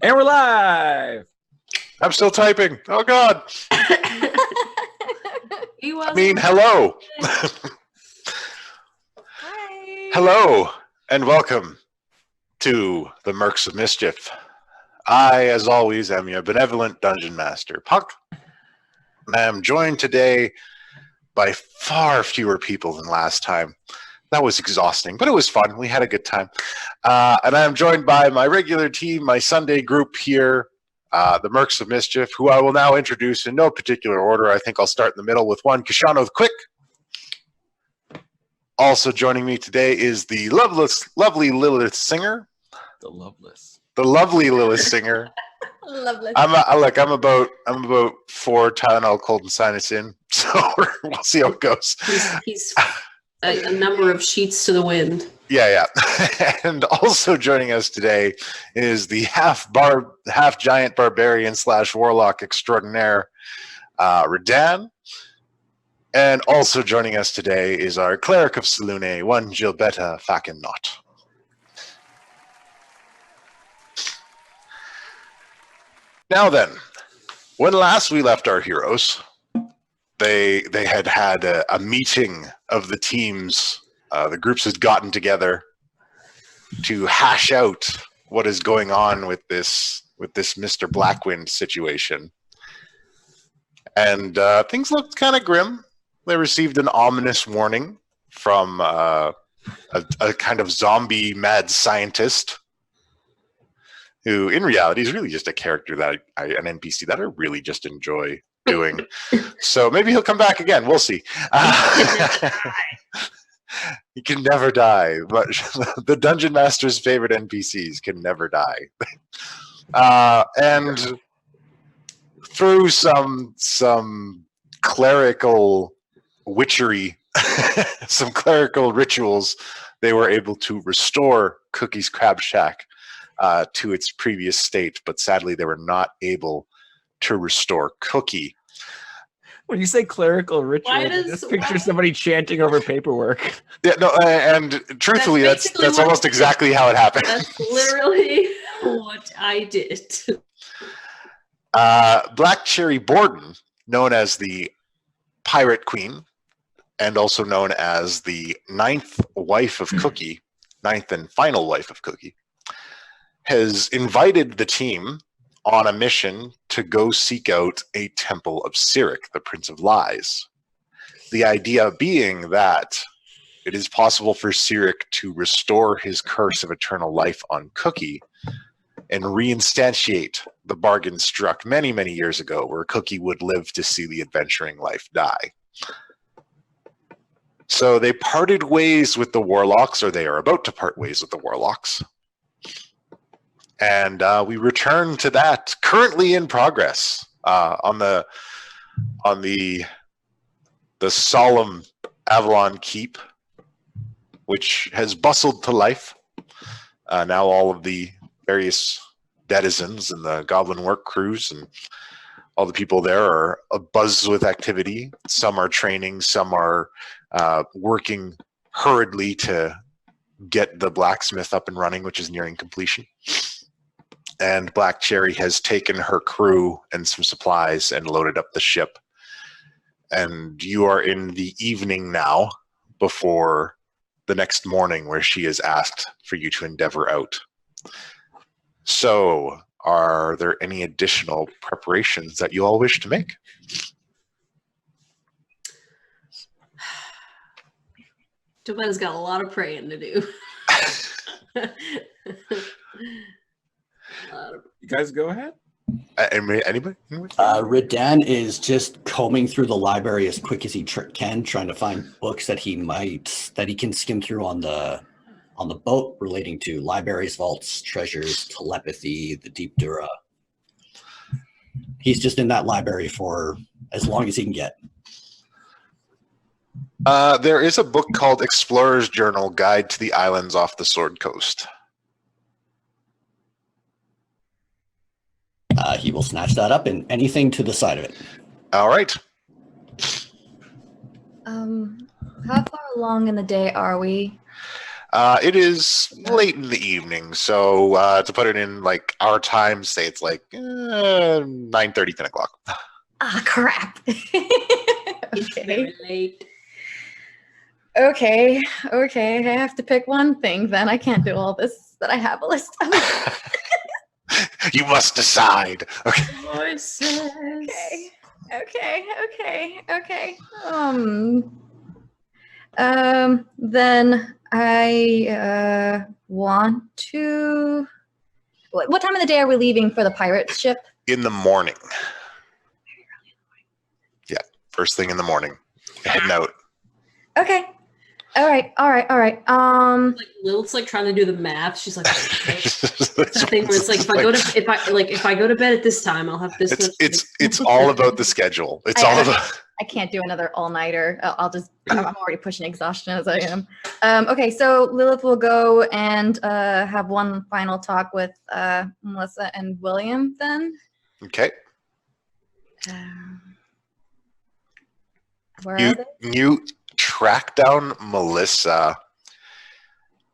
And we're live! I'm still typing. Oh, God. I mean, hello. Hi. Hello, and welcome to the Mercs of Mischief. I, as always, am your benevolent Dungeon Master, Puck. I am joined today by far fewer people than last time. That was exhausting, but it was fun. We had a good time. And I am joined by my regular team, my Sunday group here, the Mercs of Mischief, who I will now introduce in no particular order. I think I'll start in the middle with one, Kashano the Quick. Also joining me today is the lovely Lilith Singer. The Loveless. The lovely Lilith Singer. Lovely. I'm about 4 Tylenol cold and sinus in, so we'll see how it goes. He's a number of sheets to the wind. Yeah. And also joining us today is the half giant barbarian / warlock extraordinaire, Redan. And also joining us today is our cleric of Selune, one Gilbetta Fakin Not. Now then, when last we left our heroes, they had a meeting of the teams. The groups had gotten together to hash out what is going on with this Mr. Blackwind situation, and things looked kind of grim. They received an ominous warning from a kind of zombie mad scientist, who in reality is really just a character an NPC that I really just enjoy doing. So maybe he'll come back again. We'll see. He can never die, but the Dungeon Master's favorite NPCs can never die. And through some clerical witchery, some clerical rituals, they were able to restore Cookie's Crab Shack to its previous state, but sadly they were not able to restore Cookie. When you say clerical ritual, I just picture somebody chanting over paperwork. Yeah, no, and truthfully, that's almost exactly how it happened. That's literally what I did. Black Cherry Borden, known as the Pirate Queen, and also known as the ninth wife of Cookie, ninth and final wife of Cookie, has invited the team on a mission to go seek out a temple of Sirak, the Prince of Lies. The idea being that it is possible for Sirak to restore his curse of eternal life on Cookie and reinstantiate the bargain struck many, many years ago where Cookie would live to see the adventuring life die. So they parted ways with the Warlocks, or they are about to part ways with the Warlocks. And we return to that, currently in progress, on the solemn Avalon Keep, which has bustled to life. Now all of the various denizens and the goblin work crews and all the people there are abuzz with activity. Some are training, some are working hurriedly to get the blacksmith up and running, which is nearing completion. And Black Cherry has taken her crew and some supplies and loaded up the ship. And you are in the evening now before the next morning, where she is asked for you to endeavor out. So, are there any additional preparations that you all wish to make? Jobetta's got a lot of praying to do. You guys go ahead. Anybody? Redan is just combing through the library as quick as he can, trying to find books that he can skim through on the boat relating to libraries, vaults, treasures, telepathy, the Deep Dura. He's just in that library for as long as he can get. There is a book called Explorer's Journal: Guide to the Islands off the Sword Coast. He will snatch that up and anything to the side of it. All right. How far along in the day are we? It is late in the evening, so to put it in like our time, say it's like 9:30, 10 o'clock. Ah, crap. It's Okay. very late. Okay. I have to pick one thing then. I can't do all this that I have a list of. You must decide. Okay. Voices. Okay. Then I want to. What time of the day are we leaving for the pirate ship? In the morning. Yeah, first thing in the morning. Heading out. Okay. All right. Like Lilith's like trying to do the math. She's like, that thing where it's like if I go to bed at this time, I'll have this. It's all about the schedule. It's all about. I can't do another all-nighter. I'm already pushing exhaustion as I am. Okay, so Lilith will go and have one final talk with Melissa and William then. Okay. Where are they? You track down Melissa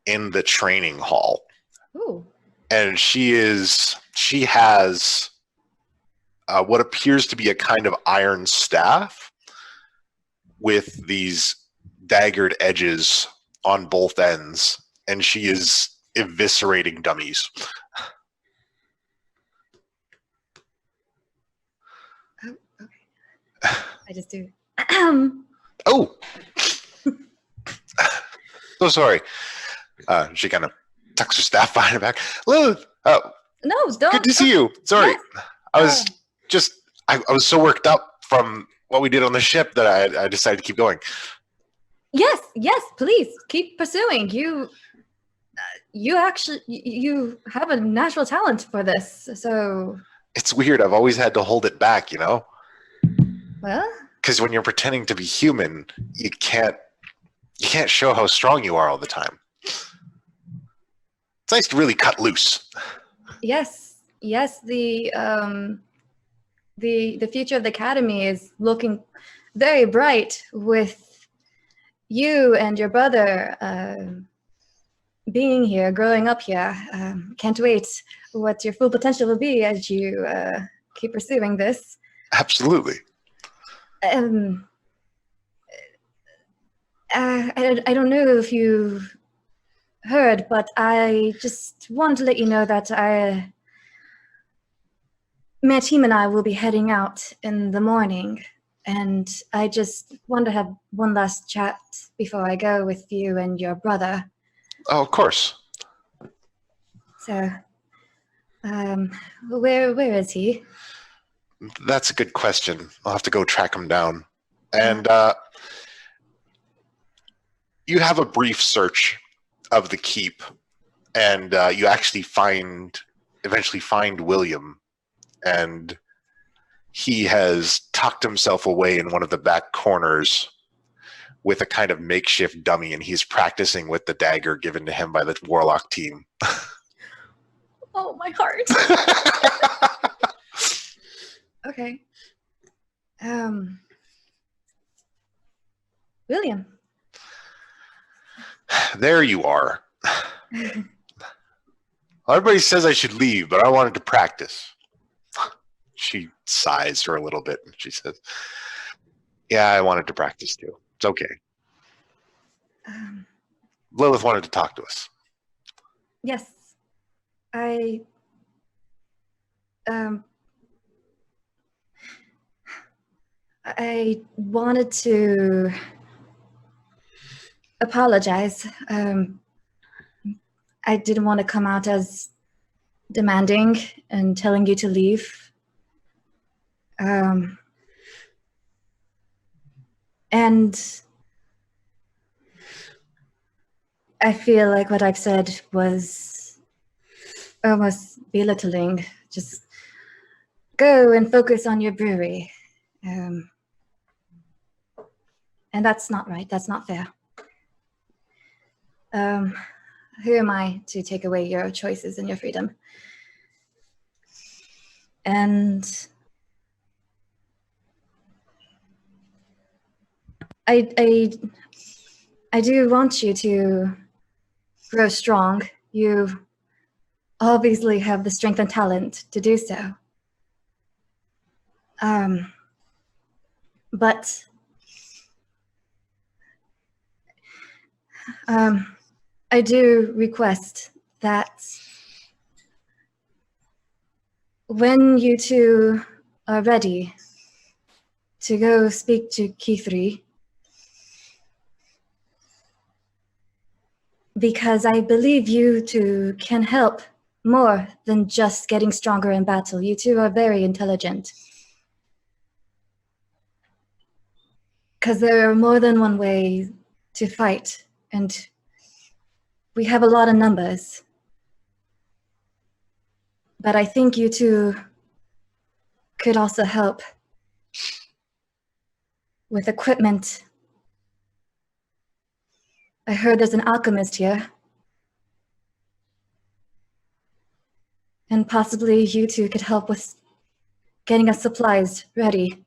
in the training hall. Ooh. And she has what appears to be a kind of iron staff with these daggered edges on both ends, and she is eviscerating dummies. Oh, okay. I just do. Oh! So sorry. She kind of tucks her staff behind her back. Lilith! Oh, No, don't. good to see you. Sorry. Yes. I was so worked up from what we did on the ship that I decided to keep going. Yes, please keep pursuing. You actually you have a natural talent for this. So It's weird. I've always had to hold it back, you know? well, Because when you're pretending to be human, you can't show how strong you are all the time. It's nice to really cut loose. yes. The future of the academy is looking very bright with you and your brother being here, growing up here. Can't wait what your full potential will be as you keep pursuing this. Absolutely. I don't know if you heard, but I just wanted to let you know that my team and I will be heading out in the morning, and I just want to have one last chat before I go with you and your brother. Oh, of course. So, where is he? That's a good question. I'll have to go track him down. And you have a brief search of the keep, and you actually eventually find William, and he has tucked himself away in one of the back corners with a kind of makeshift dummy, and he's practicing with the dagger given to him by the warlock team. Oh, my heart. Okay. William. There you are. Everybody says I should leave, but I wanted to practice. She sighs for a little bit, and she says, yeah, I wanted to practice too. It's okay. Lilith wanted to talk to us. Yes. I wanted to apologize. I didn't want to come out as demanding and telling you to leave. And I feel like what I've said was almost belittling. Just go and focus on your brewery. And that's not right. That's not fair. Who am I to take away your choices and your freedom? And I do want you to grow strong. You obviously have the strength and talent to do so. But I do request that when you two are ready to go speak to Kithri, because I believe you two can help more than just getting stronger in battle. You two are very intelligent. Because there are more than one way to fight, and we have a lot of numbers. But I think you two could also help with equipment. I heard there's an alchemist here. And possibly you two could help with getting us supplies ready.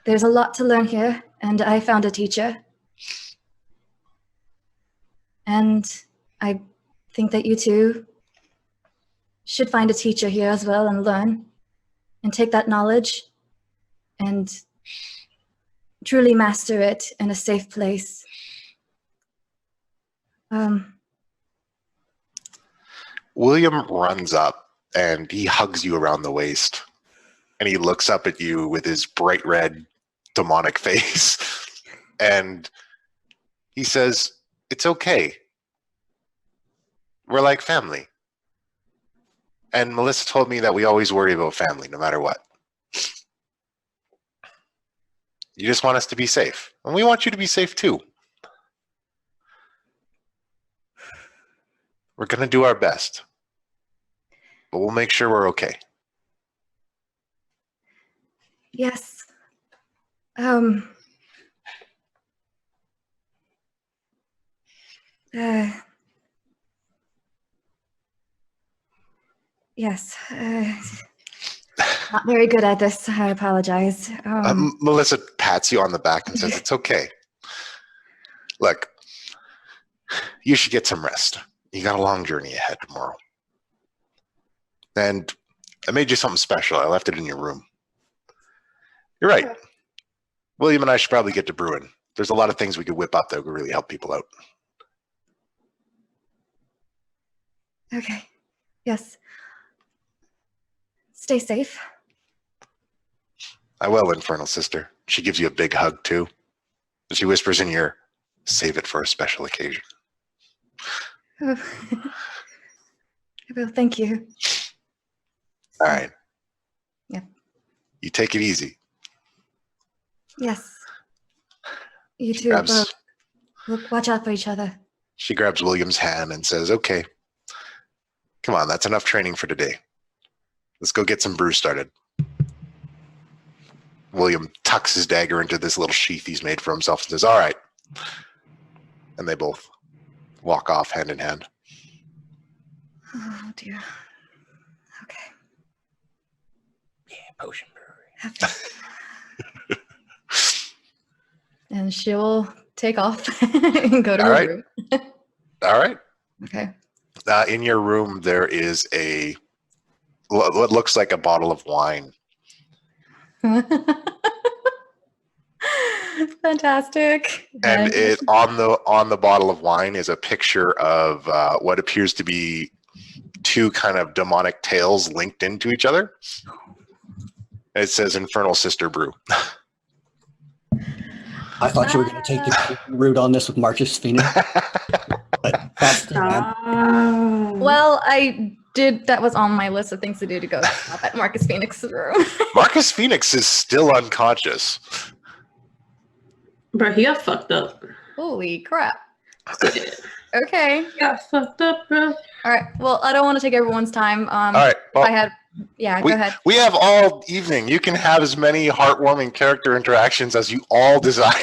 There's a lot to learn here, and I found a teacher. And I think that you two should find a teacher here as well and learn and take that knowledge and truly master it in a safe place. William runs up and he hugs you around the waist. And he looks up at you with his bright red demonic face. And he says, "It's okay. We're like family. And Melissa told me that we always worry about family, no matter what. You just want us to be safe. And we want you to be safe too. We're going to do our best. But we'll make sure we're okay." Yes. Yes. Not very good at this. I apologize. Melissa pats you on the back and says, "It's okay. Look, you should get some rest. You got a long journey ahead tomorrow. And I made you something special. I left it in your room." You're right. William and I should probably get to brewing. There's a lot of things we could whip up that would really help people out. Okay. Yes. Stay safe. I will, Infernal Sister. She gives you a big hug, too. And she whispers in your ear, "Save it for a special occasion." Oh. Well, thank you. All right. Yeah. You take it easy. Yes. You two both. Look, watch out for each other. She grabs William's hand and says, "Okay. Come on, that's enough training for today. Let's go get some brew started." William tucks his dagger into this little sheath he's made for himself and says, "All right." And they both walk off hand in hand. Oh, dear. Okay. Yeah, potion brewery. And she'll take off and go to her room. All right. Okay. In your room, there is what looks like a bottle of wine. Fantastic. And on the bottle of wine is a picture of what appears to be two kind of demonic tails linked into each other. It says Infernal Sister Brew. I thought you were going to take the route on this with Marcus Phoenix. But that's the man. Well, I did. That was on my list of things to do to go stop at Marcus Phoenix's room. Marcus Phoenix is still unconscious. Bro, he got fucked up. Holy crap. Okay. Got fucked up, bro. All right. Well, I don't want to take everyone's time. All right. Well, go ahead. We have all evening. You can have as many heartwarming character interactions as you all desire.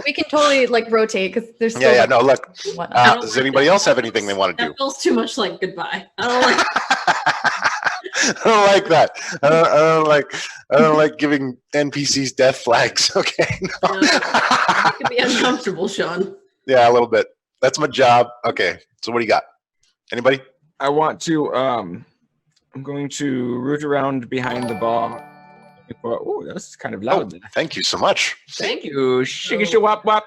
We can totally rotate because there's still. Yeah. No, look. Does anybody else have anything they want to do? That feels too much like goodbye. I don't like. don't like that. I don't like giving NPCs death flags. Okay. No. It can be uncomfortable, Sean. Yeah, a little bit. That's my job. Okay. So what do you got? Anybody? I want to. I'm going to root around behind the bar. Oh, that's kind of loud. Thank you so much. Thank you. Shigisha wop wop.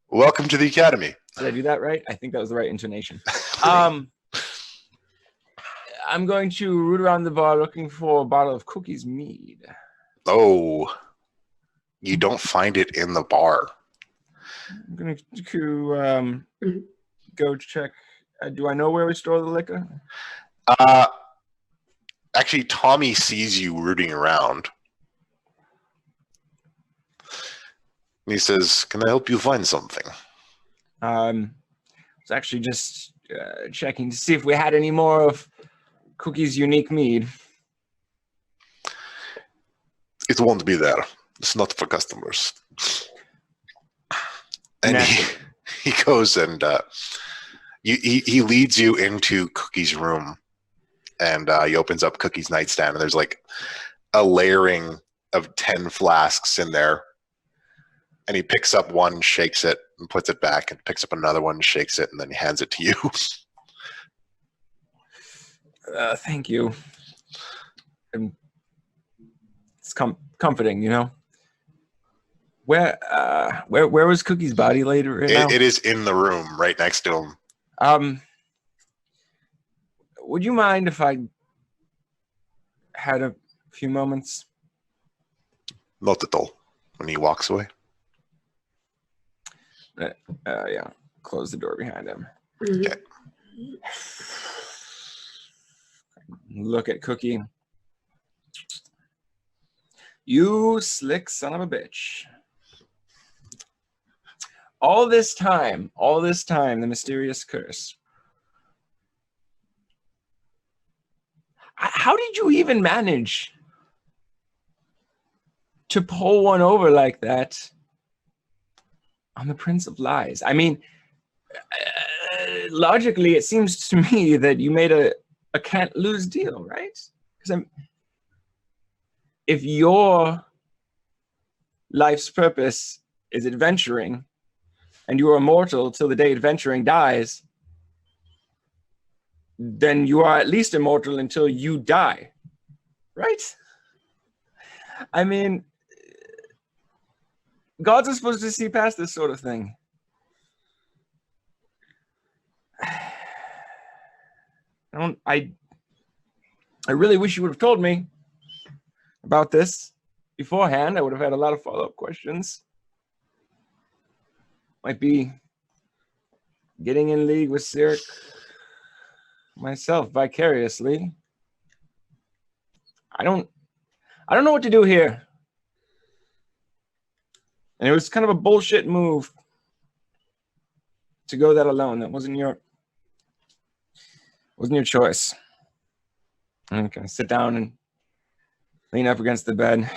Welcome to the Academy. Did I do that right? I think that was the right intonation. I'm going to root around the bar looking for a bottle of Cookies mead. Oh, you don't find it in the bar. I'm going to go check. Do I know where we store the liquor? Actually, Tommy sees you rooting around. And he says, "Can I help you find something?" I was actually just checking to see if we had any more of Cookie's unique mead. It won't be there. It's not for customers. And he goes and he leads you into Cookie's room, and he opens up Cookie's nightstand, and there's like a layering of 10 flasks in there. And he picks up one, shakes it, and puts it back, and picks up another one, shakes it, and then he hands it to you. Thank you. It's comforting, you know. Where was Cookie's body laid right now? It is in the room, right next to him. Would you mind if I had a few moments? Not at all. When he walks away. Yeah. Close the door behind him. Okay. Look at Cookie. You slick son of a bitch. All this time, the mysterious curse. How did you even manage to pull one over like that on the Prince of Lies? I mean, logically, it seems to me that you made a can't lose deal, right? Because if your life's purpose is adventuring, and you are immortal till the day adventuring dies, then you are at least immortal until you die, right? I mean, gods are supposed to see past this sort of thing. I really wish you would have told me about this beforehand. I would have had a lot of follow-up questions. Might be getting in league with Sirak myself vicariously. I don't know what to do here. And it was kind of a bullshit move to go that alone. That wasn't your choice. I'm gonna sit down and lean up against the bed.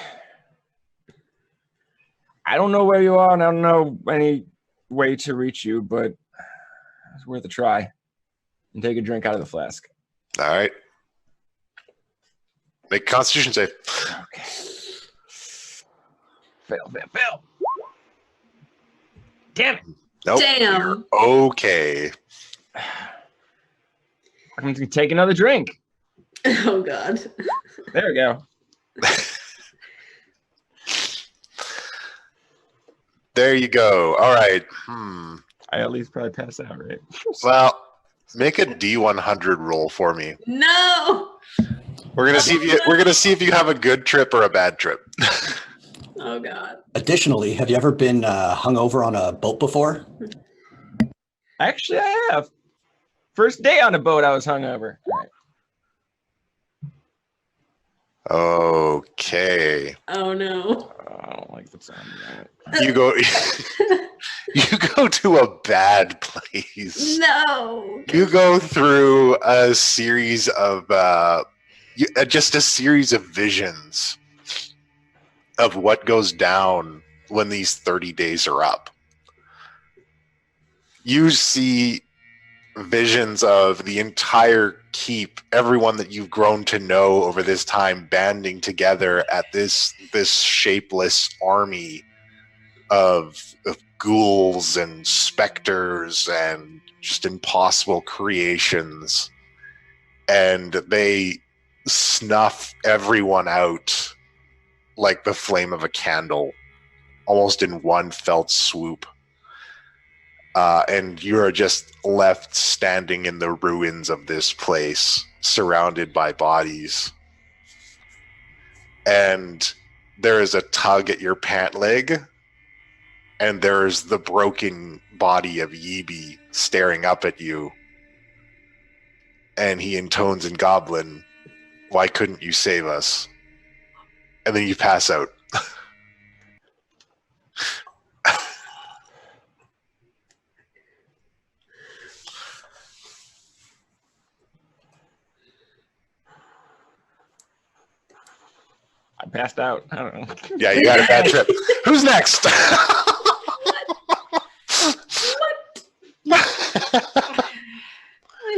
I don't know where you are, and I don't know any way to reach you, but it's worth a try. And take a drink out of the flask. All right. Make a Constitution save. Okay. Fail. Damn it. Nope. Damn. You're okay. I'm going to take another drink. Oh, God. There we go. There you go. All right. I at least probably pass out, right? Well, make a D100 roll for me. No. We're gonna see if you have a good trip or a bad trip. Oh, God. Additionally, have you ever been hungover on a boat before? Actually, I have. First day on a boat, I was hungover. Right. Okay. Oh, no. I don't like the sound of it. You go. You go to a bad place. No. You go through a series of just a series of visions of what goes down when these 30 days are up. You see visions of the entire keep, everyone that you've grown to know over this time, banding together at this shapeless army of ghouls and specters and just impossible creations, and they snuff everyone out like the flame of a candle, almost in one felt swoop. And you're just left standing in the ruins of this place, surrounded by bodies. And there is a tug at your pant leg, and there's the broken body of Yibi staring up at you. And he intones in Goblin, "Why couldn't you save us?" And then you pass out. I passed out. I don't know. Yeah, you had a bad trip. Who's next? I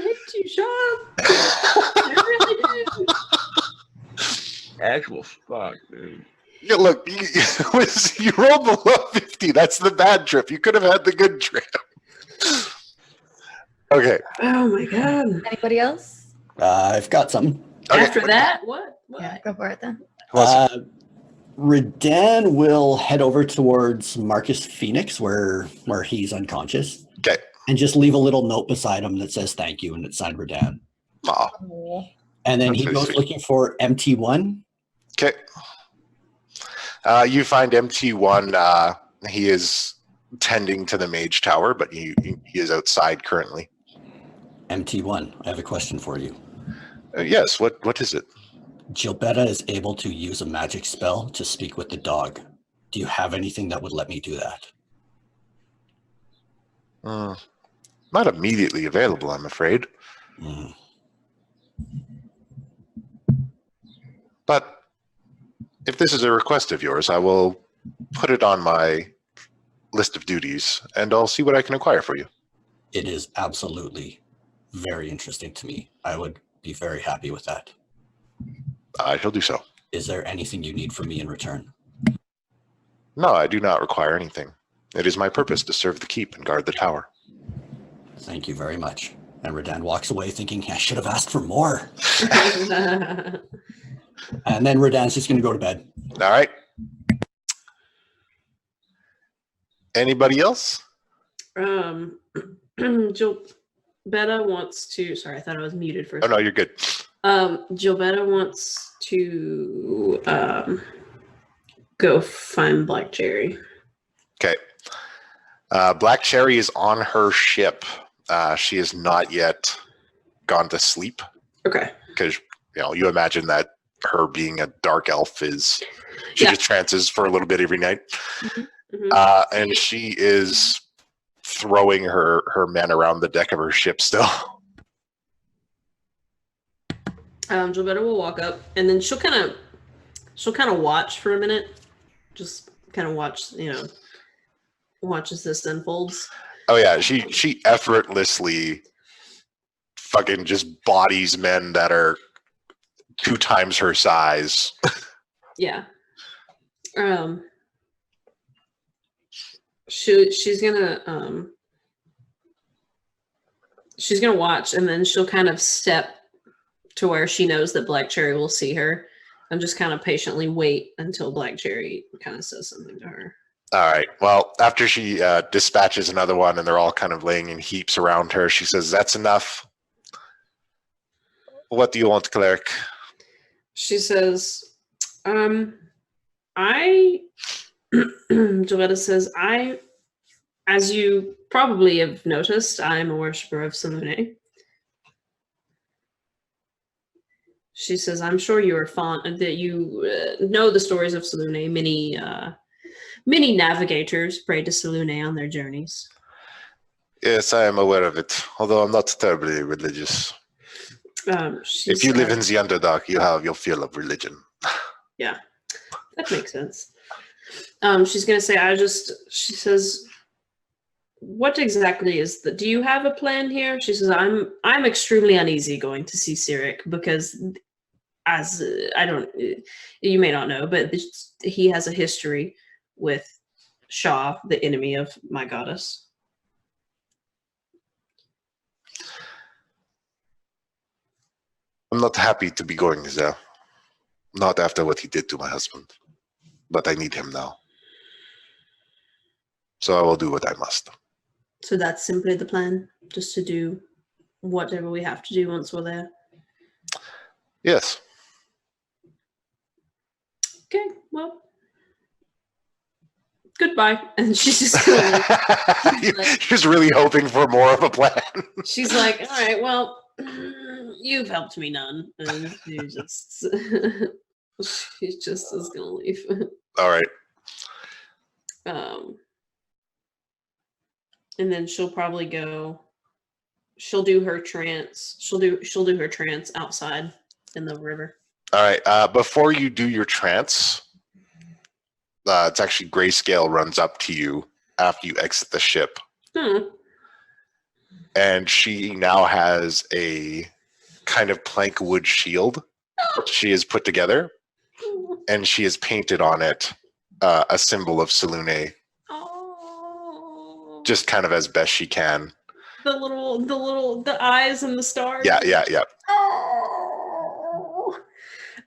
hate you, Sean. I really do. Actual fuck, dude. Yeah, look, you rolled below 50. That's the bad trip. You could have had the good trip. Okay. Oh my god. Anybody else? I've got some. Okay. After that, what? Yeah, go for it then. Redan will head over towards Marcus Phoenix, where he's unconscious, Okay. and just leave a little note beside him that says "Thank you" and it's signed Redan. Aw. And then That's he very goes sweet. looking for MT1. Okay. You find MT1. He is tending to the mage tower, but he is outside currently. MT1, I have a question for you. Yes. What is it? Gilbetta is able to use a magic spell to speak with the dog. Do you have anything that would let me do that? Not immediately available, I'm afraid. Mm. But if this is a request of yours, I will put it on my list of duties, and I'll see what I can acquire for you. It is absolutely very interesting to me. I would be very happy with that. I shall do so. Is there anything you need from me in return? No, I do not require anything. It is my purpose to serve the keep and guard the tower. Thank you very much. And Redan walks away thinking, I should have asked for more. And then Redan's just going to go to bed. All right. Anybody else? Gilbetta wants to. Sorry, I thought I was muted for a Oh, no, you're good. Gilbetta wants to go find Black Cherry. Okay. Black Cherry is on her ship. She has not yet gone to sleep Okay. because, you imagine that her being a dark elf is, she Yeah. just trances for a little bit every night. Mhm. And she is throwing her men around the deck of her ship still. Gilbetta will walk up, and then she'll kind of watch for a minute, just kind of watch, watch as this unfolds. Oh yeah, she effortlessly fucking just bodies men that are 2 times her size. Yeah. She's gonna watch, and then she'll kind of step to where she knows that Black Cherry will see her, and just kind of patiently wait until Black Cherry kind of says something to her. All right. Well, after she dispatches another one and they're all kind of laying in heaps around her, she says, "That's enough. What do you want, cleric?" She says, Gilbetta says, as you probably have noticed, I'm a worshiper of Selune. She says, I'm sure you are fond, that you know the stories of Selune. Many navigators pray to Selune on their journeys. Yes, I am aware of it, although I'm not terribly religious. If you live in the Underdark, you have your feel of religion. Yeah, that makes sense. She's going to say, she says, what exactly is the? Do you have a plan here? She says, I'm extremely uneasy going to see Sirak because, as I don't, you may not know, but he has a history with Shah, the enemy of my goddess. I'm not happy to be going there. Not after what he did to my husband. But I need him now. So I will do what I must. So that's simply the plan, just to do whatever we have to do once we're there. Yes. Okay, well, goodbye. And she's just gonna She's really hoping for more of a plan. she's like, all right, well, you've helped me none. And she just is gonna leave. All right. And then she'll probably go. She'll do her trance. She'll do her trance outside in the river. All right. Before you do your trance, it's actually Grayscale runs up to you after you exit the ship. And she now has a kind of plank wood shield she has put together, and she has painted on it a symbol of Selune, Oh, just kind of as best she can. the eyes and the stars. Yeah.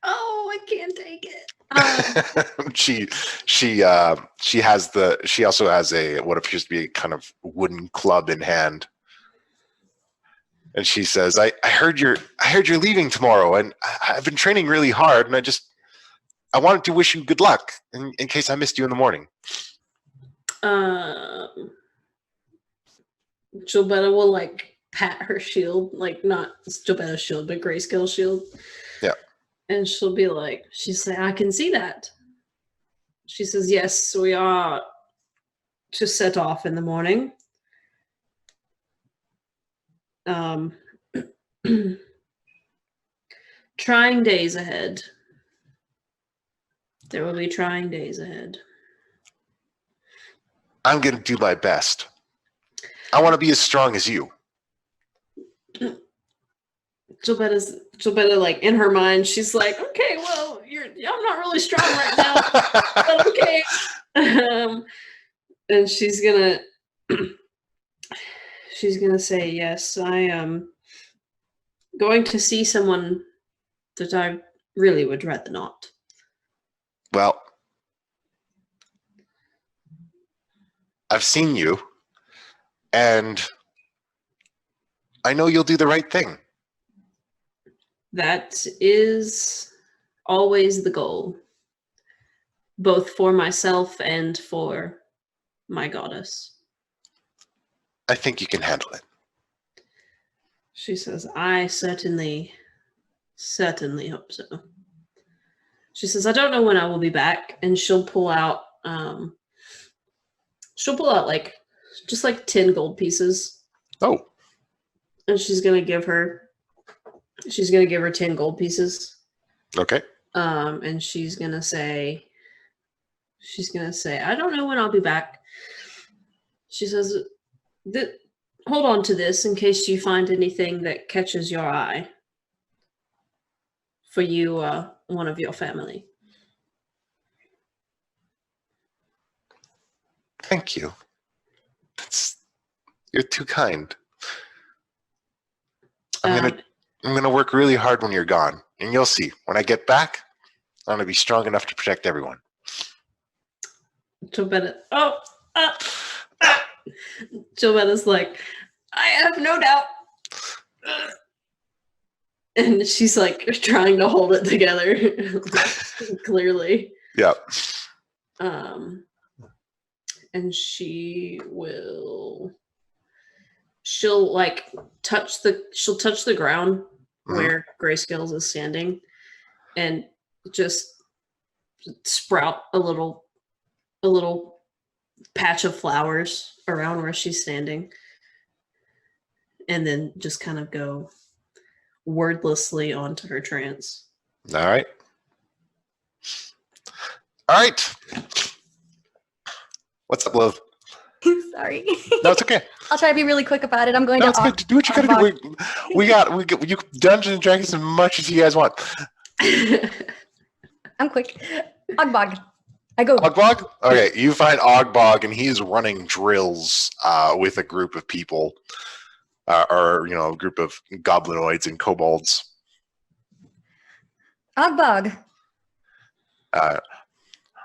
Oh, I can't take it. She also has a what appears to be a kind of wooden club in hand. And she says, I heard you're leaving tomorrow, and I've been training really hard, and I wanted to wish you good luck in case I missed you in the morning. Gilbetta will like pat her shield, like not Gilbetta's shield, but Grayscale's shield. Yeah. And she'll be like, she's like, I can see that. She says, yes, we are to set off in the morning. Trying days ahead. There will be trying days ahead. I'm going to do my best. I want to be as strong as you. Gilbetta, like in her mind, she's like, okay, well, I'm not really strong right now, but okay. And she's gonna say, yes, I am going to see someone that I really would rather not. Well, I've seen you, and I know you'll do the right thing. That is always the goal, both for myself and for my goddess. I think you can handle it. She says, I certainly hope so. She says, I don't know when I will be back, and she'll pull out like just like 10 gold pieces. Oh. And she's gonna give her 10 gold pieces. Okay. And she's gonna say, I don't know when I'll be back. She says, hold on to this in case you find anything that catches your eye for you, one of your family. Thank you. You're too kind. I'm gonna work really hard when you're gone, and you'll see. When I get back, I'm gonna be strong enough to protect everyone. Gilbetta's like, I have no doubt. And she's like trying to hold it together, clearly. Yeah. And she'll like touch the ground where Grayscales is standing, and just sprout a little patch of flowers around where she's standing, and then just kind of go wordlessly onto her trance. All right. All right. What's up, love? Sorry. No, it's okay. I'll try to be really quick about it. I'm going No, to. it's good. Do what you gotta do. We got you Dungeons and Dragons as much as you guys want. I'm quick. Ogbog. I go. Ogbog? Okay, you find Ogbog, and he is running drills with a group of people, or a group of goblinoids and kobolds. Ogbog.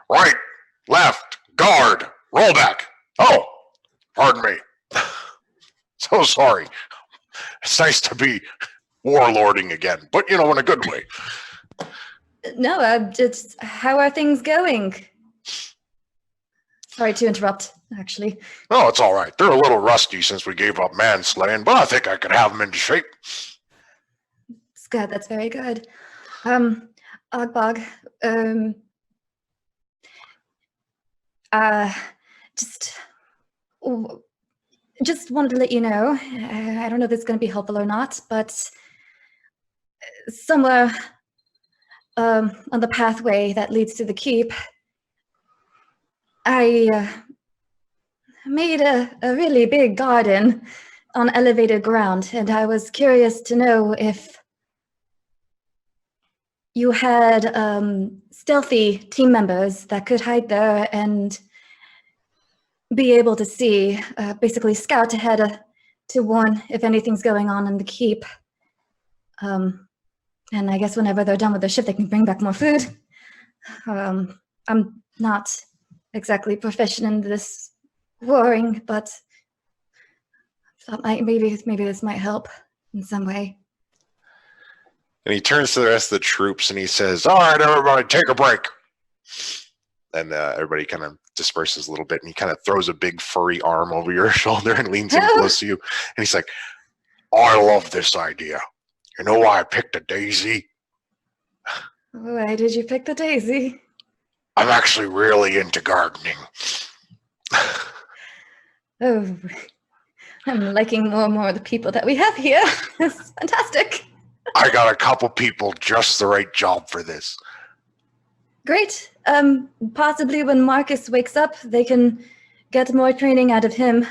Right, left, guard, roll back. Oh, pardon me. So sorry. It's nice to be warlording again, but in a good way. No, just how are things going? Sorry to interrupt, actually. No, it's all right. They're a little rusty since we gave up manslaying, but I think I can have them into shape. It's good. That's very good. Ogbog. Just wanted to let you know. I don't know if it's going to be helpful or not, but somewhere on the pathway that leads to the keep, I made a really big garden on elevated ground, and I was curious to know if you had stealthy team members that could hide there and be able to see, basically scout ahead to warn if anything's going on in the keep. And I guess whenever they're done with their shift, they can bring back more food. I'm not exactly proficient in this warring, but thought maybe this might help in some way. And he turns to the rest of the troops and he says, all right, everybody, take a break. And everybody kind of disperses a little bit, and he kind of throws a big furry arm over your shoulder and leans in close to you. And he's like, I love this idea. You know why I picked a daisy? Why did you pick the daisy? I'm actually really into gardening. Oh, I'm liking more and more of the people that we have here. It's fantastic. I got a couple people just the right job for this. Great. Possibly when Marcus wakes up, they can get more training out of him,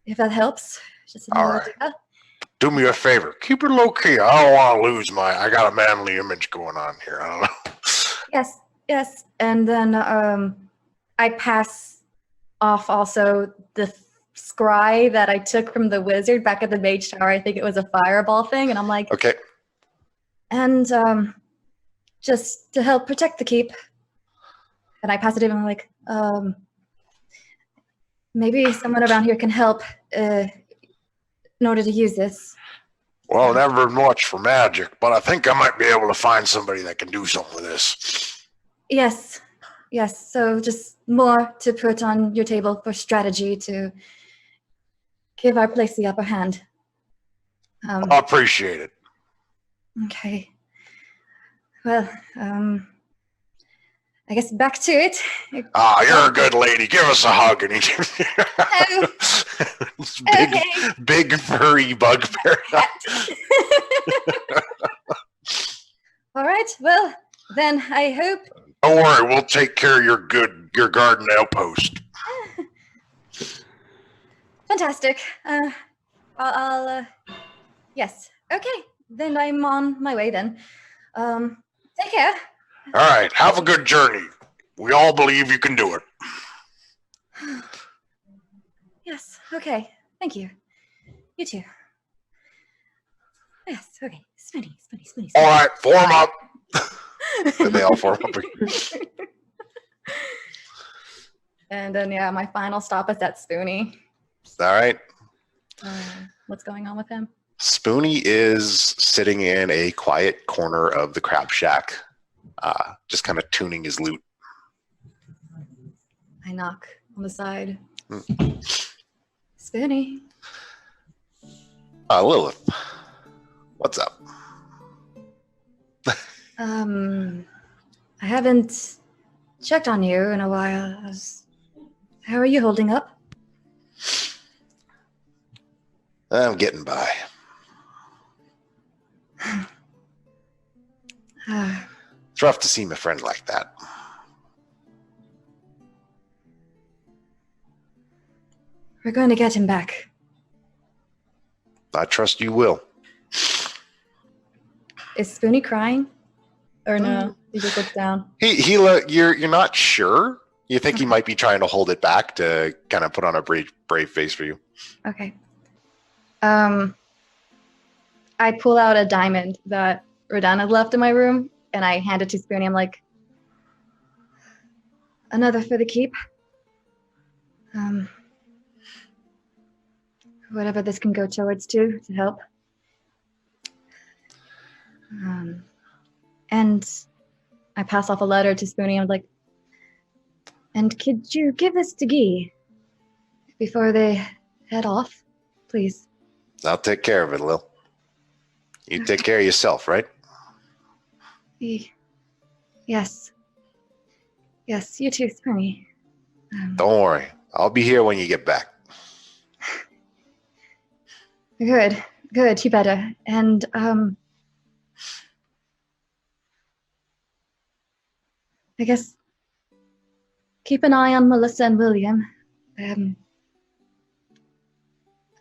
if that helps. Just All right. Do me a favor. Keep it low key. I don't want to lose I got a manly image going on here. I don't know. Yes. And then I pass off also the scry that I took from the wizard back at the mage tower. I think it was a fireball thing. And I'm like, Okay. And just to help protect the keep. And I pass it to him. I'm like, maybe someone around here can help in order to use this. Well, never much for magic, but I think I might be able to find somebody that can do something with this. Yes. So just more to put on your table for strategy to give our place the upper hand. I appreciate it. Okay. Well, I guess back to it. You're a good lady. Give us a hug. And he big furry bugbear. All right. Well, then I hope. Don't worry. We'll take care of your garden outpost. Fantastic. I'll yes. Okay. Then I'm on my way then. Take care. All right. Have a good journey. We all believe you can do it. Yes. Okay. Thank you. You too. Yes. Okay. Spinny. All right. Form up. And they all form up again. And then, yeah, my final stop is at Spoonie. All right. What's going on with him? Spoonie is sitting in a quiet corner of the crab shack, just kind of tuning his lute. I knock on the side. Spoonie. Lilith, what's up? I haven't checked on you in a while. How are you holding up? I'm getting by. It's rough to see my friend like that. We're going to get him back. I trust you will. Is Spoonie crying? Or no? He just looks down. You're not sure. You think he might be trying to hold it back to kind of put on a brave face for you. Okay. I pull out a diamond that Rodan had left in my room, and I hand it to Spoonie. I'm like, another for the keep. Whatever this can go towards to help. And I pass off a letter to Spoonie. I'm like, and could you give this to Guy before they head off, please? I'll take care of it, Lil. You take care of yourself, right? Yes. Yes, you too, Spoonie. Don't worry. I'll be here when you get back. Good, you better. And, I guess keep an eye on Melissa and William.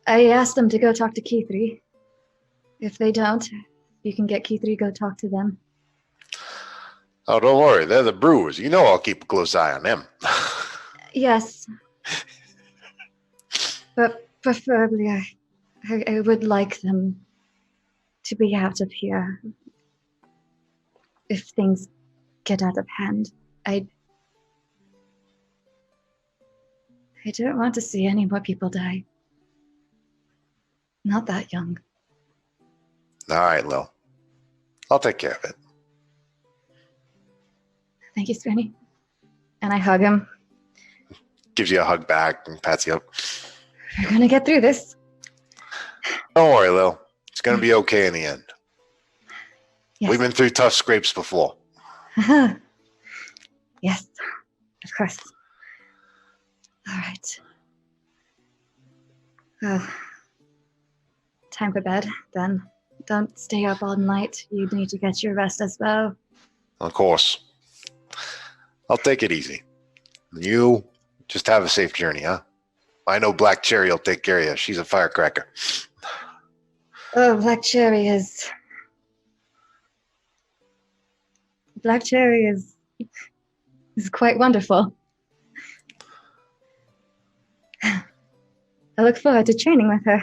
I asked them to go talk to Keithry. If they don't, you can get Keithry, go talk to them. Oh, don't worry. They're the brewers. You know I'll keep a close eye on them. Yes. But preferably, I would like them to be out of here. If things get out of hand, I don't want to see any more people die. Not that young. All right, Lil. I'll take care of it. Thank you, Spoonie. And I hug him. Gives you a hug back and pats you up. We're gonna get through this. Don't worry, Lil. It's going to be okay in the end. Yes. We've been through tough scrapes before. Yes, of course. All right. Time for bed, then. Don't stay up all night. You need to get your rest as well. Of course. I'll take it easy. You just have a safe journey, huh? I know Black Cherry will take care of you. She's a firecracker. Oh, Black Cherry is quite wonderful. I look forward to training with her.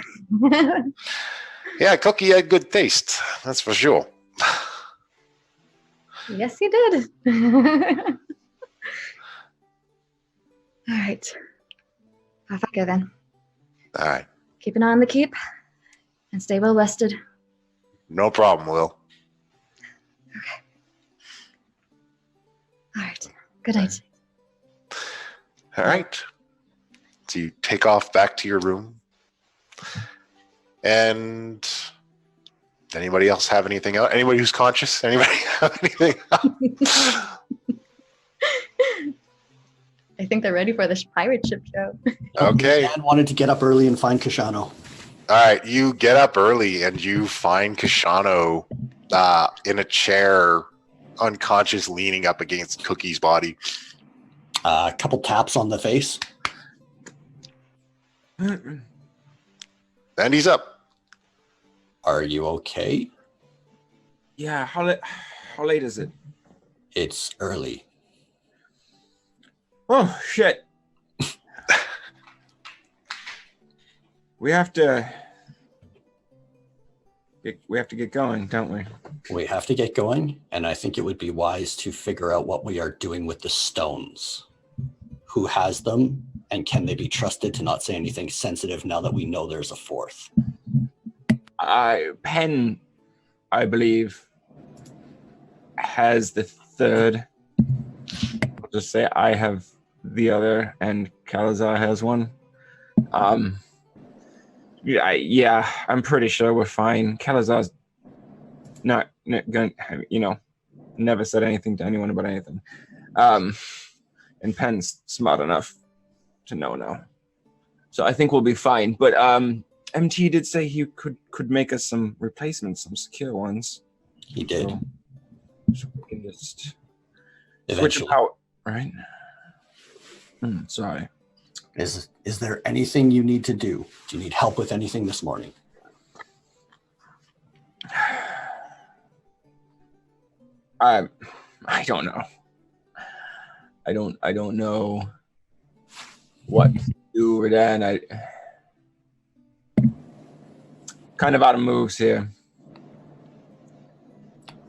Yeah, Cookie had good taste. That's for sure. Yes, he did. All right. Off I go then. All right. Keep an eye on the keep and stay well rested. No problem, Will. Okay. All right. Good night. All right. So you take off back to your room. And anybody else have anything else? Anybody who's conscious? Anybody have anything else? I think they're ready for this pirate ship show. Okay. Dan wanted to get up early and find Kashano. All right. You get up early and you find Kashano in a chair, unconscious, leaning up against Cookie's body. A couple taps on the face. And he's up. Are you okay? Yeah, how late is it? It's early. Oh, shit. We have to get going, don't we? We have to get going, and I think it would be wise to figure out what we are doing with the stones. Who has them, and can they be trusted to not say anything sensitive now that we know there's a fourth? Penn, I believe, has the third. I'll just say I have the other, and Calazar has one. Yeah, I'm pretty sure we're fine. Calazar's not going, never said anything to anyone about anything. And Penn's smart enough to know now. So I think we'll be fine. But MT did say he could make us some replacements, some secure ones. He did. So we can just switch Eventually. them out, right? Sorry. Is there anything you need to do? Do you need help with anything this morning? I don't know. I don't know what to do with that. I kind of out of moves here.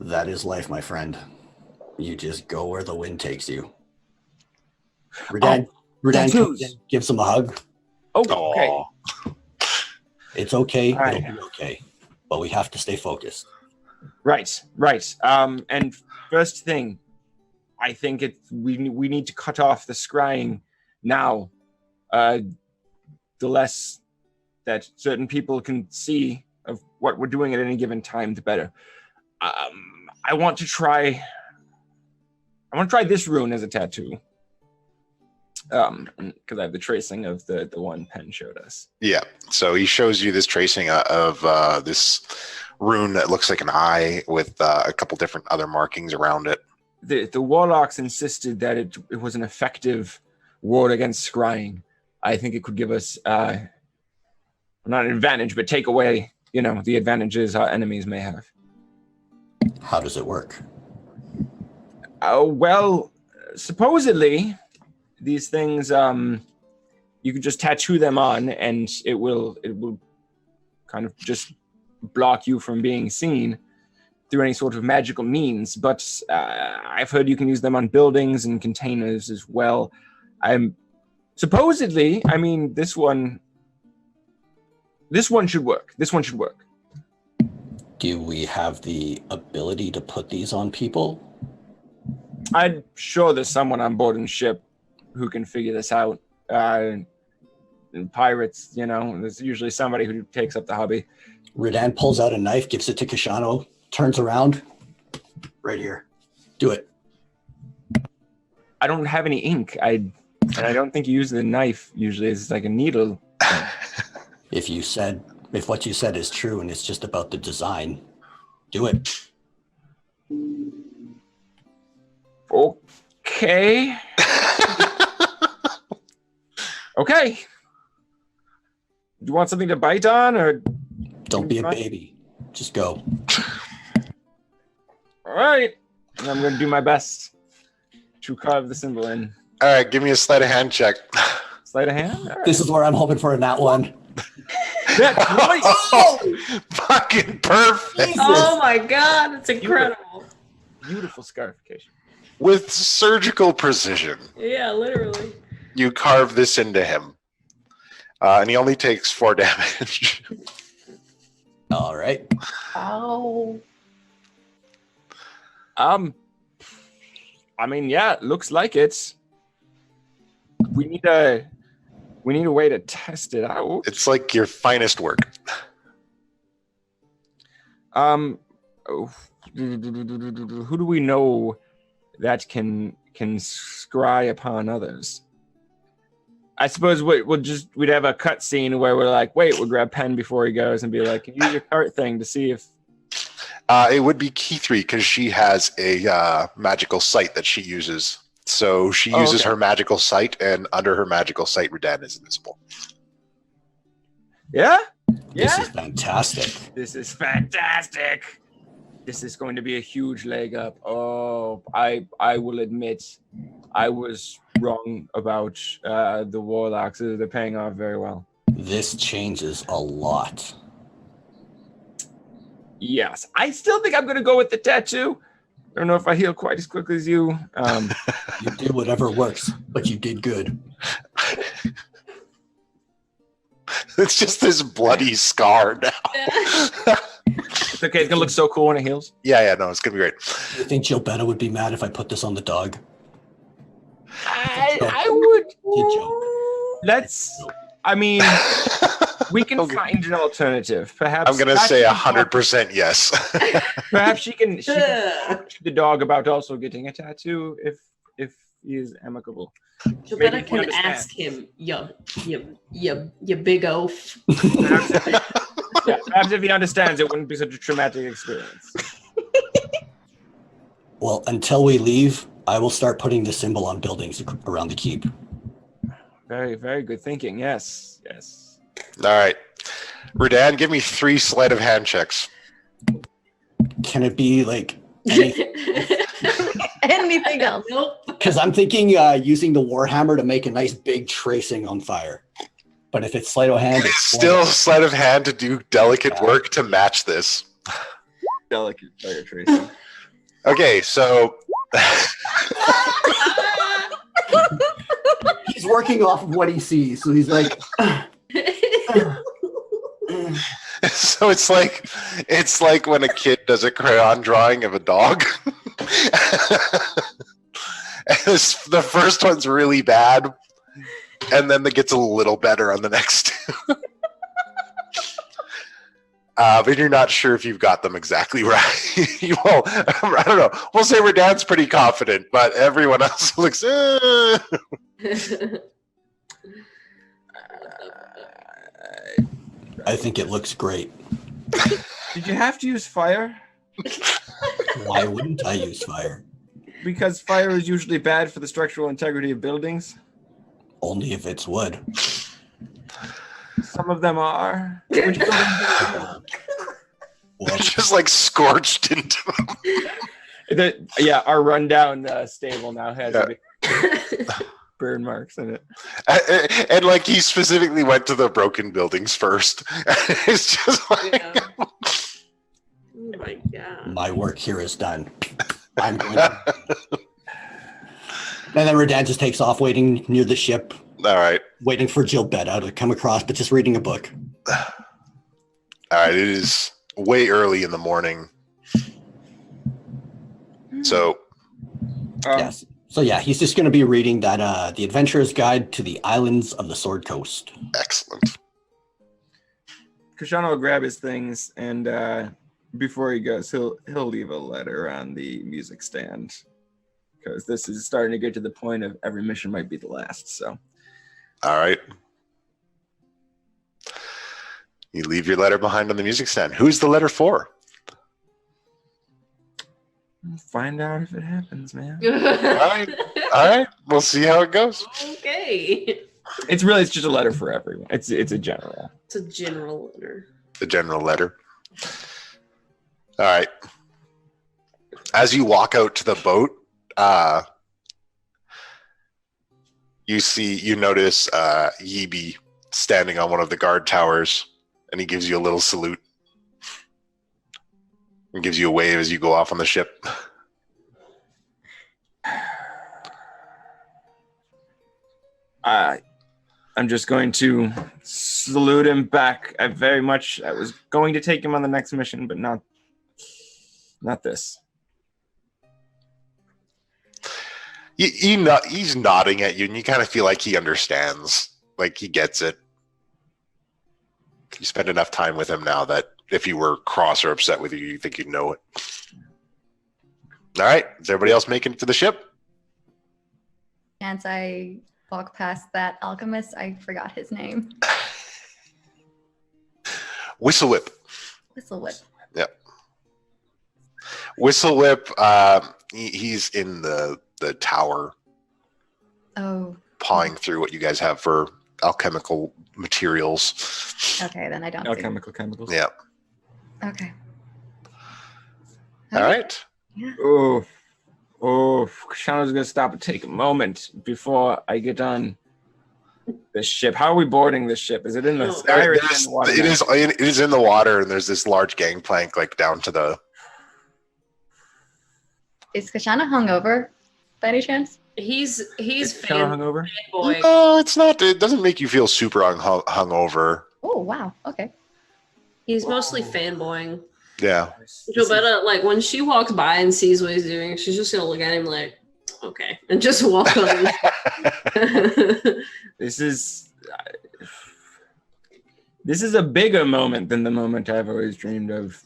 That is life, my friend. You just go where the wind takes you. Redan comes in, gives him a hug. Oh, okay. Aw. It's okay. All It'll be okay. But we have to stay focused. Right. And first thing, I think we need to cut off the scrying now. The less that certain people can see of what we're doing at any given time, the better. I want to try this rune as a tattoo. Because I have the tracing of the one Penn showed us. Yeah. So he shows you this tracing of this rune that looks like an eye with a couple different other markings around it. The warlocks insisted that it was an effective ward against scrying. I think it could give us not an advantage, but take away, the advantages our enemies may have. How does it work? Well, supposedly these things you could just tattoo them on and it will kind of just block you from being seen through any sort of magical means, but I've heard you can use them on buildings and containers as well. Supposedly, this one should work. Do we have the ability to put these on people? I'm sure there's someone on board the ship who can figure this out. And pirates, there's usually somebody who takes up the hobby. Redan pulls out a knife, gives it to Kashano, turns around. Right here. Do it. I don't have any ink. And I don't think you use the knife usually. It's like a needle. If what you said is true and it's just about the design, do it. Okay. Okay. Do you want something to bite on, or don't be a baby? Just go. All right. And I'm going to do my best to carve the symbol in. All right, give me a sleight of hand check. Sleight of hand? All right. This is where I'm hoping for a nat one. That's right. Oh, fucking perfect. Jesus. Oh my god, it's incredible. Beautiful scarification. With surgical precision, Yeah, literally. you carve this into him. And he only takes 4 damage. All right. Ow. Yeah, it looks like it. We need a way to test it out. It's like your finest work. Who do we know that can scry upon others? I suppose we'd have a cut scene where we're like, wait, we'll grab Penn before he goes and be like, can you use your cart thing to see if... It would be Key3 because she has a magical sight that she uses. So she uses her magical sight, and under her magical sight, Redan is invisible. Yeah? This is fantastic. This is fantastic. This is going to be a huge leg up. Oh, I will admit I was wrong about the warlocks. They're paying off very well. This changes a lot. Yes. I still think I'm going to go with the tattoo. I don't know if I heal quite as quickly as you. You do whatever works, but you did good. It's just this bloody scar now. It's okay. It's going to look so cool when it heals. Yeah, no, it's going to be great. Do you think Gilbetta would be mad if I put this on the dog? I would. It's a joke. We can find an alternative. Perhaps I'm going to say 100% yes. Perhaps she can talk to the dog about also getting a tattoo if he is amicable. Gilbetta can ask him, you big oaf. Perhaps if he understands, it wouldn't be such a traumatic experience. Well, until we leave, I will start putting the symbol on buildings around the keep. Very, very good thinking. Yes, yes. All right. Redan, give me 3 sleight of hand checks. Can it be like anything? Anything else? Nope. Because I'm thinking using the warhammer to make a nice big tracing on fire. But if it's sleight of hand, It's still sleight of hand to do delicate work to match this. Delicate fire tracing. Okay, so he's working off of what he sees. So he's like, so it's like when a kid does a crayon drawing of a dog. And the first one's really bad, and then it gets a little better on the next two. But you're not sure if you've got them exactly right. Well, I don't know. We'll say Redan's pretty confident, but everyone else looks. I think it looks great. Did you have to use fire? Why wouldn't I use fire? Because fire is usually bad for the structural integrity of buildings. Only if it's wood. Some of them are. Which buildings are Well, Just like scorched into them. yeah, our rundown stable now has Yeah. a big burn marks in it. And like he specifically went to the broken buildings first. It's just like Yeah. Oh my god. my work here is done. I'm going to... And then Redan just takes off, waiting near the ship, all right. waiting for Gilbetta to come across, but just reading a book. All right, it is way early in the morning. So Yes. So yeah, he's just going to be reading that the Adventurer's Guide to the Islands of the Sword Coast. excellent. Krishana will grab his things, and before he goes, he'll leave a letter on the music stand, because this is starting to get to the point of every mission might be the last. So All right. You leave your letter behind on the music stand. Who's the letter for? we'll find out if it happens, man. All right. All right. We'll see how it goes. Okay. It's just a letter for everyone. It's a general. It's a general letter. The general letter. All right. As you walk out to the boat, you notice Yibi standing on one of the guard towers, and he gives you a little salute and gives you a wave as you go off on the ship. I'm just going to salute him back. I was going to take him on the next mission, but not this. He's nodding at you, and you kind of feel like he understands, like he gets it. You spend enough time with him now that if he were cross or upset with you, you think you'd know it. All right, is everybody else making it to the ship? As I walk past that alchemist, I forgot his name. Whistlewhip. Whistlewhip. Yep. Whistlewhip, he's in the tower Oh, pawing through what you guys have for alchemical materials. okay, then I don't see. Alchemical chemicals. Yeah. Okay. All right. Oh, Krishana's gonna stop and take a moment before I get on this ship. How are we boarding this ship? Is it in the sky or is it in the water? It is in the water, and there's this large gangplank like down to the. Is Kashana hungover by any chance? He's Krishana hungover? fanboy. No, it's not. It doesn't make you feel super hungover. Oh, wow. Okay. He's mostly fanboying. Yeah. Gilbetta, like when she walks by and sees what he's doing, she's just gonna look at him like, okay, and just walk on. This is a bigger moment than the moment I've always dreamed of.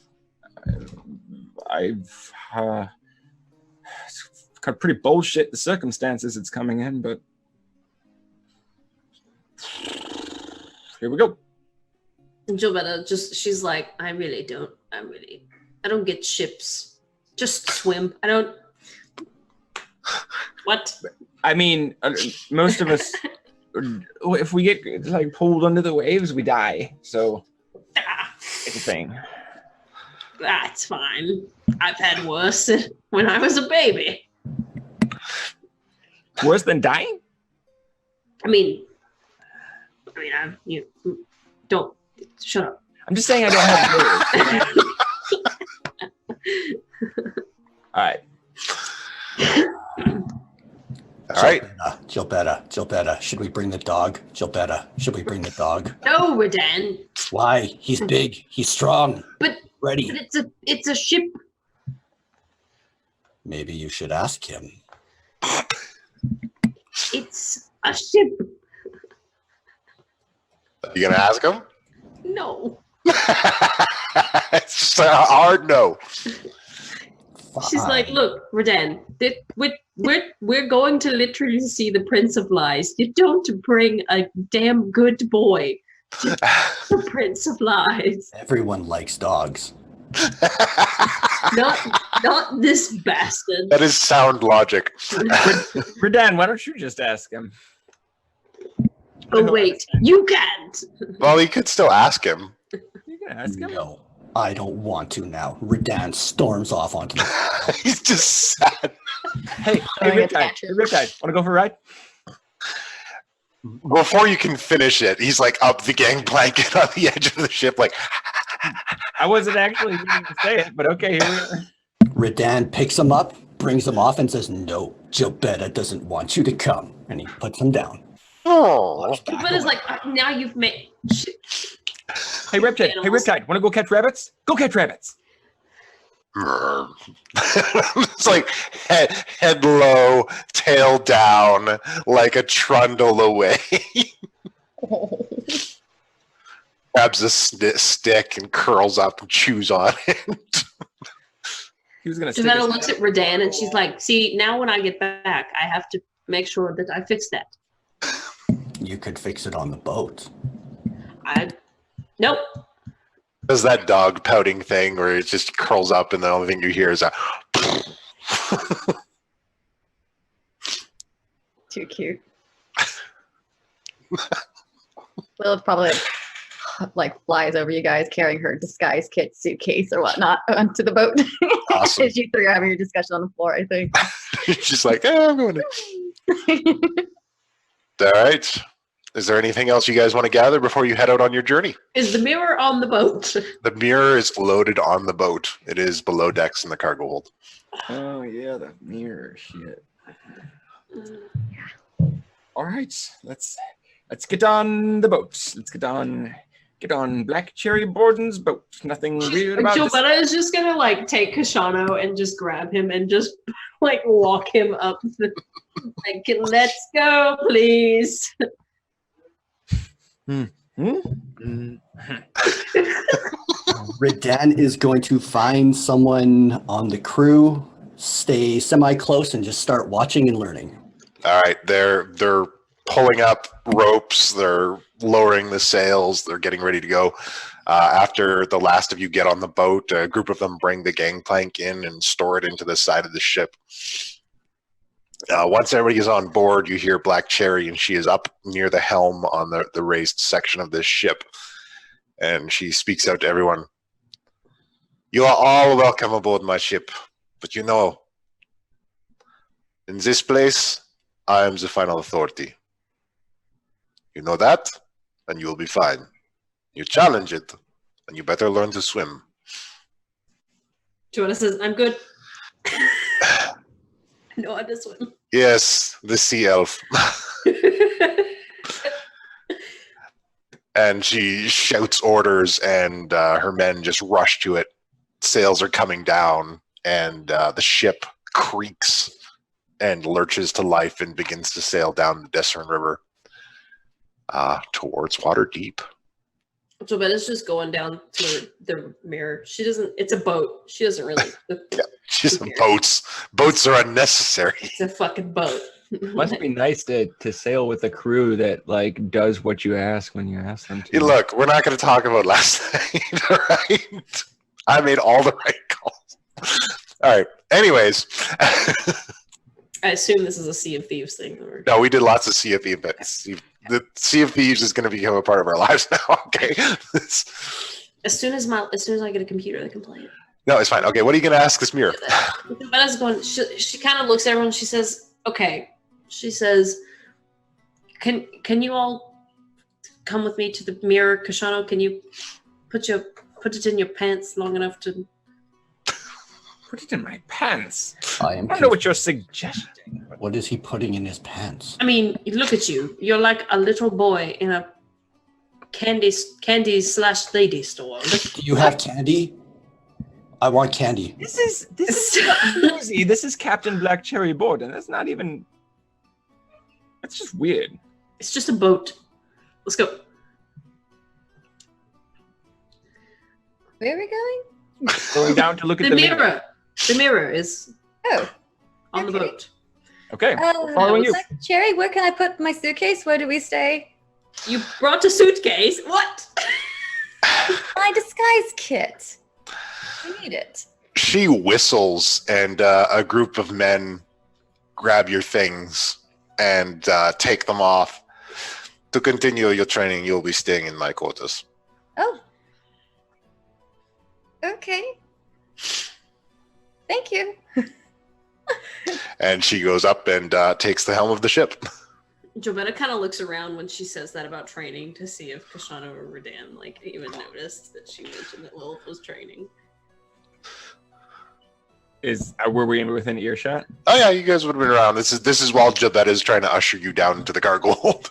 I've it's kind of pretty bullshit the circumstances it's coming in, but here we go. And Gilbetta she's like, I don't get ships. Just swim. I don't. What? I mean, most of us if we get like pulled under the waves, we die. So Ah, it's a thing. that's fine. I've had worse when I was a baby. Worse than dying? I mean, you don't shut up. I'm just saying I don't have words. All right. All right. Gilbetta, should we bring the dog? Gilbetta, should we bring the dog? No, Redan. Why? He's big. He's strong. But Ready. it's a ship. Maybe you should ask him. It's a ship. You gonna ask him? No. It's just a hard no. She's like, look, Redan, we're going to literally see the Prince of Lies. You don't bring a damn good boy to the Prince of Lies. Everyone likes dogs. Not this bastard. That is sound logic. Redan, why don't you just ask him? Oh wait, you can't. Well, you could still ask him. You can ask him. No, I don't want to now. Redan storms off onto the... He's just sad. Hey, Throwing a Riptide, tantrum. Riptide, want to go for a ride? Before you can finish it, he's like up the gangplank and on the edge of the ship, like. I wasn't actually meaning to say it, but okay, here we are. Redan picks him up, brings him off, and says, no, Gilbetta doesn't want you to come. And he puts him down. Oh. But it's like now you've made. Hey, Riptide, want to go catch rabbits? Go catch rabbits. It's like head low, tail down, like a trundle away. Grabs a stick and curls up and chews on it. He was gonna. Savannah looks at Redan and she's like, "See, now when I get back, I have to make sure that I fix that." You could fix it on the boat. Nope. Does that dog pouting thing where it just curls up and the only thing you hear is a. Too cute. Lilith probably like flies over you guys carrying her disguise kit suitcase or whatnot onto the boat. Awesome. As you three are having your discussion on the floor, I think. She's like, I'm going to. All right. Is there anything else you guys want to gather before you head out on your journey? Is the mirror on the boat? The mirror is loaded on the boat. It is below decks in the cargo hold. Oh yeah, the mirror shit. All right, let's get on the boat. Let's get on Black Cherry Borden's boat. Nothing weird about this. Gilbetta is just gonna like take Kashano and just grab him and just like walk him up. Like, let's go, please. Redan is going to find someone on the crew, stay semi-close, and just start watching and learning. All right, they're pulling up ropes. They're lowering the sails. They're getting ready to go. After the last of you get on the boat, a group of them bring the gangplank in and store it into the side of the ship. Once everybody is on board, you hear Black Cherry, and she is up near the helm on the raised section of this ship. And she speaks out to everyone. You are all welcome aboard my ship, but you know, in this place, I am the final authority. You know that, and you will be fine. You challenge it, and you better learn to swim. Joanna says, "I'm good. I know how to swim." Yes, the sea elf. And she shouts orders, and her men just rush to it. Sails are coming down, and the ship creaks and lurches to life and begins to sail down the Desert River towards Waterdeep. Jobetta's just going down to the mirror. She doesn't. It's a boat. She doesn't really. Yeah, she's boats. Boats are unnecessary. It's a fucking boat. Must be nice to sail with a crew that like does what you ask when you ask them to. Hey, look, we're not going to talk about last night, all right? I made all the right calls. All right. Anyways, I assume this is a Sea of Thieves thing. Or... No, we did lots of Sea of Thieves. The Sea of Thieves is going to become a part of our lives now. Okay. As soon as I get a computer that can play it. No, it's fine. Okay, what are you going to ask this mirror? Bella's going. She kind of looks at everyone. She says, "Okay." She says, "Can you all come with me to the mirror, Kashano? Can you put it in your pants long enough to Put it in my pants. I am. I don't know what you're suggesting. What is he putting in his pants? I mean, look at you. You're like a little boy in a candy/lady store. Do you have candy? I want candy. This is easy. This is Captain Black Cherry Borden. That's not even. That's just weird. It's just a boat. Let's go. Where are we going? Going down to look at The mirror. The mirror is Oh, on the okay. boat. Okay, we're following you. Cherry, where can I put my suitcase? Where do we stay? You brought a suitcase? What? My disguise kit. I need it. She whistles, and a group of men grab your things and take them off. To continue your training, you'll be staying in my quarters. Oh. Okay. Thank you. And she goes up and takes the helm of the ship. Jovetta kind of looks around when she says that about training to see if Kashana or Redan even noticed that she mentioned that Lilith was training. Were we within earshot? Oh yeah, you guys would have been around. This is while Jabetta is trying to usher you down into the gargoyle hold.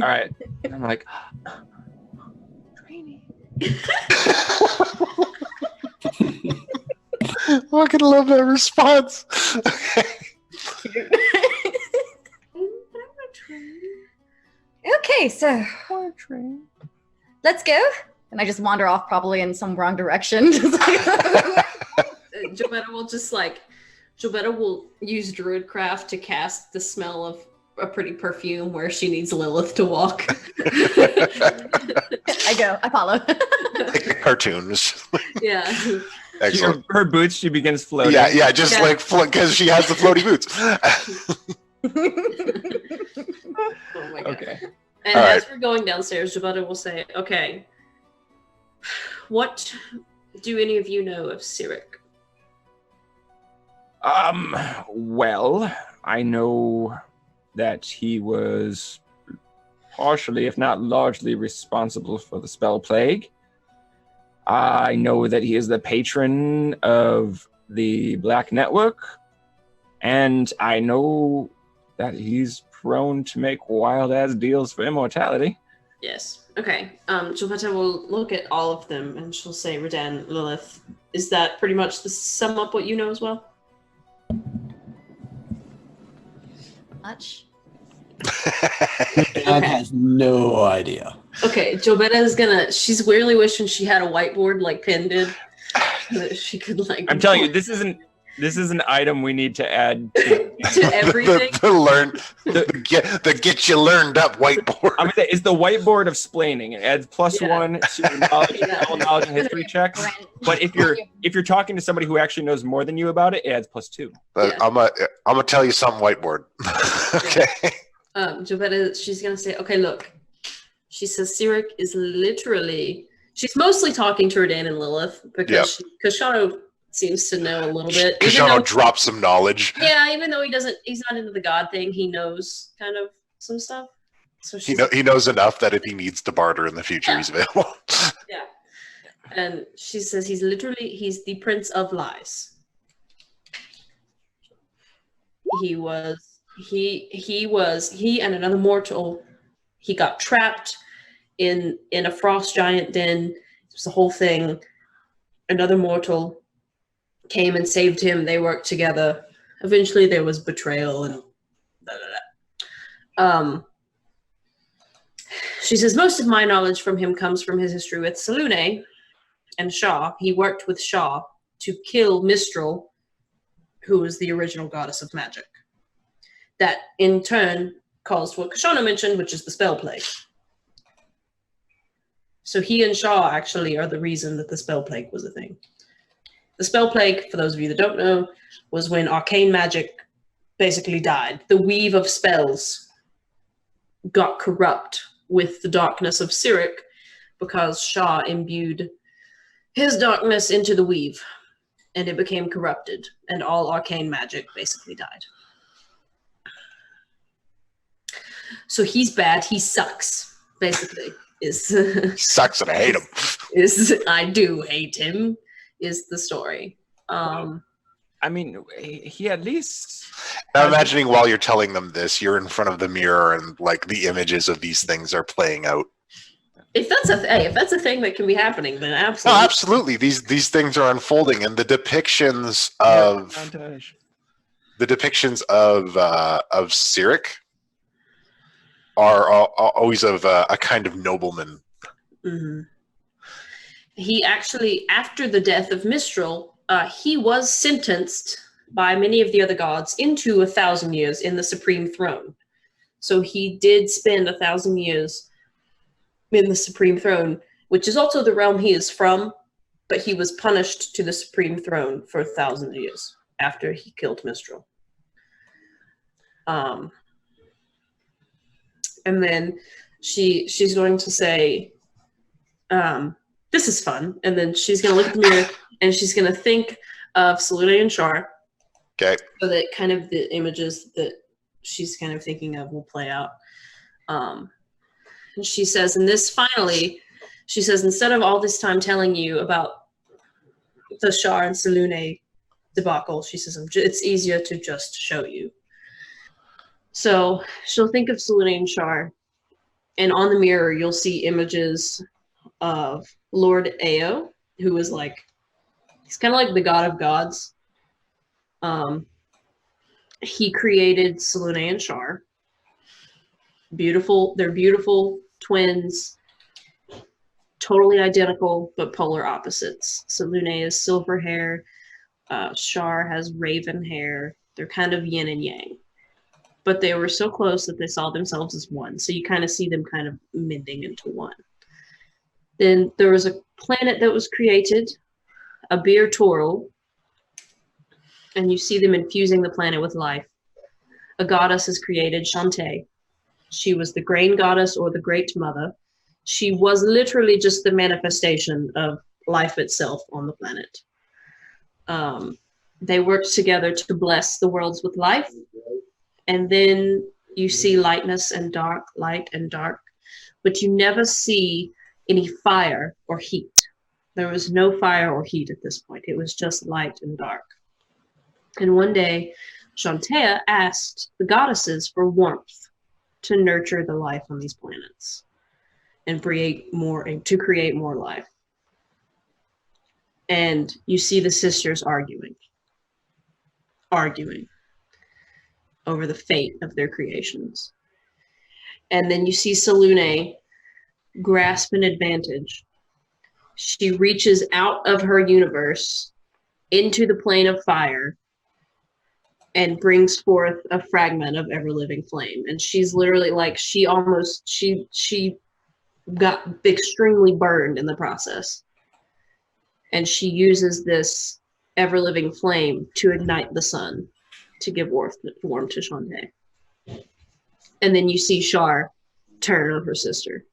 All right. And I'm like, training. I can love that response. Okay. Okay, so let's go. And I just wander off probably in some wrong direction. Jovetta will use Druidcraft to cast the smell of a pretty perfume where she needs Lilith to walk. I follow. Like cartoons. Yeah. Excellent. Her boots, she begins floating. Yeah, just Yeah. like because she has the floaty boots. Oh my god. Okay. And All as right. we're going downstairs, Jovetta will say, "Okay, what do any of you know of Sirak?" Well, I know that he was partially, if not largely, responsible for the spell plague. I know that he is the patron of the Black Network, and I know that he's prone to make wild-ass deals for immortality. Yes. Okay. Jovetta will look at all of them and she'll say, "Redan, Lilith, is that pretty much the sum up what you know as well?" Much. Dan has no idea. Okay, Jovetta is she's weirdly wishing she had a whiteboard like Penn did. So that she could I'm telling you, this is an item we need to add to. to everything. the get you learned up whiteboard. I mean, it's the whiteboard of splaining. It adds +1 to knowledge, Yeah. all knowledge and history checks. But if you're talking to somebody who actually knows more than you about it, it adds +2. But I'm gonna tell you something whiteboard. Okay. Jovetta, she's gonna say, "Okay, look." She says Sirak is literally. She's mostly talking to Redan and Lilith because Kashano seems to know a little bit. Even Kashano though- drops some knowledge. Yeah, even though he's not into the god thing, he knows kind of some stuff. So He she's knows enough that if he needs to barter in the future, Yeah. he's available. yeah. And she says he's the Prince of Lies. He and another mortal, he got trapped in a frost giant den. It was the whole thing. Another mortal came and saved him. They worked together. Eventually there was betrayal and she says most of my knowledge from him comes from his history with Salune and Shah. He worked with Shah to kill Mistral, who was the original goddess of magic. That in turn caused what Kashana mentioned, which is the spell plague. So he and Shah actually are the reason that the spell plague was a thing. The spell plague, for those of you that don't know, was when arcane magic basically died. The weave of spells got corrupt with the darkness of Sirak because Shah imbued his darkness into the weave, and it became corrupted, and all arcane magic basically died. So he's bad. He sucks, basically. Is He sucks and I hate him. I do hate him, is the story. I mean, he at least. Now imagining while you're telling them this, you're in front of the mirror and like the images of these things are playing out. If that's a thing that can be happening, then No, absolutely. absolutely. These things are unfolding, and the depictions of Sirak are always of a kind of nobleman. Mm-hmm. He actually, after the death of Mistral, he was sentenced by many of the other gods into 1,000 years in the Supreme Throne. So he did spend 1,000 years in the Supreme Throne, which is also the realm he is from, but he was punished to the Supreme Throne for 1,000 years after he killed Mistral. And then she's going to say, this is fun. And then she's going to look at the mirror and she's going to think of Salune and Shar. Okay. So that kind of the images that she's kind of thinking of will play out. And she says, and this finally, she says, instead of all this time telling you about the Shar and Salune debacle, she says, it's easier to just show you. So she'll think of Salune and Shar, and on the mirror, you'll see images of Lord Ao, who is like, he's kind of like the god of gods. He created Salune and Shar. Beautiful, they're beautiful twins, totally identical, but polar opposites. Salune is silver hair, Shar has raven hair. They're kind of yin and yang. But they were so close that they saw themselves as one. So you kind of see them kind of mending into one. Then there was a planet that was created, a Bir Toril, and you see them infusing the planet with life. A goddess is created, Shantae. She was the grain goddess or the great mother. She was literally just the manifestation of life itself on the planet. They worked together to bless the worlds with life. And then you see lightness and dark, light and dark, but you never see any fire or heat. There was no fire or heat at this point. It was just light and dark. And one day, Shantae asked the goddesses for warmth to nurture the life on these planets and create more life. And you see the sisters arguing over the fate of their creations. And then you see Salune grasp an advantage. She reaches out of her universe into the plane of fire and brings forth a fragment of ever-living flame. And she's literally like, she got extremely burned in the process. And she uses this ever-living flame to ignite the sun, to give warmth to Shantae. And then you see Shar turn on her sister.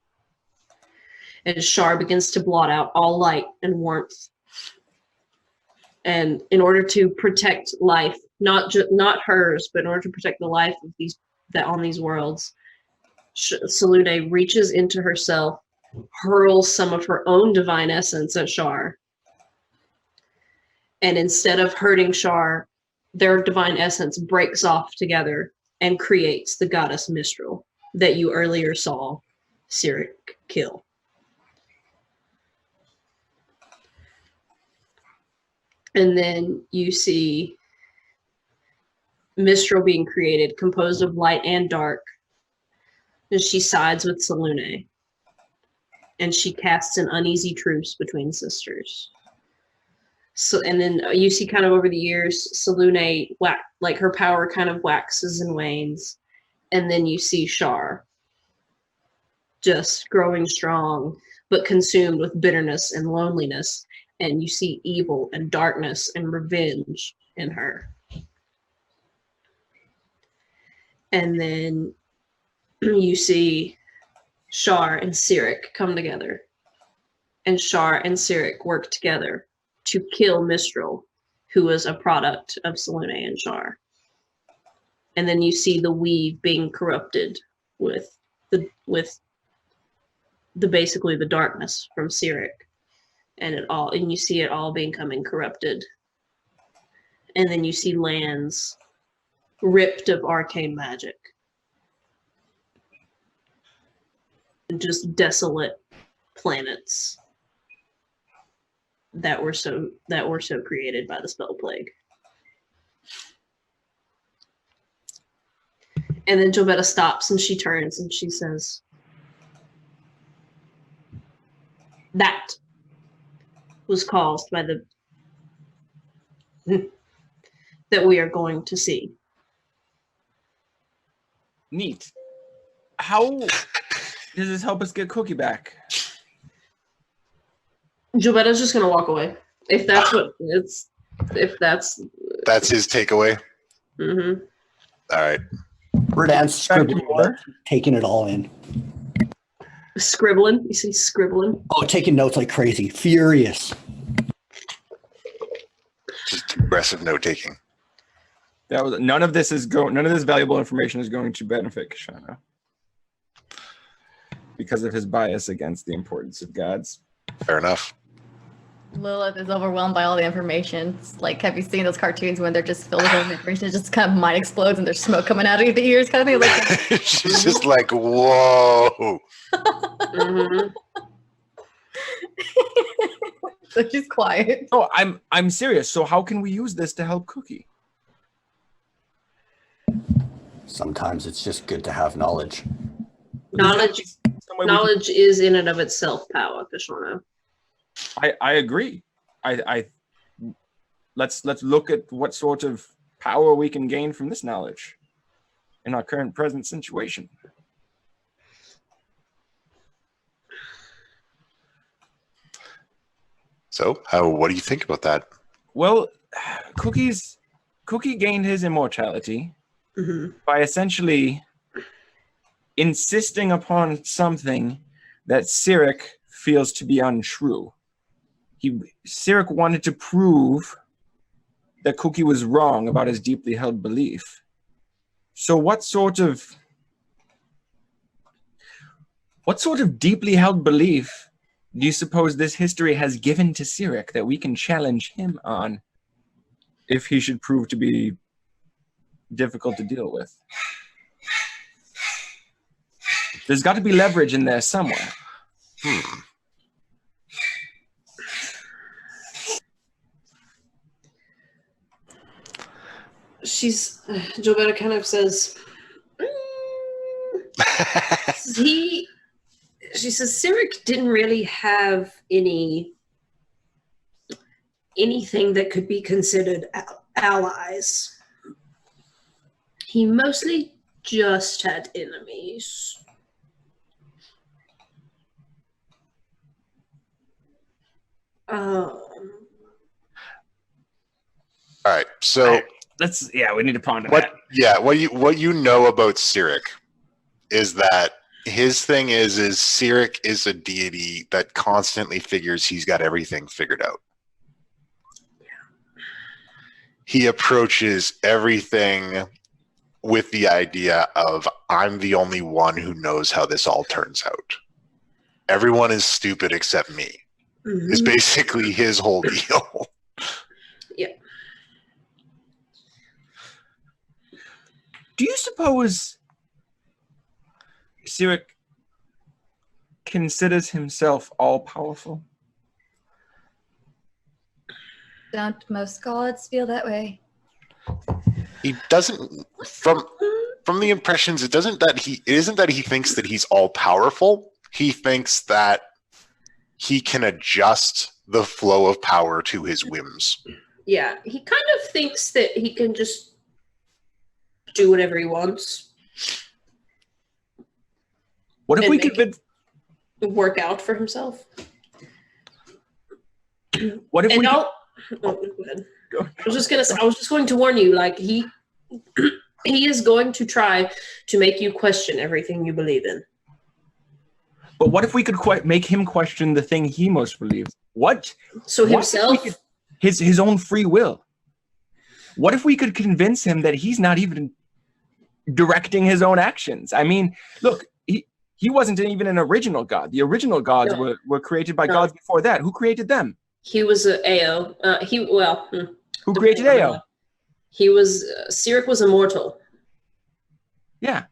And Shar begins to blot out all light and warmth. And in order to protect life, not hers, but in order to protect the life of on these worlds, Salune reaches into herself, hurls some of her own divine essence at Shar. And instead of hurting Shar, their divine essence breaks off together and creates the goddess Mistral that you earlier saw Sirak kill. And then you see Mistral being created, composed of light and dark. And she sides with Salune. And she casts an uneasy truce between sisters. So, and then you see kind of over the years, Salune, like her power kind of waxes and wanes. And then you see Shar just growing strong, but consumed with bitterness and loneliness. And you see evil and darkness and revenge in her. And then you see Shar and Sirak come together. And Shar and Sirak work together to kill Mistral, who was a product of Selene and Shar. And then you see the weave being corrupted with the basically the darkness from Sirak. And you see it all becoming corrupted. And then you see lands ripped of arcane magic. And just desolate planets that were so created by the spell plague. And then Jovetta stops and she turns and she says, "That was caused by the that we are going to see." Neat. How does this help us get Cookie back? Jovetta's just gonna walk away. If that's That's his takeaway. Mm-hmm. All right. Redan's scribbling, taking it all in. Scribbling. You see scribbling? Oh, taking notes like crazy. Furious. Just aggressive note taking. That was none of this valuable information is going to benefit Kashana because of his bias against the importance of gods. Fair enough. Lilith is overwhelmed by all the information. It's like, have you seen those cartoons when they're just filled with all the information? It just kind of mind explodes and there's smoke coming out of the ears, kind of thing. Like, She's just like, whoa. Mm-hmm. So she's quiet. Oh, I'm serious. So how can we use this to help Cookie? Sometimes it's just good to have knowledge. Knowledge is in and of itself power, Kashana. I agree. Let's look at what sort of power we can gain from this knowledge in our current present situation. So, what do you think about that? Well, Cookie gained his immortality by essentially insisting upon something that Sirak feels to be untrue. Sirak wanted to prove that Cookie was wrong about his deeply held belief. So what sort of deeply held belief do you suppose this history has given to Sirak that we can challenge him on if he should prove to be difficult to deal with? There's got to be leverage in there somewhere. Jovetta kind of says, she says Sirak didn't really have anything that could be considered allies. He mostly just had enemies. All right. So we need to ponder that. What you know about Sirak is that his thing is Sirak is a deity that constantly figures he's got everything figured out. He approaches everything with the idea of, I'm the only one who knows how this all turns out. Everyone is stupid except me. Mm-hmm. Is basically his whole deal. Yeah. Do you suppose Sirak considers himself all-powerful? Don't most gods feel that way? He doesn't. From the impressions, it isn't that he thinks that he's all-powerful. He thinks that he can adjust the flow of power to his whims. Yeah, he kind of thinks that he can just do whatever he wants. What if And we make could work out for himself? What if And we go ahead. I was just going to warn you, like He is going to try to make you question everything you believe in. But what if we could make him question the thing he most believes? What? So What if himself, we could- his own free will. What if we could convince him that he's not even directing his own actions? I mean, look, he wasn't even an original god. The original gods were created by gods before that. Who created them? he was a Ao. Who created Ao? He was Sirak was immortal. Yeah.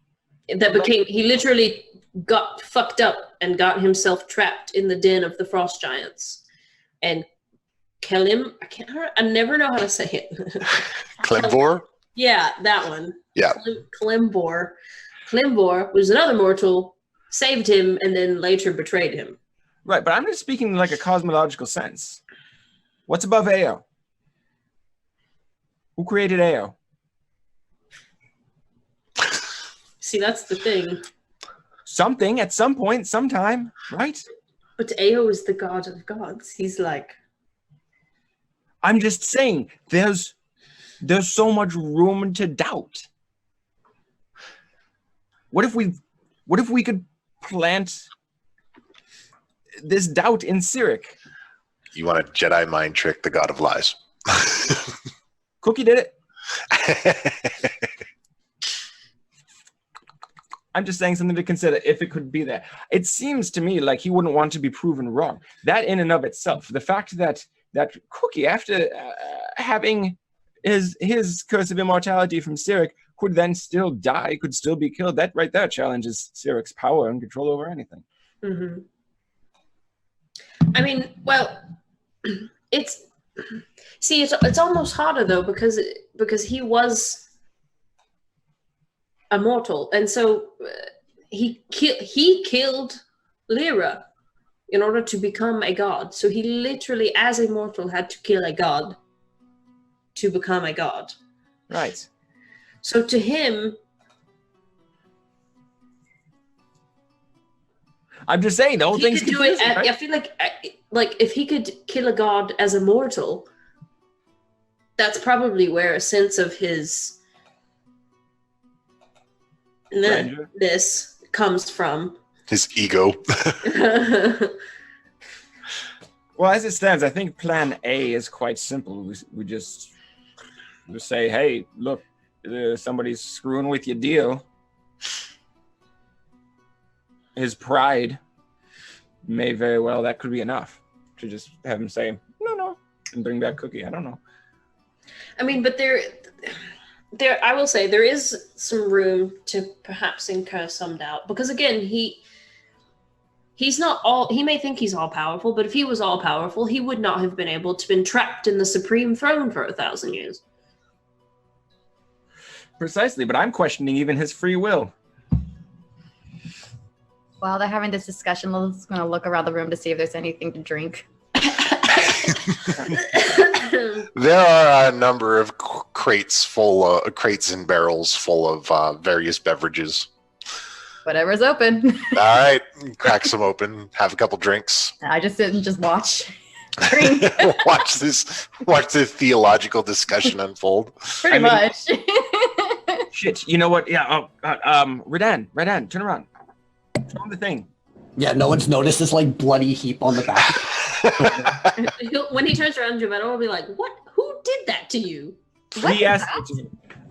That became he literally got fucked up and got himself trapped in the den of the frost giants, and Kelim. I never know how to say it. Clemvor? Yeah, that one. Yeah. Klimbor. Klimbor was another mortal, saved him, and then later betrayed him. Right, but I'm just speaking in like a cosmological sense. What's above Ao? Who created Ao? See, that's the thing. Something at some point, sometime, right? But Ao is the god of gods. He's like, I'm just saying, there's so much room to doubt. What if we could plant this doubt in Sirak? You want a Jedi mind trick the god of lies. Cookie did it. I'm just saying something to consider if it could be there. It seems to me like he wouldn't want to be proven wrong. That in and of itself, the fact that Cookie, after having his curse of immortality from Sirak, could then still die, could still be killed. That right there challenges Sirak's power and control over anything. mm-hmm. I mean, well, it's almost harder though because he was immortal, and so he killed Lyra in order to become a god. So he literally, as a mortal, had to kill a god to become a god. Right. So to him, I'm just saying the whole he thing's could do it. confusing, right? I feel like if he could kill a god as a mortal, that's probably where a sense of his Grandeur. this comes from. His ego. Well, as it stands, I think Plan A is quite simple. We just say, hey, look, somebody's screwing with your deal. His pride may very well, that could be enough to just have him say, no, and bring back Cookie. I don't know. I mean, but there, I will say there is some room to perhaps incur some doubt, because again, he's not all. He may think he's all powerful, but if he was all powerful, he would not have been able to been trapped in the supreme throne for 1,000 years. Precisely, but I'm questioning even his free will. While they're having this discussion, Lilith's going to look around the room to see if there's anything to drink. There are a number of crates and barrels full of various beverages. Whatever's open. All right, crack some open, have a couple drinks. I just sit and just watch. Drink. watch the theological discussion unfold. Pretty much. Shit, you know what? Yeah, Redan, turn around. Show him the thing. Yeah, no one's noticed this like bloody heap on the back. When he turns around, Giovanna will be like, "What? Who did that to you?" He asked me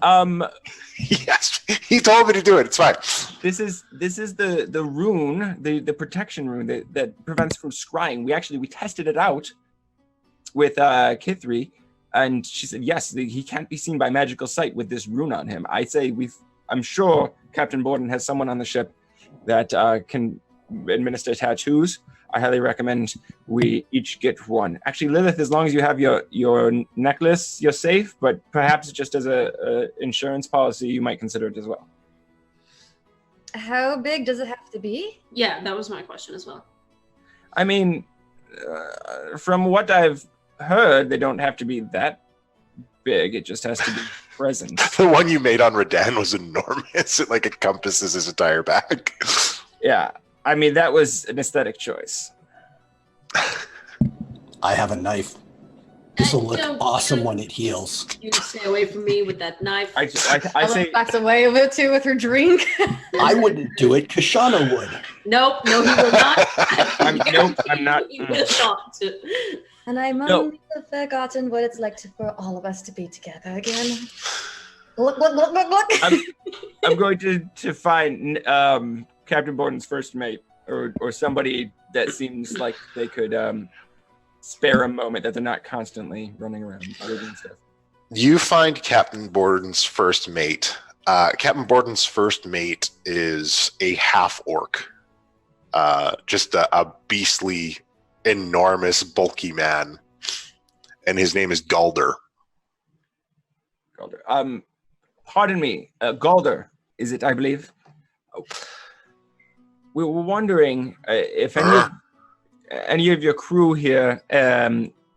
to. Yes, he told me to do it. It's fine. This is the rune, the protection rune that prevents from scrying. We tested it out with Kithri, and she said yes, he can't be seen by magical sight with this rune on him. I say I'm sure Captain Borden has someone on the ship that can administer tattoos. I highly recommend we each get one. Actually, Lilith, as long as you have your necklace, you're safe, but perhaps just as a insurance policy, you might consider it as well. How big does it have to be? Yeah, that was my question as well. I mean, from what I've heard, they don't have to be that big. It just has to be present. The one you made on Redan was enormous. It encompasses his entire back. Yeah. I mean, that was an aesthetic choice. I have a knife. This will look Don't- awesome don't- when it heals. You stay away from me with that knife. I Ella say backs away a bit too with her drink. I wouldn't do it. Kashana would. Nope, no, he will not. Nope, I'm not. He will not. And I must No. have forgotten what it's like for all of us to be together again. Look. I'm going to find Captain Borden's first mate or somebody that seems like they could spare a moment, that they're not constantly running around doing stuff. You find Captain Borden's first mate. Captain Borden's first mate is a half-orc. Just a beastly, enormous, bulky man. And his name is Galder. Galder. Pardon me, Galder, is it, I believe? Oh. We were wondering if any of your crew here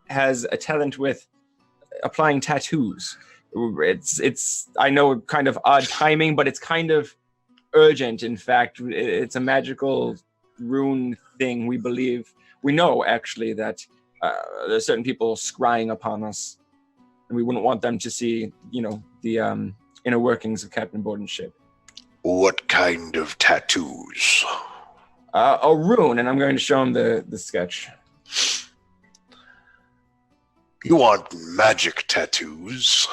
has a talent with applying tattoos. It's I know kind of odd timing, but it's kind of urgent. In fact, it's a magical rune thing. We know actually that there's certain people scrying upon us, and we wouldn't want them to see, the inner workings of Captain Borden's ship. What kind of tattoos? A rune, and I'm going to show him the sketch. You want magic tattoos?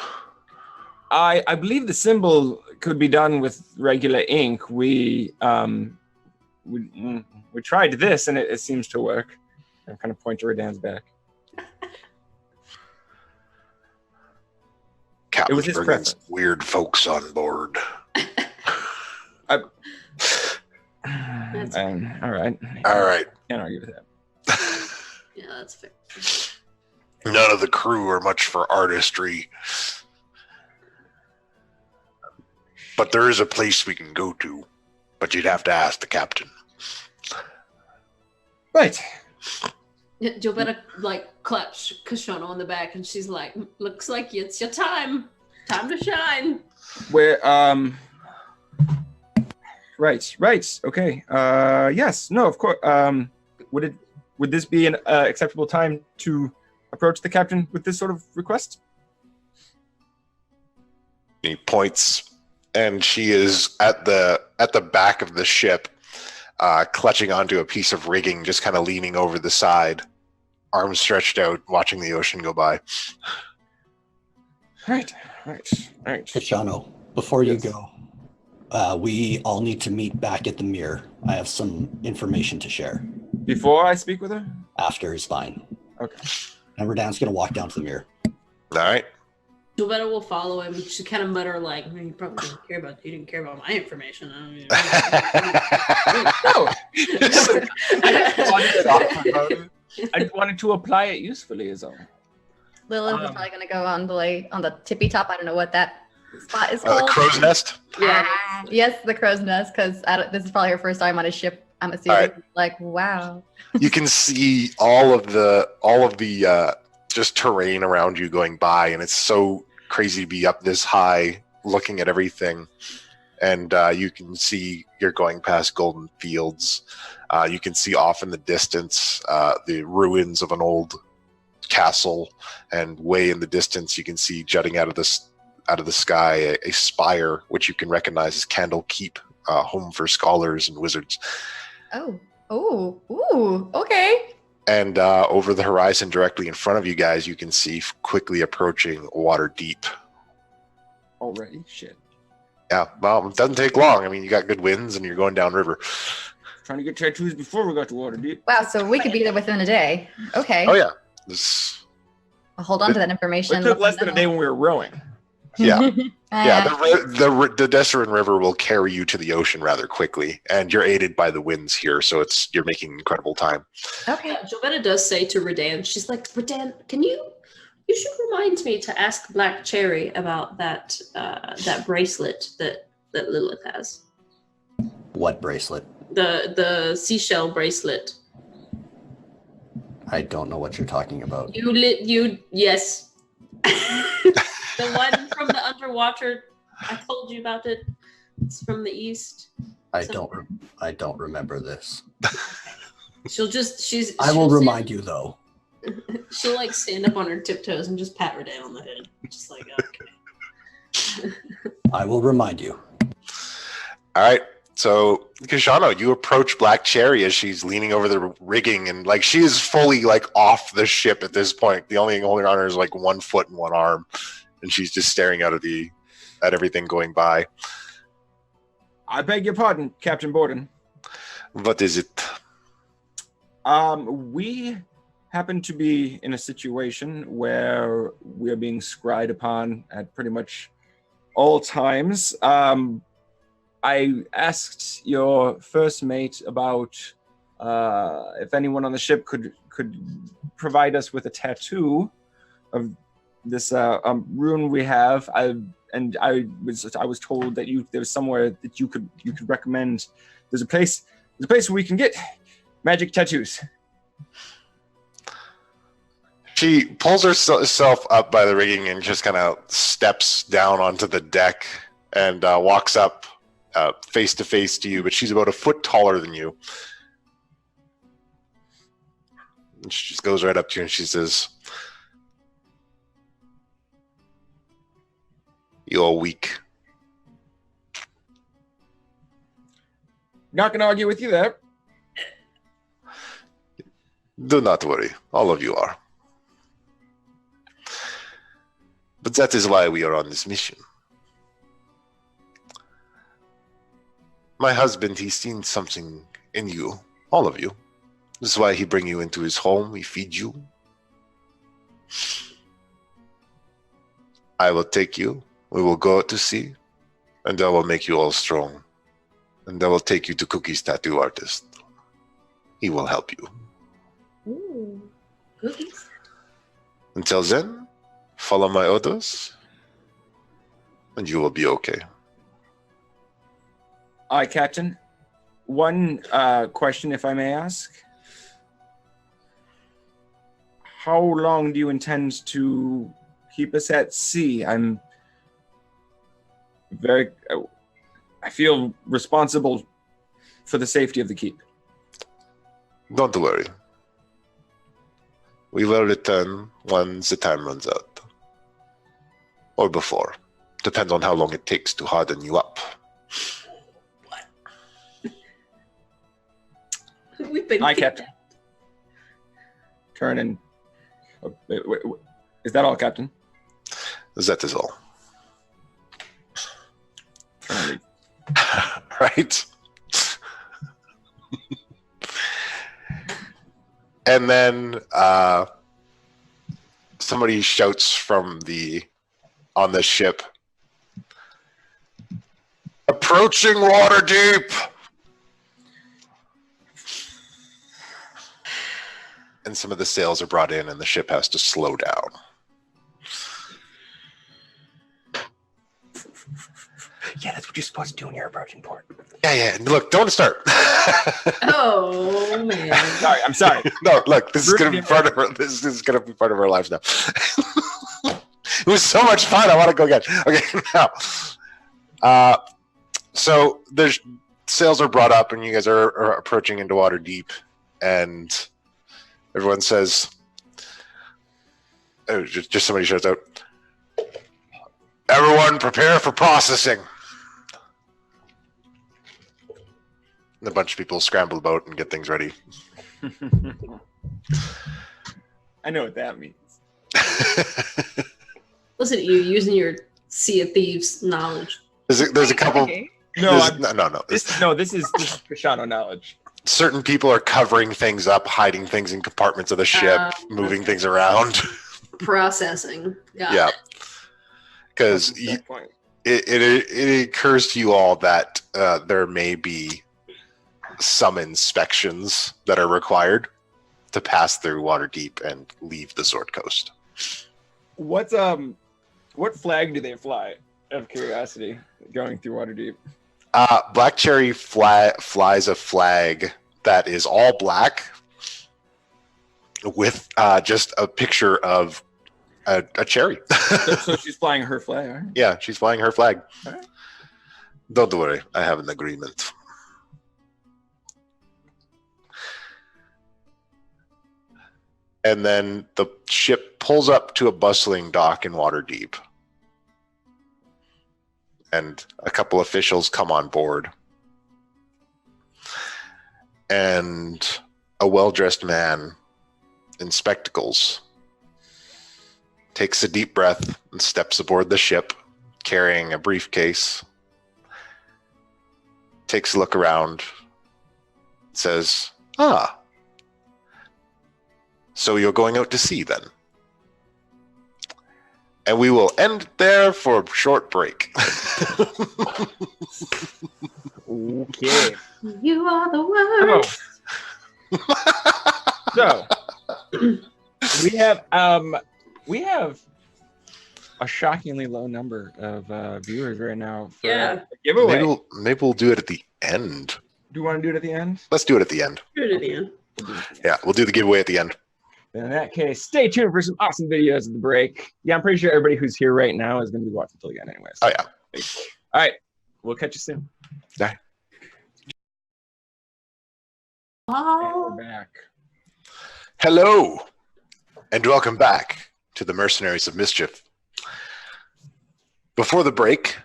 I believe the symbol could be done with regular ink. We tried this, and it seems to work. I kind of point to Radan's back. Captain's was his bringing preference. weird folks on board. All right. All right. Can't argue with that. Yeah, that's fair. None of the crew are much for artistry. But there is a place we can go to. But you'd have to ask the captain. Right. Jovetta claps Kashana on the back, and she's like, "Looks like it's your time. Time to shine." Where Right. Okay. Yes. No. Of course. Would this be an acceptable time to approach the captain with this sort of request? He points, and she is at the back of the ship, clutching onto a piece of rigging, just kind of leaning over the side, arms stretched out, watching the ocean go by. Right. Kashano, before you Yes. go, we all need to meet back at the mirror. I have some information to share. Before I speak with her? After is fine. Okay. And Radan's going to walk down to the mirror. All right. Jovetta will follow him. She kind of mutter like, "You probably didn't care about my information." No. I wanted to apply it usefully, is all. Lilith is probably gonna go on the tippy top. I don't know what that spot is called. The crow's nest? Yeah. Yes, the crow's nest, because this is probably her first time on a ship. I'm assuming. All right. Like, wow. You can see all of the just terrain around you going by, and it's so crazy to be up this high looking at everything. And you can see you're going past golden fields. You can see off in the distance the ruins of an old castle, and way in the distance you can see jutting out of the sky a spire which you can recognize as Candle Keep, home for scholars and wizards. Ooh, okay. And over the horizon directly in front of you guys, you can see quickly approaching Waterdeep. Already? Shit. Yeah, well, it doesn't take long. I mean, you got good winds and you're going downriver. Trying to get tattoos before we got to Waterdeep. Wow, so we could be there within a day. Okay. Oh yeah, this. I'll hold on to that information. It took less than a day when we were rowing. Yeah, yeah. The Desserin River will carry you to the ocean rather quickly, and you're aided by the winds here, so you're making incredible time. Okay. Jovetta does say to Radan, she's like, "Radan, you should remind me to ask Black Cherry about that bracelet that Lilith has. What bracelet? The seashell bracelet. I don't know what you're talking about. Yes. The one from the underwater. I told you about it. It's from the east. I don't remember this. She'll I will say- remind you though. She'll like stand up on her tiptoes and just pat Redan on the head. Just like, okay. I will remind you. All right. So, Kishano, you approach Black Cherry as she's leaning over the rigging, and like she is fully like off the ship at this point. The only holding on her is like 1 foot and 1 arm, and she's just staring out of at everything going by. I beg your pardon, Captain Borden. What is it? We happen to be in a situation where we are being scryed upon at pretty much all times. I asked your first mate about if anyone on the ship could provide us with a tattoo of this rune we have. I was told that there was somewhere that you could recommend. There's a place where we can get magic tattoos. She pulls herself up by the rigging and just kind of steps down onto the deck and walks up face to face to you, but she's about 1 foot taller than you. And she just goes right up to you and she says, "You're weak." Not gonna argue with you there. Do not worry, all of you are. But that is why we are on this mission. My husband, he's seen something in you, all of you. This is why he bring you into his home, he feed you. I will take you, we will go out to sea, and I will make you all strong. And I will take you to Cookie's tattoo artist. He will help you. Ooh, cookies. Until then, follow my orders, and you will be okay. Aye, Captain. One question, if I may ask. How long do you intend to keep us at sea? I feel responsible for the safety of the keep. Don't worry. We will return once the time runs out. Or before. Depends on how long it takes to harden you up. We've been Aye, kidnapped. Captain. Turn and... wait. Is that all, Captain? That is all. Turn and leave. Right? And then somebody shouts from on the ship, "Approaching Waterdeep!" And some of the sails are brought in and the ship has to slow down. Yeah, that's what you're supposed to do when you're approaching port. Yeah. Look, don't start. Oh man. I'm sorry. No, look, this is gonna be part of our lives now. It was so much fun. I want to go again. Okay, now. So there's sails are brought up, and you guys are approaching into Waterdeep, and everyone says, just somebody shouts out, "Everyone, prepare for processing." And a bunch of people scramble about and get things ready. I know what that means. Listen to you using your Sea of Thieves knowledge. There's a couple. No, No. This is Kishano knowledge. Certain people are covering things up, hiding things in compartments of the ship, moving things around. Processing. Got Yeah. it. Because it occurs to you all that there may be some inspections that are required to pass through Waterdeep and leave the Sword Coast. What flag do they fly? Out of curiosity, going through Waterdeep. Black Cherry flies a flag that is all black with just a picture of a cherry. So she's flying her flag, right? Yeah, she's flying her flag. Alright. Don't worry, I have an agreement. And then the ship pulls up to a bustling dock in Waterdeep. And a couple officials come on board. And a well-dressed man in spectacles takes a deep breath and steps aboard the ship, carrying a briefcase. Takes a look around, says, "Ah, so you're going out to sea then?" And we will end there for a short break. Okay. You are the worst. So we have a shockingly low number of viewers right now for Yeah. a giveaway. Maybe we'll do it at the end. Do you want to do it at the end? Let's do it at the end. Good idea. We'll do it at the end. Yeah, we'll do the giveaway at the end. In that case, stay tuned for some awesome videos at the break. Yeah, I'm pretty sure everybody who's here right now is going to be watching till the end anyways. Oh, yeah. All right. We'll catch you soon. Bye. And we're back. Hello, and welcome back to the Mercenaries of Mischief. Before the break,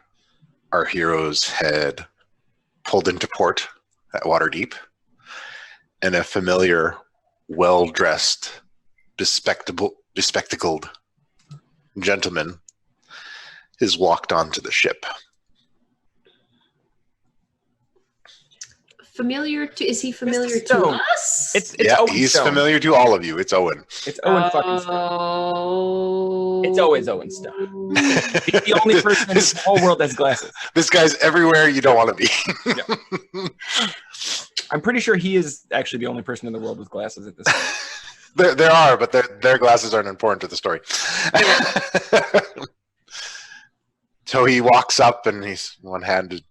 our heroes had pulled into port at Waterdeep, and a familiar, well-dressed, bespectacled gentleman is walked onto the ship. Is he familiar to Stone. us? It's Yeah, Owen he's Stone. familiar to all of you. It's Owen. It's Owen fucking Stone. Oh. It's always Owen Stone. He's the only person in the whole world that has glasses. This guy's everywhere you don't want to be. I'm pretty sure he is actually the only person in the world with glasses at this point. There are, but their glasses aren't important to the story. So he walks up and he's one-handed.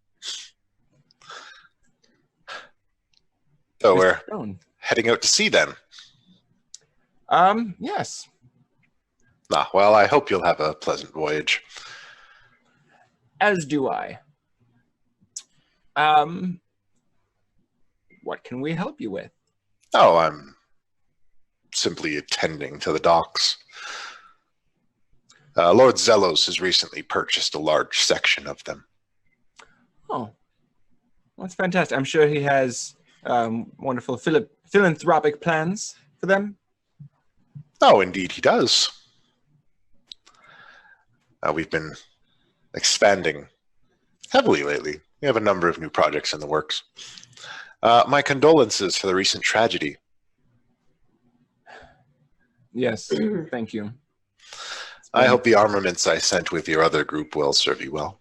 So we're Mr. Stone. heading out to sea then. Yes. Well, I hope you'll have a pleasant voyage. As do I. What can we help you with? Oh, I'm simply attending to the docks. Lord Zelos has recently purchased a large section of them. Oh, well, that's fantastic. I'm sure he has wonderful philanthropic plans for them. Oh, indeed he does. We've been expanding heavily lately. We have a number of new projects in the works. My condolences for the recent tragedy. Yes, thank you. I hope the armaments I sent with your other group will serve you well.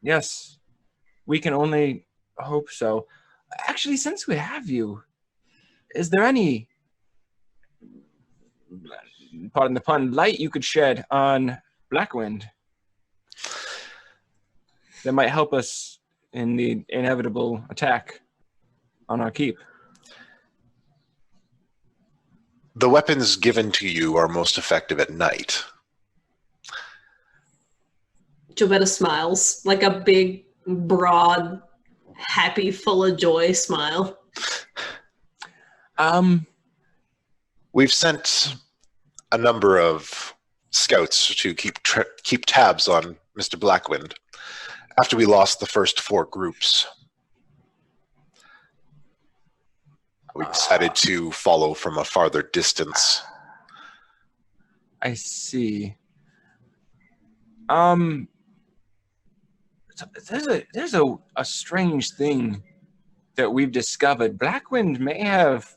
Yes, we can only hope so. Actually, since we have you, is there any, pardon the pun, light you could shed on Blackwind that might help us in the inevitable attack on our keep? The weapons given to you are most effective at night. Jovetta smiles, like a big, broad, happy, full of joy smile. We've sent a number of scouts to keep tabs on Mr. Blackwind after we lost the first 4 groups. We decided to follow from a farther distance. I see. There's a strange thing that we've discovered. Blackwind may have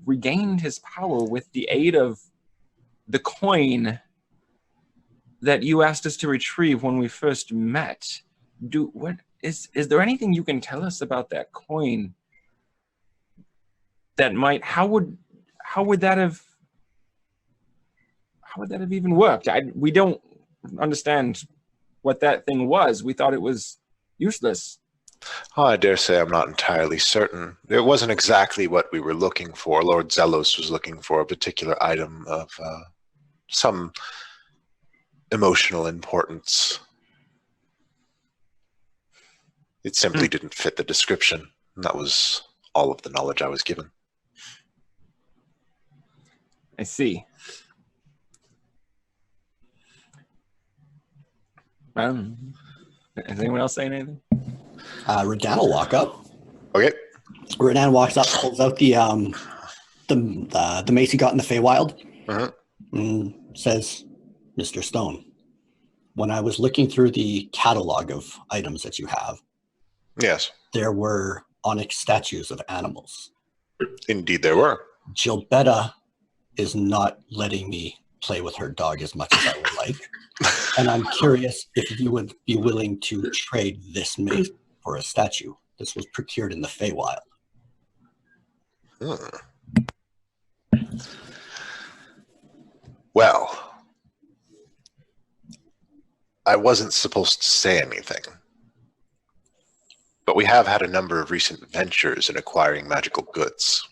regained his power with the aid of the coin that you asked us to retrieve when we first met. Is there anything you can tell us about that coin? That might how would that have even worked? We don't understand what that thing was. We thought it was useless. Oh, I dare say I'm not entirely certain. It wasn't exactly what we were looking for. Lord Zelos was looking for a particular item of some emotional importance. It simply didn't fit the description. And that was all of the knowledge I was given. I see. Is anyone else saying anything? Redan will walk up. Okay. Redan walks up, pulls out the mace he got in the Feywild, and says, "Mr. Stone, when I was looking through the catalog of items that you have, Yes. there were onyx statues of animals. Indeed there were. Gilbetta is not letting me play with her dog as much as I would like. And I'm curious if you would be willing to trade this mace for a statue. This was procured in the Feywild." Well, I wasn't supposed to say anything. But we have had a number of recent ventures in acquiring magical goods.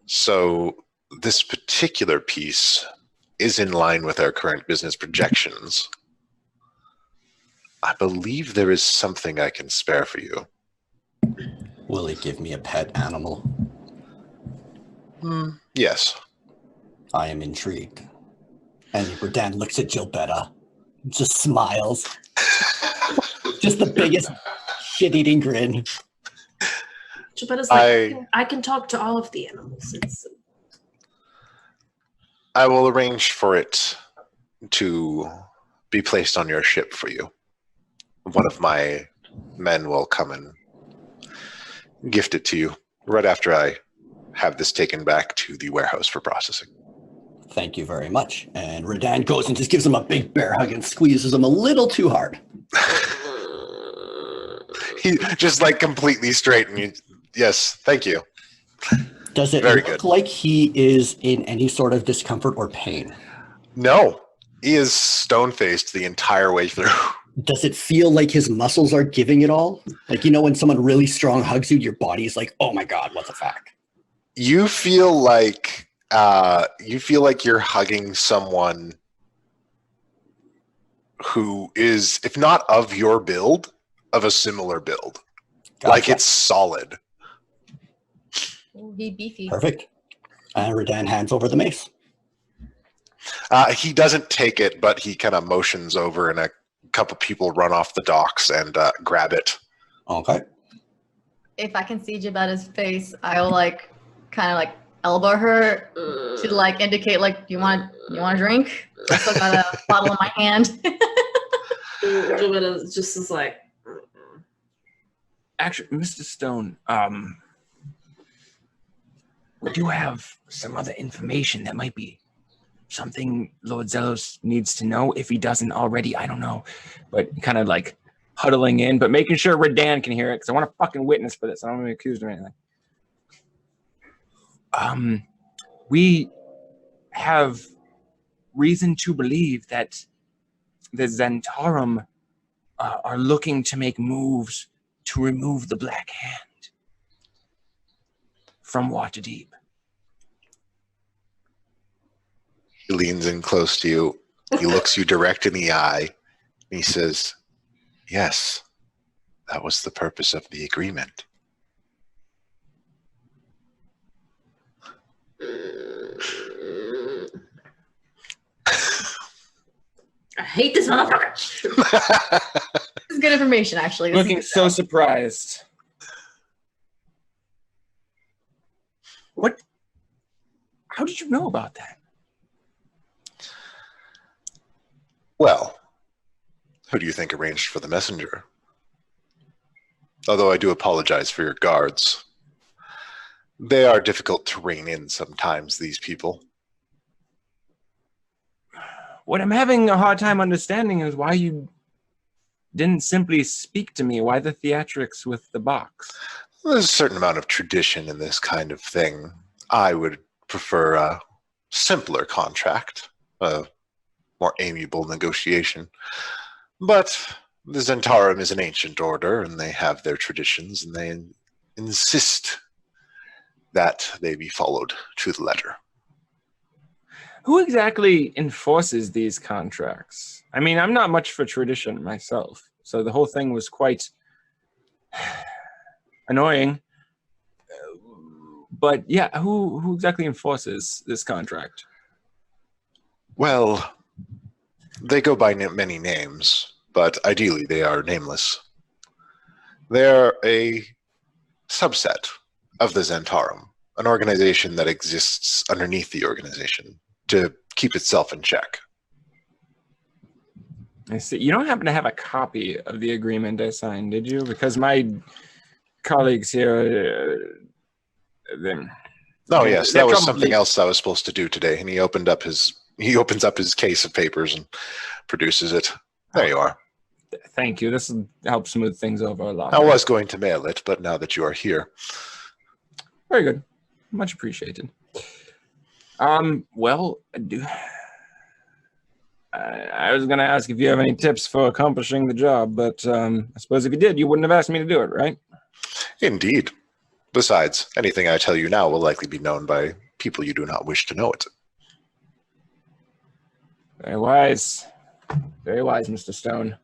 So this particular piece is in line with our current business projections. I believe there is something I can spare for you. Will it give me a pet animal? Yes. I am intrigued. And Redan looks at Gilbetta, just smiles. Just the biggest shit-eating grin. Gilbetta's like, I can talk to all of the animals. I will arrange for it to be placed on your ship for you. One of my men will come and gift it to you right after I have this taken back to the warehouse for processing. Thank you very much. And Redan goes and just gives him a big bear hug and squeezes him a little too hard. He just like completely straight and you, yes, thank you. Does it look like he is in any sort of discomfort or pain? No, he is stone-faced the entire way through. Does it feel like his muscles are giving it all? Like, you know, when someone really strong hugs you, your body is like, oh my God, what the fuck? You feel like you're hugging someone who is, if not of your build, of a similar build. Gotcha. Like it's solid. Ooh, he beefy. Perfect. And Redan hands over the mace. He doesn't take it, but he kind of motions over and a couple people run off the docks and grab it. Okay. If I can see Gilbetta's face, I'll like kind of like elbow her to like indicate like, you want a drink? I still got a bottle in my hand. Gilbetta just is like, Actually, Mr. Stone, do you have some other information that might be something Lord Zelos needs to know? If he doesn't already, I don't know. But kind of like huddling in, but making sure Redan can hear it because I want to fucking witness for this. I don't want to be accused of anything. We have reason to believe that the Zentarum are looking to make moves to remove the Black Hand from Waterdeep. He leans in close to you. He looks you direct in the eye. And he says, yes, that was the purpose of the agreement. I hate this motherfucker. This is good information, actually. Looking so surprised. What? How did you know about that? Well, who do you think arranged for the messenger? Although I do apologize for your guards. They are difficult to rein in sometimes, these people. What I'm having a hard time understanding is why you didn't simply speak to me. Why the theatrics with the box? There's a certain amount of tradition in this kind of thing. I would prefer a simpler contract, a more amiable negotiation. But the Zentarum is an ancient order, and they have their traditions, and they insist that they be followed to the letter. Who exactly enforces these contracts? I mean, I'm not much for tradition myself, so the whole thing was quite annoying. But yeah, who exactly enforces this contract? Well, they go by many names, but ideally they are nameless. They're a subset of the Zentarum, an organization that exists underneath the organization to keep itself in check. I see. You don't happen to have a copy of the agreement I signed, did you? Because my colleagues here, Oh yes, they're that was probably- something else I was supposed to do today, and he opens up his case of papers and produces it. There you are. Thank you. This will help smooth things over a lot. I was going to mail it, but now that you are here, Very good. Much appreciated. Well, I was going to ask if you have any tips for accomplishing the job, but I suppose if you did, you wouldn't have asked me to do it, right? indeed. Besides, anything I tell you now will likely be known by people you do not wish to know it. Very wise. Very wise, Mr. Stone.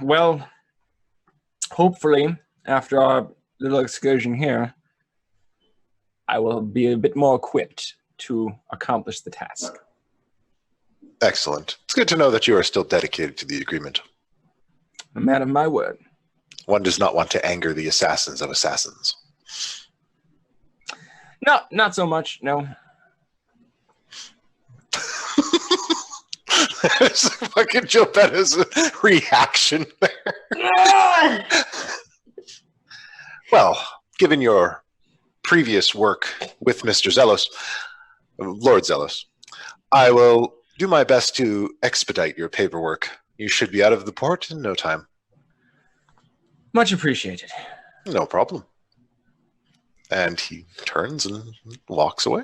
Well, hopefully, after our little excursion here, I will be a bit more equipped to accomplish the task. Excellent. It's good to know that you are still dedicated to the agreement. A man of my word. One does not want to anger the assassins of assassins. No, not so much, no. There's fucking Joe Betta's reaction there. Well, given your previous work with Mr. Zelos, Lord Zelos, I will do my best to expedite your paperwork. You should be out of the port in no time. Much appreciated. No problem. And he turns and walks away.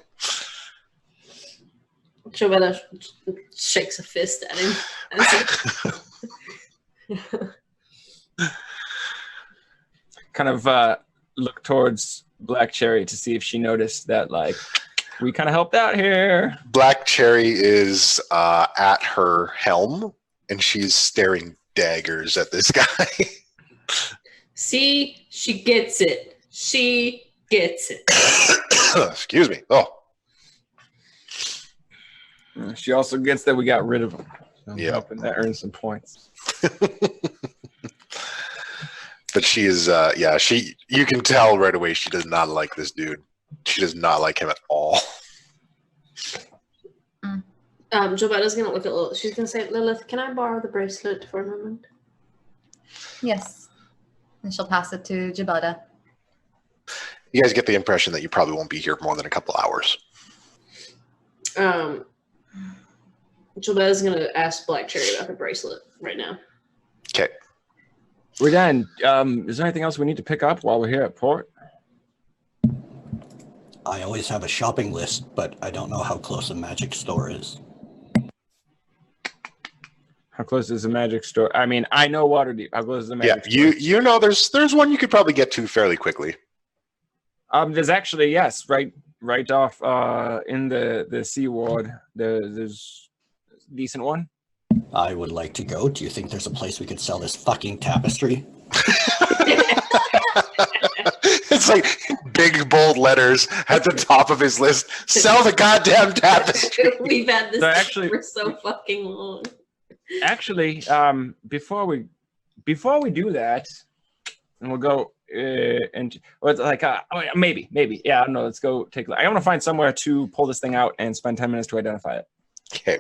Jovella shakes a fist at him. Kind of look towards Black Cherry to see if she noticed that, like, we kind of helped out here. Black Cherry is at her helm, and she's staring daggers at this guy. See, she gets it. She gets it. Excuse me. Oh, She also gets that we got rid of him. So I'm Yeah. hoping that earns some points. but she is. Yeah, she. You can tell right away she does not like this dude. She does not like him at all. Jovella's gonna look at Lilith. She's gonna say, Lilith, can I borrow the bracelet for a moment? Yes. And she'll pass it to Jabata. You guys get the impression that you probably won't be here more than a couple hours. Jovella's gonna ask Black Cherry about the bracelet right now. Okay. We're done. Is there anything else we need to pick up while we're here at port? I always have a shopping list, but I don't know how close a magic store is. How close is the magic store? I mean, I know Waterdeep. How close is the Yeah, magic store? you know there's one you could probably get to fairly quickly. There's actually, yes, right off in the Sea Ward. There's a decent one. I would like to go. Do you think there's a place we could sell this fucking tapestry? It's like big bold letters at the top of his list. Sell the goddamn tapestry. We've had this So actually- for so fucking long. Actually, before we do that, and we'll go and or it's like maybe yeah, I don't know. Let's go take. I want to find somewhere to pull this thing out and spend 10 minutes to identify it. Okay.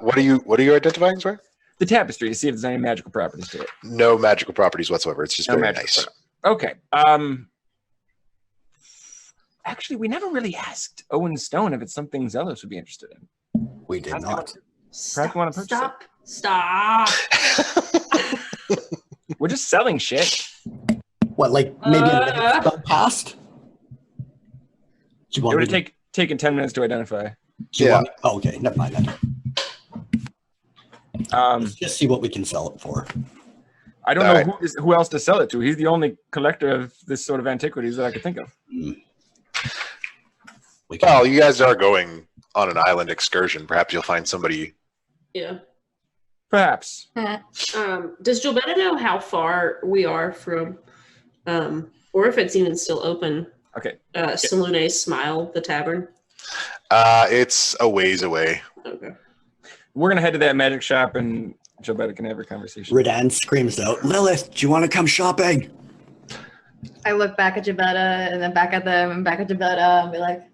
What are you identifying, sorry? The tapestry to see if there's any magical properties to it. No magical properties whatsoever. It's just No very magical nice. Okay. Actually, we never really asked Owen Stone if it's something Zelos would be interested in. We did not. Perhaps you wanna purchase it? Stop. We're just selling shit. What, like maybe a minute spell passed? Do you It want would me have taken 10 minutes to identify. do you want me- oh, okay, never mind that. Let's just see what we can sell it for. I don't All know who else to sell it to. He's the only collector of this sort of antiquities that I could think of. We can, Well, you guys are going on an island excursion. Perhaps you'll find somebody. Yeah. Perhaps. Does Gilberto know how far we are from, or if it's even still open? Okay. Salune's Smile, the tavern. It's a ways away. Okay. We're gonna head to that magic shop, and Gilberto can have a conversation. Redan screams out, Lilith, do you want to come shopping? I look back at Jabetta and then back at them and back at Jabetta and be like,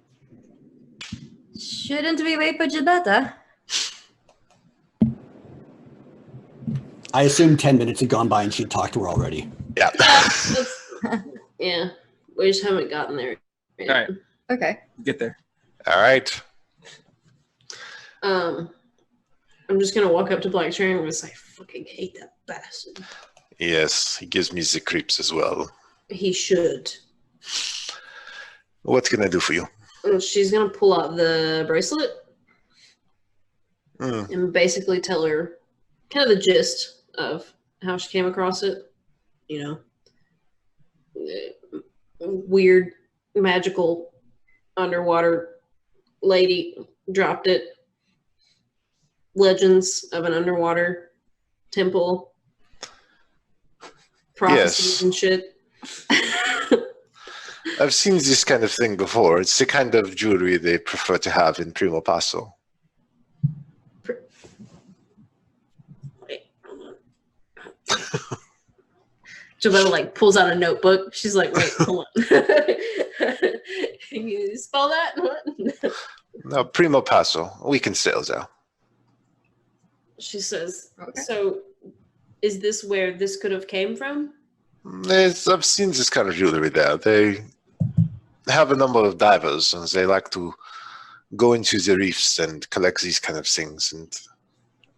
shouldn't we wait for Jabetta? I assume 10 minutes had gone by and she'd talked to her already. Yeah. Yeah, we just haven't gotten there yet. All right, Okay. get there. All right. I'm just gonna walk up to Black Cherry and just like, I fucking hate that bastard. Yes, he gives me the creeps as well. He should. What can I do for you? She's gonna pull out the bracelet Hmm. and basically tell her kind of the gist of how she came across it. You know, weird, magical underwater lady dropped it. Legends of an underwater temple. Prophecies Yes. and shit. I've seen this kind of thing before. It's the kind of jewelry they prefer to have in Primo Passo. Wait, hold on. Jabetta like pulls out a notebook. She's like, wait, hold on. Can you spell that? What? No, Primo Passo. We can sail there. She says, Okay. so is this where this could have came from? I've seen this kind of jewelry there. They have a number of divers, and they like to go into the reefs and collect these kind of things and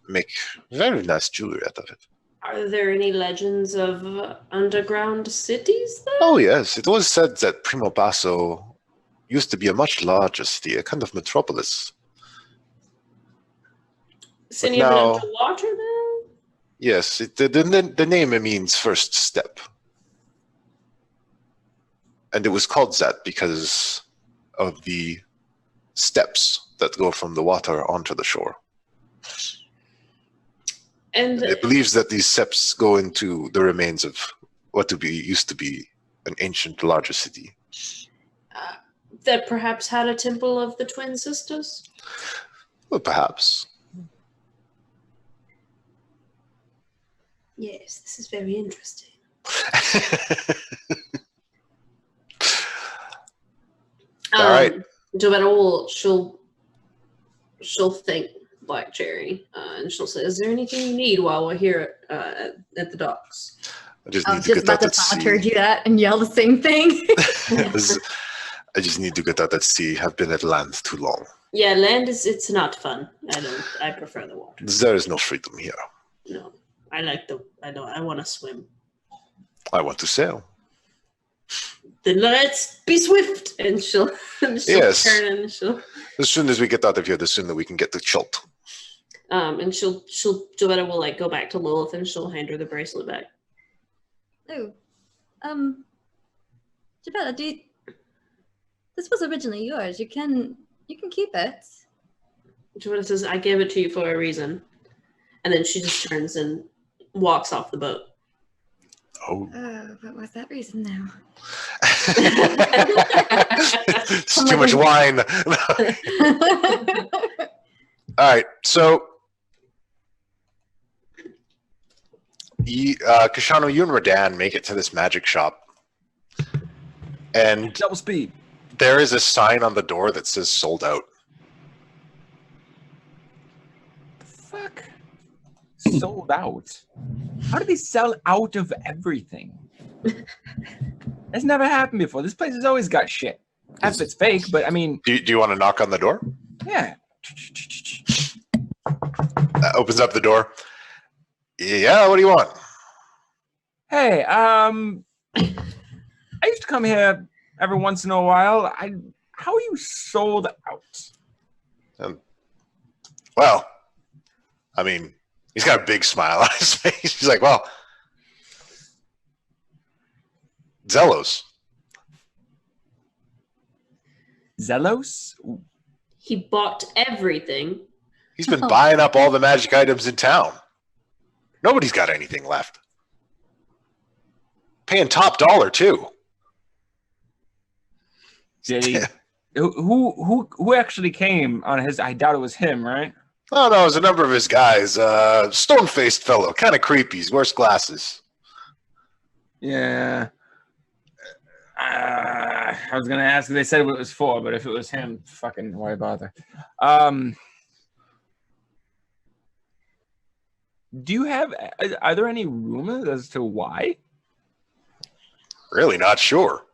make very nice jewelry out of it. Are there any legends of underground cities there? Oh, yes. It was said that Primo Passo used to be a much larger city, a kind of metropolis. Is any but of it now- underwater though? Yes, the name means first step. And it was called that because of the steps that go from the water onto the shore. And It believes that these steps go into the remains of what used to be an ancient larger city. that perhaps had a temple of the twin sisters? Well, perhaps. Yes, this is very interesting. All right. Jabetta will she'll thank Black Cherry, and she'll say, "Is there anything you need while we're here at the docks?" I just I need was to just get about out to at sea. thaumaturge you that and yell the same thing. I just need to get out at sea. I've been at land too long. Yeah, land it's not fun. I prefer the water. There is no freedom here. No, I want to swim. I want to sail. Then let's be swift, and she'll Yes. turn and she'll As soon as we get out of here, the sooner we can get to Chult. and Jabetta will like go back to Lilith and she'll hand her the bracelet back. Oh, Jabetta, this was originally yours. You can keep it. Jabetta says, "I gave it to you for a reason," and then she just turns and walks off the boat. Oh. What was that reason now? It's too much wine. All right, so Kashano, you and Radan make it to this magic shop, and Double speed. there is a sign on the door that says "sold out." Fuck. Sold out. How do they sell out of everything? That's never happened before. This place has always got shit. Half of it's fake, but I mean, Do you want to knock on the door? yeah. Opens up the door. Yeah, what do you want? Hey, I used to come here every once in a while. How are you sold out? Well, I mean, he's got a big smile on his face. He's like, well, Zelos. Zelos? He bought everything. He's been buying up all the magic items in town. Nobody's got anything left. Paying top dollar too. Did he? Who actually came on his? I doubt it was him, right? Oh no, it was a number of his guys. Stone-faced fellow, kind of creepy. He wears glasses. Yeah. I was gonna ask if they said what it was for, but if it was him, fucking why bother? Do you have? Are there any rumors as to why? Really not sure.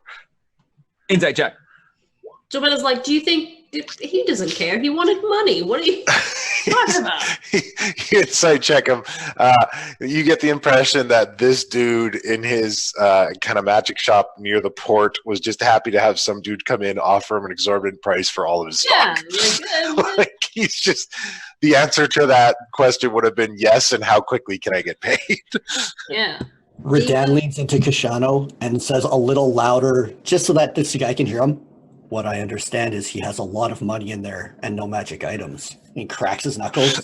Insight check. Joanna's like, do you think he doesn't care? He wanted money. What are you talking about? You inside check him. You get the impression that this dude in his kind of magic shop near the port was just happy to have some dude come in, offer him an exorbitant price for all of his Yeah, stock. Like he's just the answer to that question would have been yes, and how quickly can I get paid? yeah. Redan leans into Kashano and says a little louder, just so that this guy can hear him. What I understand is he has a lot of money in there and no magic items. He cracks his knuckles.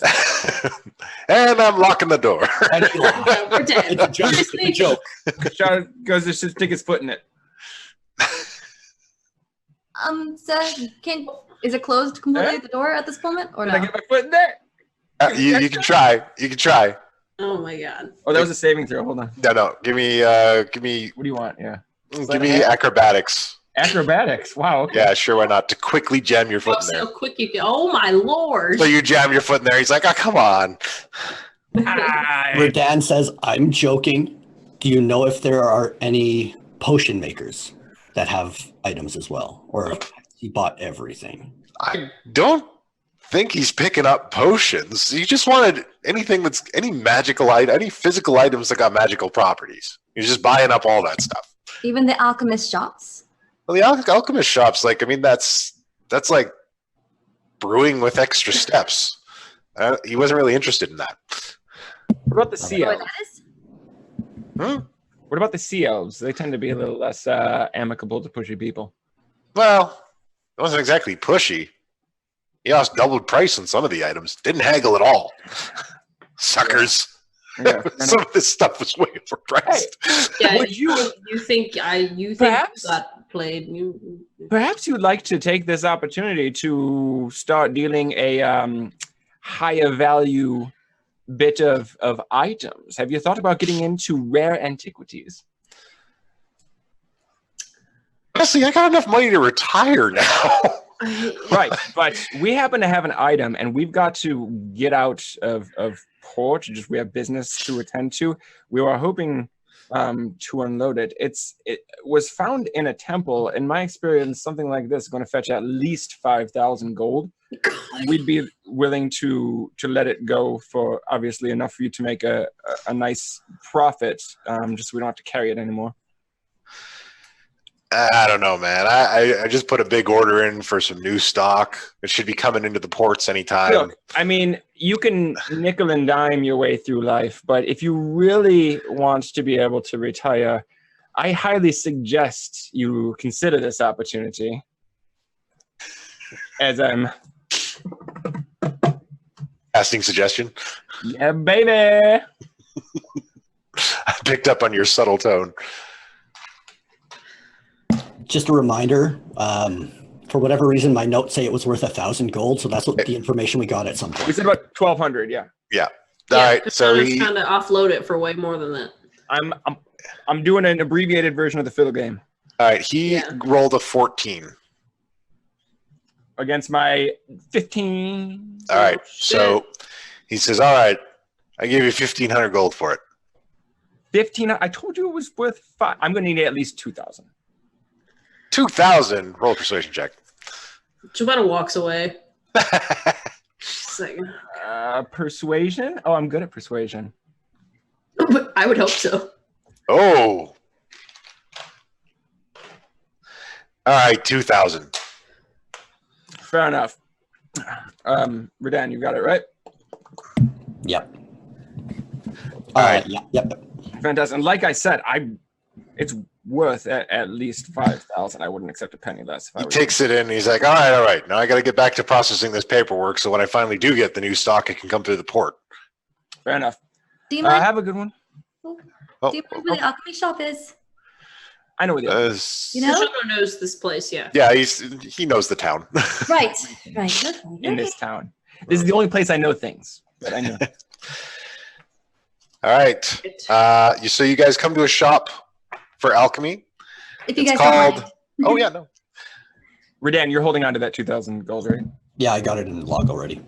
And I'm locking the door. And he laughs. We're dead. It's a joke. It's a joke. Kashana goes to stick his foot in it. Sir, is it closed completely, the door at this moment, or Did I no? get my foot in there? You can try. You can try. Oh my god. Oh, that was a saving throw. Hold on. No. Give me. What do you want? Yeah. Give me acrobatics. Acrobatics. Wow. Okay. Yeah, sure. Why not? To quickly jam your foot in there. So quick you can. Oh my lord. So you jam your foot in there. He's like, "Oh, come on." Redan says, I'm joking. Do you know if there are any potion makers that have items as well? Or if he bought everything? I don't think he's picking up potions. He just wanted anything that's any magical item, any physical items that got magical properties. He's just buying up all that stuff. Even the alchemist shops? Well, the alchemist shops, like, I mean, that's like brewing with extra steps. He wasn't really interested in that. What about the sea Oh, elves? that is? What about the sea elves? They tend to be a little less amicable to pushy people. Well, it wasn't exactly pushy. He asked doubled price on some of the items. Didn't haggle at all. Suckers. Yeah. Some of this stuff was way overpriced. Yeah, Would you think you Perhaps- got played. Perhaps you'd like to take this opportunity to start dealing a higher value bit of items. Have you thought about getting into rare antiquities? Honestly, I got enough money to retire now. Right, but we happen to have an item, and we've got to get out of port. Just we have business to attend to. We were hoping to unload it. It was found in a temple. In my experience, something like this is going to fetch at least 5,000 gold. We'd be willing to let it go for obviously enough for you to make a nice profit. Just so we don't have to carry it anymore. I don't know, man. I just put a big order in for some new stock. It should be coming into the ports anytime. Look, I mean, you can nickel and dime your way through life, but if you really want to be able to retire, I highly suggest you consider this opportunity. As I'm Casting suggestion. yeah, baby. I picked up on your subtle tone. Just a reminder, for whatever reason, my notes say it was worth 1,000 gold, so that's what the information we got at some We point. said about 1,200. Yeah, All right, so he kind of offload it for way more than that. I'm doing an abbreviated version of the fiddle game Yeah. rolled a 14. against my 15. All right, so he says, "All right, I give you 1,500 gold for it." 15. I told you it was worth 5. I'm going to need at least 2,000. 2,000. Roll a persuasion check. Giovanna walks away. It's like, Persuasion. Oh, I'm good at persuasion. I would hope so. Oh. All right, 2,000. Fair enough. Redan, you got it right. Yep. All right. Yep. Fantastic. And like I said, it's worth at least 5,000. I wouldn't accept a penny less. If I He were takes it in. And he's like, all right. Now I got to get back to processing this paperwork. So when I finally do get the new stock, it can come through the port. Fair enough. Do you I mind? have a good one. Oh, Do you mind where the alchemy shop is? I know what the other You know? Shogo knows this place, yeah. yeah, he knows the town. Right. Okay. in this town. This is the only place I know things, but I know. All right. So you guys come to a shop for alchemy. If you It's guys don't called. mind. Oh yeah, no. Redan, you're holding on to that 2,000 gold, right? Yeah, I got it in the log already.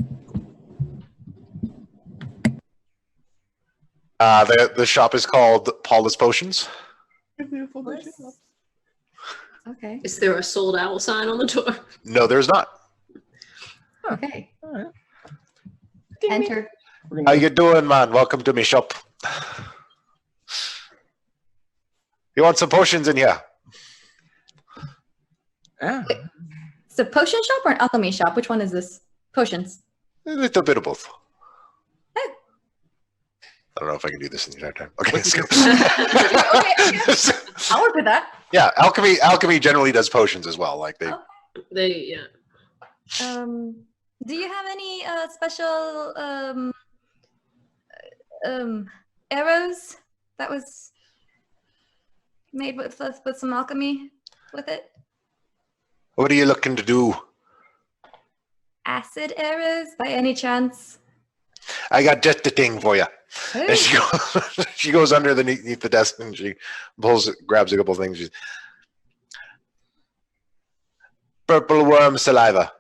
The shop is called Paula's Potions. Okay. Is there a sold owl sign on the door? No, there's not. Okay. All right. Enter. We're How gonna you doing, man? Welcome to me shop. You want some potions in here? yeah. It's a potion shop or an alchemy shop? Which one is this? Potions. A little bit of both. Oh. I don't know if I can do this in the entire time. Okay, let's go. Okay. I'll work with that. Yeah, alchemy generally does potions as well. Like they. They, yeah. Do you have any special arrows that was made with some alchemy with it? What are you looking to do? Acid arrows, by any chance? I got just the thing for you. And Oh, she goes underneath the desk and she grabs a couple things. She's, purple worm saliva.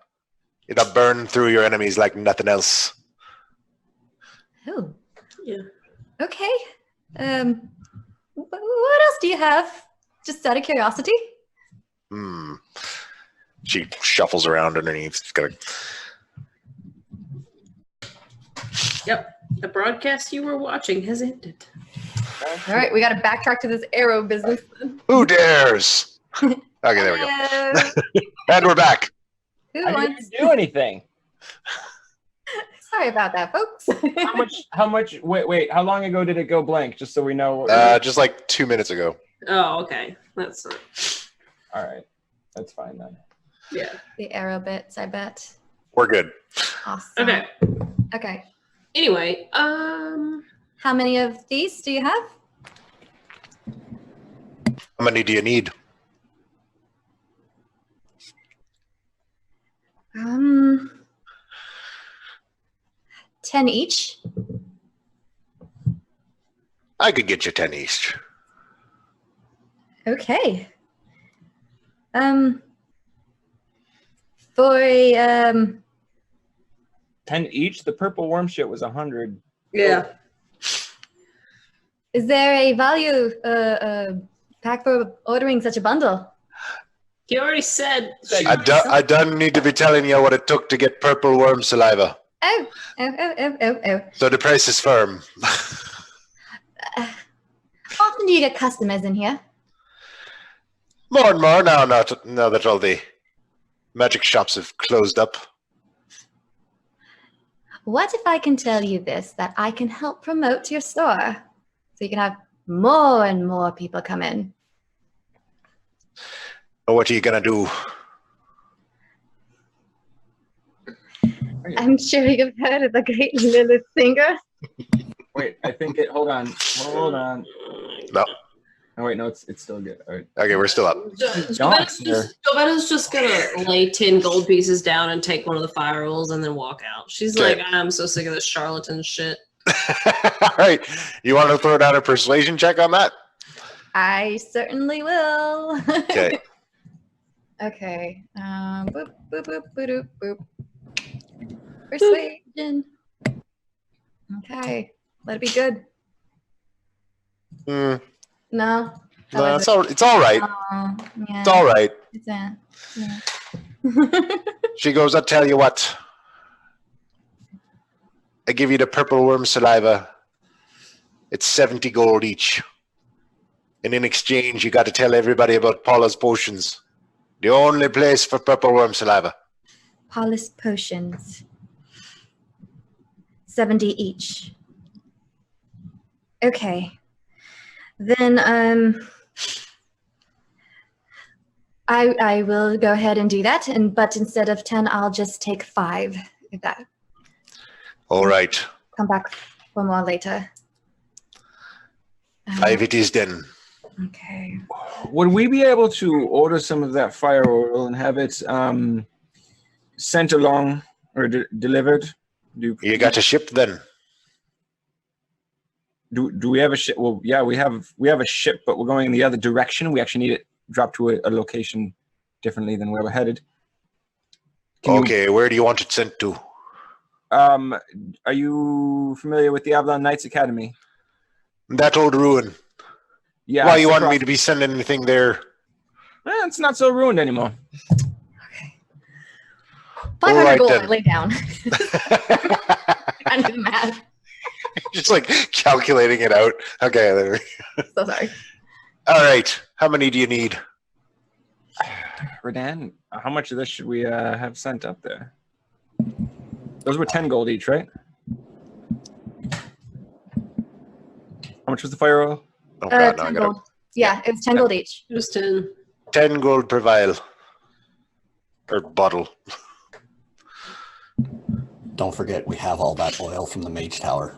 It'll burn through your enemies like nothing else. oh. Yeah. Okay. What else do you have? Just out of curiosity. She shuffles around underneath. She's got a, Yep. The broadcast you were watching has ended. All right, we got to backtrack to this arrow business. who dares? Okay, there we go. Hello. And we're back. Who I wants? didn't do anything. Sorry about that, folks. How much, wait, how long ago did it go blank? Just so we know. Just like 2 minutes ago. Oh, okay. That's not. All right. That's fine then. Yeah. The arrow bits, I bet. We're good. Awesome. Okay. Okay. Anyway, How many of these do you have? How many do you need? 10 each. I could get you 10 each. Okay. For a 10 each? The purple worm shit was 100. yeah. is there a value pack for ordering such a bundle? He already said. I don't need to be telling you what it took to get purple worm saliva. Oh. So the price is firm. Often do you get customers in here? More and more now that all the magic shops have closed up. What if I can tell you this, that I can help promote your store so you can have more and more people come in? What are you gonna do? I'm sure you've heard of the great Lilith singer. Wait, I think it. Hold on. No. Oh wait, no, it's still good. All right. Okay, we're still up. Jovetta's just gonna lay 10 gold pieces down and take one of the fire rolls and then walk out. She's Okay. like, I'm so sick of this charlatan shit. All right. You want to throw down a persuasion check on that? I certainly will. Okay. Okay. Boop, boop, boop, boop, boop. Persuasion. Okay. Let it be good. No, No. How is it's all right. Oh, yeah. It's all right. It's a, yeah. She goes, I'll tell you what. I give you the purple worm saliva. It's 70 gold each. And in exchange, you got to tell everybody about Paula's Potions. The only place for purple worm saliva. Paulus potions. 70 each. Okay. Then I will go ahead and do that, but instead of 10, I'll just take 5. If that All right. come back for more later. 5 it is then. Okay. Would we be able to order some of that fire oil and have it sent along or delivered? You got a ship then? Do we have a ship? Well, yeah, we have a ship, but we're going in the other direction. We actually need it dropped to a location differently than where we're headed. Okay, where do you want it sent to? Are you familiar with the Avalon Knights Academy? That old ruin. Yeah. Why you want me to be sending anything there? It's not so ruined anymore. Okay. 500 Alright, gold. then. I lay down. I do the math. Just like calculating it out. Okay, there we go. So sorry. All right. How many do you need? Redan, how much of this should we have sent up there? Those were 10 gold each, right? How much was the fire oil? Oh, God, no, 10 I gotta, gold. Yeah, it was 10 gold each. Just 10. 10 gold per vial. Or bottle. Don't forget, we have all that oil from the Mage Tower.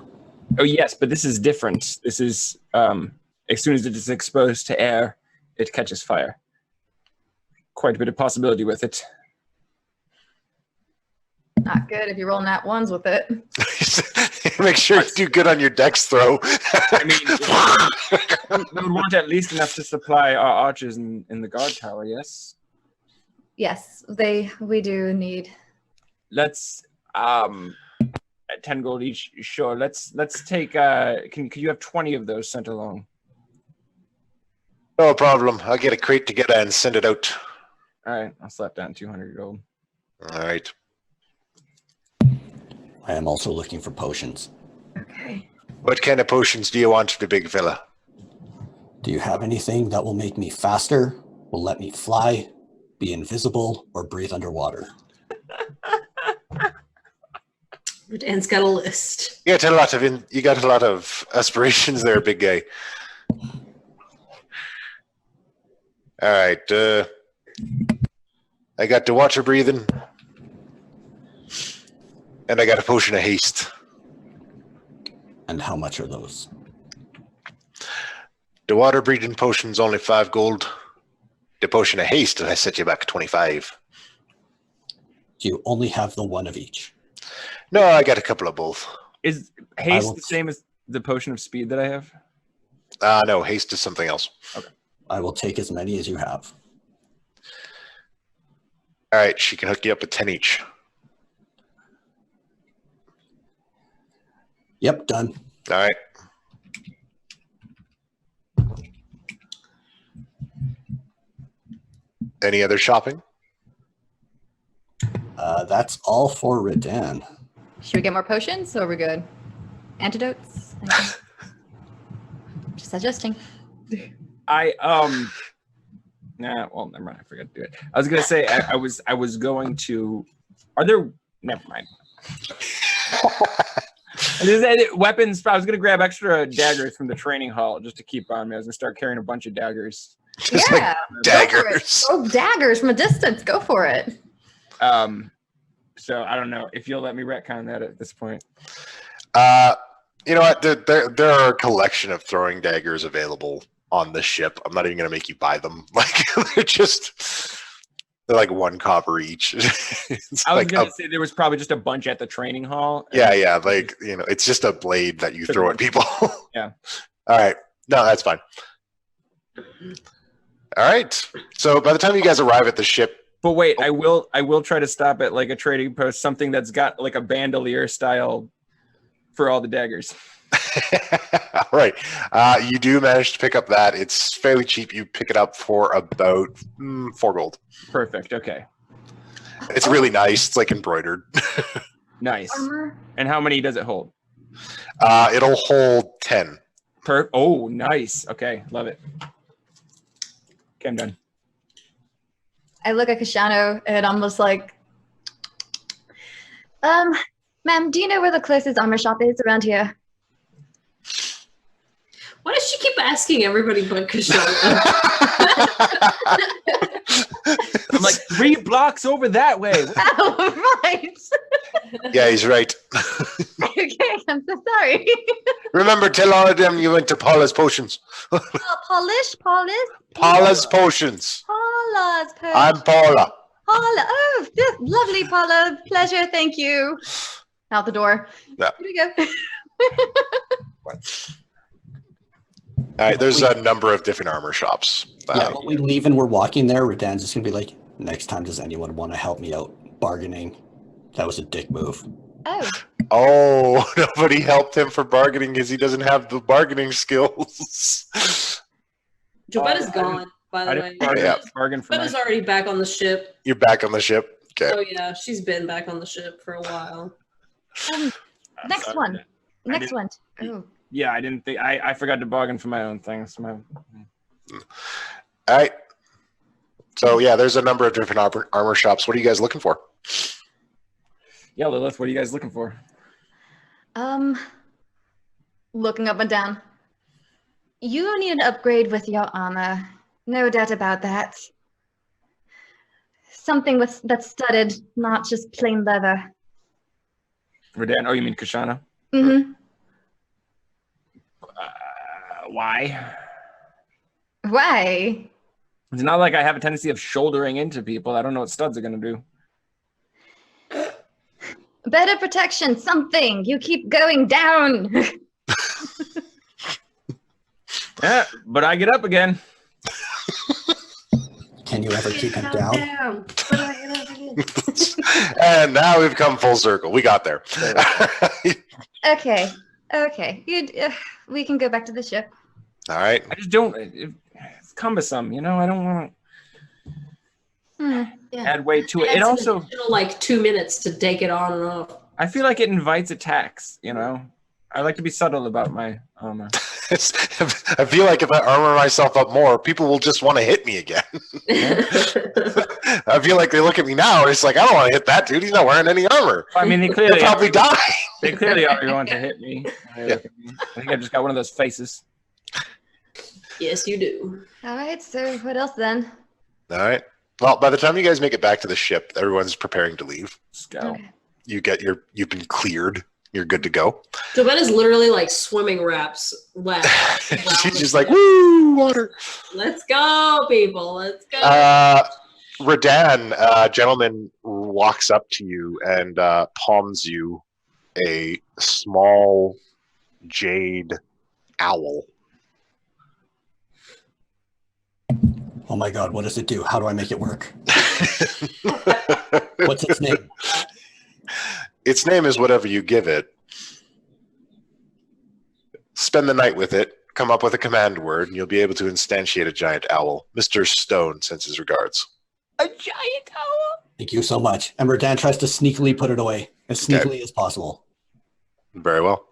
Oh, yes, but this is different. This is, as soon as it is exposed to air, it catches fire. Quite a bit of possibility with it. Not good if you're rolling that ones with it. Make sure you do good on your dex throw. I mean, we would want at least enough to supply our archers in the guard tower, yes? Yes, we do need. Let's, at 10 gold each, sure. Let's take, could you have 20 of those sent along? No problem. I'll get a crate together and send it out. All right, I'll slap down 200 gold. All right. I am also looking for potions. Okay. What kind of potions do you want, the big fella? Do you have anything that will make me faster, will let me fly, be invisible, or breathe underwater? Dan's got a list. You got a lot of aspirations there, big guy. All right. I got the water breathing, and I got a potion of haste. And how much are those? The water breathing potion's only 5 gold. The potion of haste, I set you back 25. Do you only have the one of each? No, I got a couple of both. Is haste the same as the potion of speed that I have? No, haste is something else. Okay. I will take as many as you have. All right, she can hook you up with 10 each. Yep, done. All right. Any other shopping? That's all for Redan. Should we get more potions or are we good? Antidotes? Just adjusting. Nah, well, never mind. I forgot to do it. I was gonna say I was going to. Are there? Never mind. Weapons. I was gonna grab extra daggers from the training hall just to keep on me. I was gonna start carrying a bunch of daggers. Just Yeah, like daggers. Throw daggers from a distance. Go for it. So I don't know if you'll let me retcon that at this point. You know what? There are a collection of throwing daggers available on the ship. I'm not even gonna make you buy them. Like they're like 1 copper each. I was gonna say there was probably just a bunch at the training hall. Yeah, like it's just a blade that you throw at people. Yeah. All right. No, that's fine. All right. So by the time you guys arrive at the ship. But wait, I will try to stop at like a trading post, something that's got like a bandolier style for all the daggers. All right. You do manage to pick up that. It's fairly cheap. You pick it up for about 4 gold. Perfect. Okay. It's really nice. It's like embroidered. Nice. Armor. And how many does it hold? It'll hold 10. Oh, nice. Okay, love it. Okay, I'm done. I look at Kashano and I'm just like, ma'am, do you know where the closest armor shop is around here? Why does she keep asking everybody but Kashana? I'm like 3 blocks over that way. Oh, right. Yeah, he's right. Okay, I'm so sorry. Remember, tell all of them you went to Paula's Potions. Polish? Paula's Potions. Paula's I'm Paula. Paula. Oh, yes, lovely, Paula. Pleasure. Thank you. Out the door. Yeah. Here we go. All right, there's a number of different armor shops. Yeah, when we leave and we're walking there, Radan's just gonna be like, next time, does anyone want to help me out bargaining? That was a dick move. Oh, Oh, nobody helped him for bargaining because he doesn't have the bargaining skills. Jobetta's I gone, by I the way. didn't bargain, Yeah. bargain for Jobetta's my. already back on the ship. You're back on the ship. Okay. Oh yeah, she's been back on the ship for a while. next sorry, one. I Next didn't- one. Oh. Yeah, I didn't think I forgot to bargain for my own things. All right. So yeah, there's a number of different armor shops. What are you guys looking for? Yeah, Lilith, what are you guys looking for? Looking up and down. You need an upgrade with your armor. No doubt about that. Something that's studded, not just plain leather. Redan? Oh, you mean Kashana? Mm-hmm. Why? Why? It's not like I have a tendency of shouldering into people. I don't know what studs are going to do. Better protection, something. You keep going down. Yeah, but I get up again. Can you ever keep him down? And now we've come full circle. We got there. Okay. We can go back to the ship. All right. I just don't. It's cumbersome, you know. I don't want Hmm. to add weight to it. It It's an also, additional, like 2 minutes to take it on and off. I feel like it invites attacks. You know, I like to be subtle about my armor. I feel like if I armor myself up more, people will just want to hit me again. I feel like they look at me now and it's like, I don't want to hit that dude. He's not wearing any armor. I mean, they He'll clearly probably die. they clearly are going to hit me. Yeah. I think I just got one of those faces. Yes, you do. All right. So what else then? All right. Well, by the time you guys make it back to the ship, everyone's preparing to leave. Scout. Okay. You've been cleared. You're good to go. Jobetta's literally like swimming raps left. She's just like, woo, water. Let's go, people. Let's go. Radan, a gentleman walks up to you and palms you a small jade owl. Oh my god, what does it do? How do I make it work? What's its name? Its name is whatever you give it. Spend the night with it, come up with a command word, and you'll be able to instantiate a giant owl. Mr. Stone sends his regards. A giant owl. Thank you so much. And Radan tries to sneakily put it away as sneakily as possible. Very well.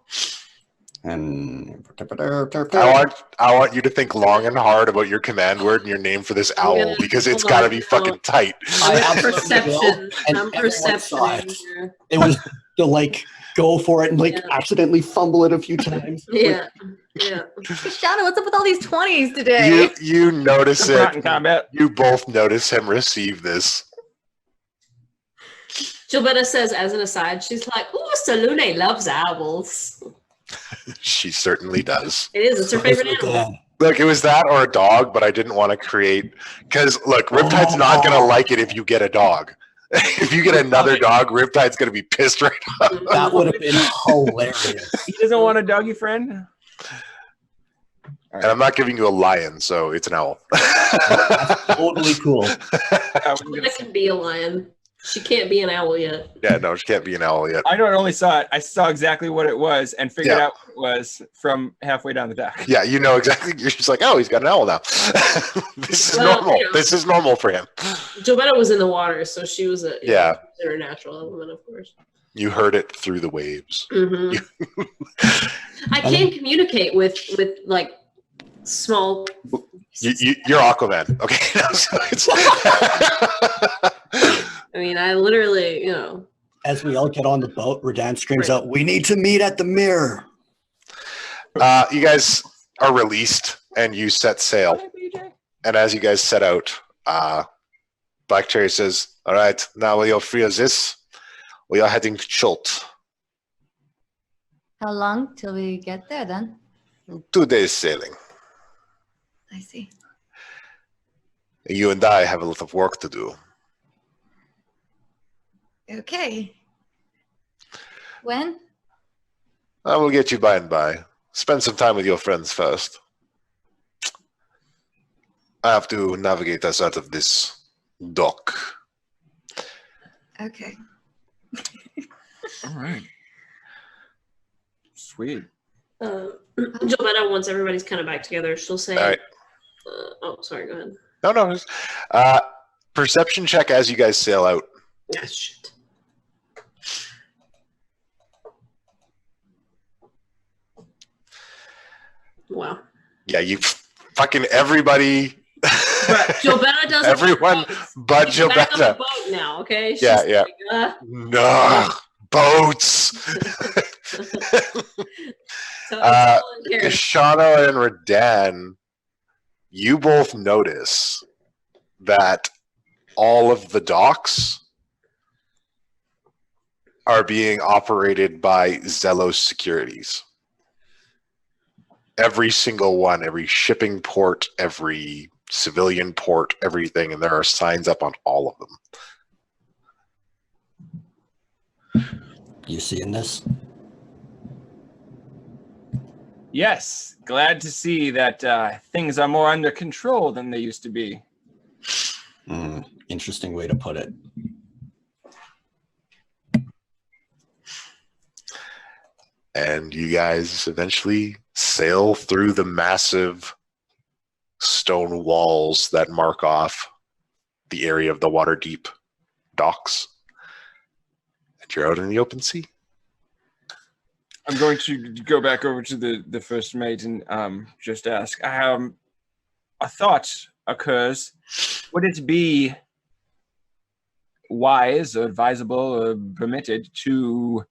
And I want you to think long and hard about your command word and your name for this owl gonna- because it's hold got to on, be hold fucking tight. I I'm absolutely will, perception. and I'm everyone saw perception. it. It was to like go for it and like Yeah. accidentally fumble it a few times. Yeah. Yeah. Shana, what's up with all these 20s today? You notice I'm not in it. combat. You both notice him receive this. Jobetta says, as an aside, she's like, "Ooh, Salune loves owls. She certainly does. It is. It's her favorite animal." Radan. Look, it was that or a dog, but I didn't want to create because look, Riptide's not gonna like it if you get a dog. If you get another dog, Riptide's gonna be pissed right off. That would have been hilarious. He doesn't want a doggy friend. And I'm not giving you a lion, so it's an owl. Totally cool. I was gonna Jobetta can be a lion. She can't be an owl yet. Yeah, no, she can't be an owl yet. I not only saw it, I saw exactly what it was and figured Yeah. out what it was from halfway down the dock. Yeah, you know exactly. You're just like, oh, he's got an owl now. This is Well, normal. you know. This is normal for him. Jobetta was in the water, so she was a Yeah. her natural element, of course. You heard it through the waves. hmm I can communicate with like small. You're Aquaman. Okay. So it's I mean, I literally, As we all get on the boat, Radan screams out, "We need to meet at the mirror." you guys are released and you set sail. And as you guys set out, Black Cherry says, all right, now you're free of this. We are heading to Chult. How long till we get there then? 2 days sailing. I see. You and I have a lot of work to do. Okay. When? I will get you by and by. Spend some time with your friends first. I have to navigate us out of this dock. Okay. All right. Sweet. Gilberta, once everybody's kind of back together, she'll say, All right. oh, sorry, go ahead. No. Perception check as you guys sail out. Ah, shit. Wow. Yeah, you fucking everybody. Gilberta doesn't. Everyone but She's back on the Gilberta. boat now, okay? She's Yeah. like, No, boats. so it's volunteer. Kashana and Redan, you both notice that all of the docks are being operated by Zelos Securities. Every single one, every shipping port, every civilian port, everything, and there are signs up on all of them. You seeing this? Yes, glad to see that things are more under control than they used to be. Interesting way to put it. And you guys eventually sail through the massive stone walls that mark off the area of the Waterdeep docks. And you're out in the open sea. I'm going to go back over to the first mate and just ask. A thought occurs. Would it be wise or advisable or permitted to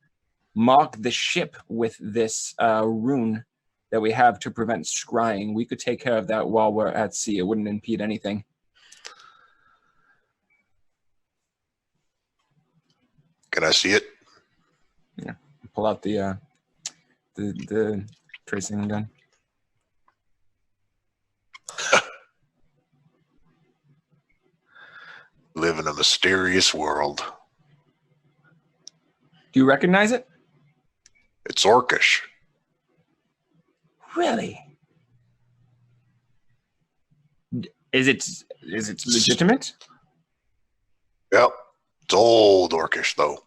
mark the ship with this rune that we have to prevent scrying? We could take care of that while we're at sea. It wouldn't impede anything. Can I see it? Yeah. Pull out the tracing gun. Live in a mysterious world. Do you recognize it? It's Orcish. Really? Is it legitimate? Yep. It's old Orcish, though.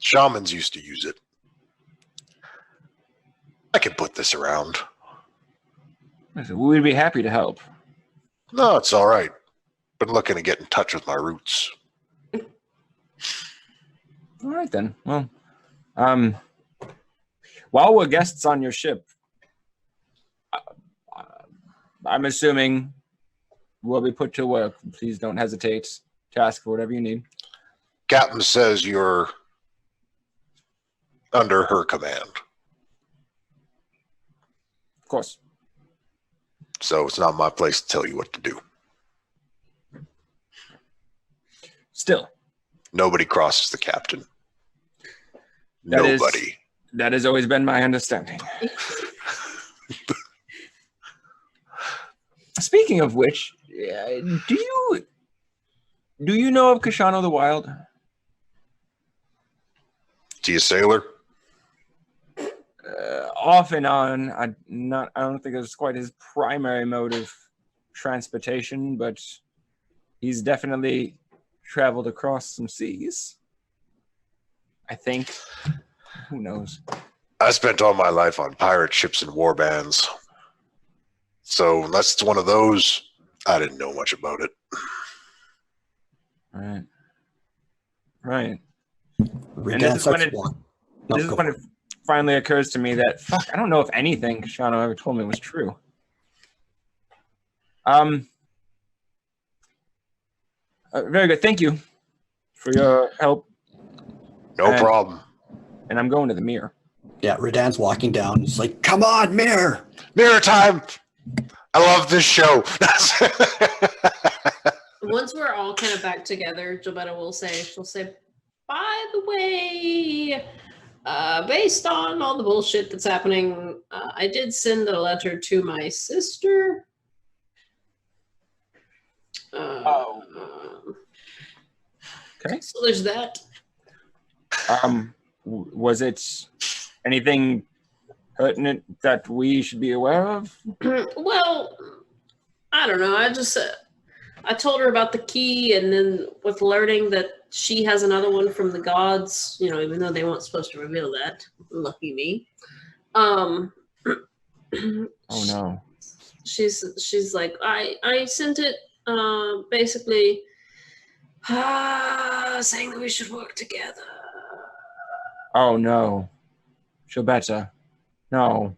Shamans used to use it. I can put this around. We'd be happy to help. No, it's all right. Been looking to get in touch with my roots. All right, then. Well, while we're guests on your ship, I'm assuming we'll be put to work. Please don't hesitate to ask for whatever you need. Captain says you're under her command. Of course. So it's not my place to tell you what to do. Still. Nobody crosses the captain. That Nobody. That has always been my understanding. Speaking of which, do you know of Kashano the Wild? Is he a sailor? Off and on. I don't think it's quite his primary mode of transportation, but he's definitely traveled across some seas. I think. Who knows? I spent all my life on pirate ships and war bands. So unless it's one of those, I didn't know much about it. Right. Right. Regan this is starts when it- walking. No, This is go when for it finally occurs to me that, fuck, I don't know if anything Kashano ever told me was true. Very good. Thank you for your help. No And- problem. And I'm going to the mirror. Yeah, Redan's walking down. He's like, come on, mirror. Mirror time! I love this show. Once we're all kind of back together, Gilberta will say, she'll say, by the way, based on all the bullshit that's happening, I did send a letter to my sister. Okay. So there's that. Was it anything pertinent that we should be aware of? Well, I don't know. I told her about the key, and then with learning that she has another one from the gods, even though they weren't supposed to reveal that. Lucky me. Oh no. She's like, I sent it basically saying that we should work together. Oh no. She'll better. No.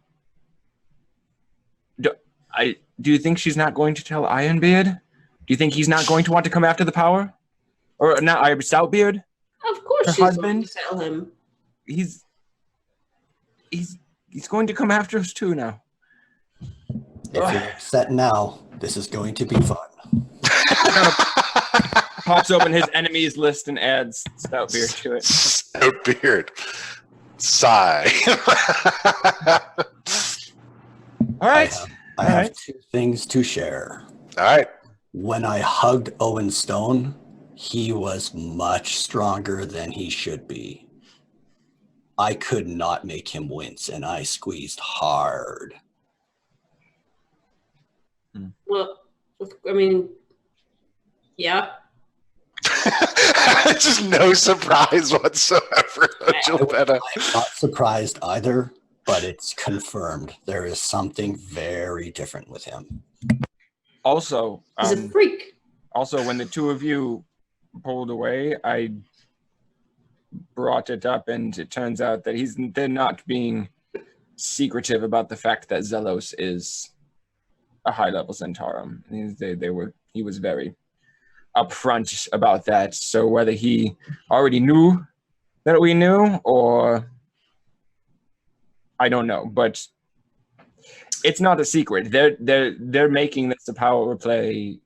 Do you think she's not going to tell Ironbeard? Do you think he's not going to want to come after the power? Or not Stoutbeard? Of course Her she's going husband? to tell him. He's going to come after us too now. If you're upset now, this is going to be fun. Pops open his enemies list and adds Stoutbeard to it. Stoutbeard. Sigh. All right. I have two things to share. All right. When I hugged Owen Stone, he was much stronger than he should be. I could not make him wince, and I squeezed hard. Well, I mean, yeah. Just no surprise whatsoever, Gilbetta. I'm not surprised either, but it's confirmed. There is something very different with him. Also, He's a freak. Also, when the two of you pulled away, I brought it up, and it turns out that they're not being secretive about the fact that Zelos is a high-level Centaurum. He was very upfront about that. So whether he already knew that we knew, or I don't know, but it's not a secret. They're making this a power play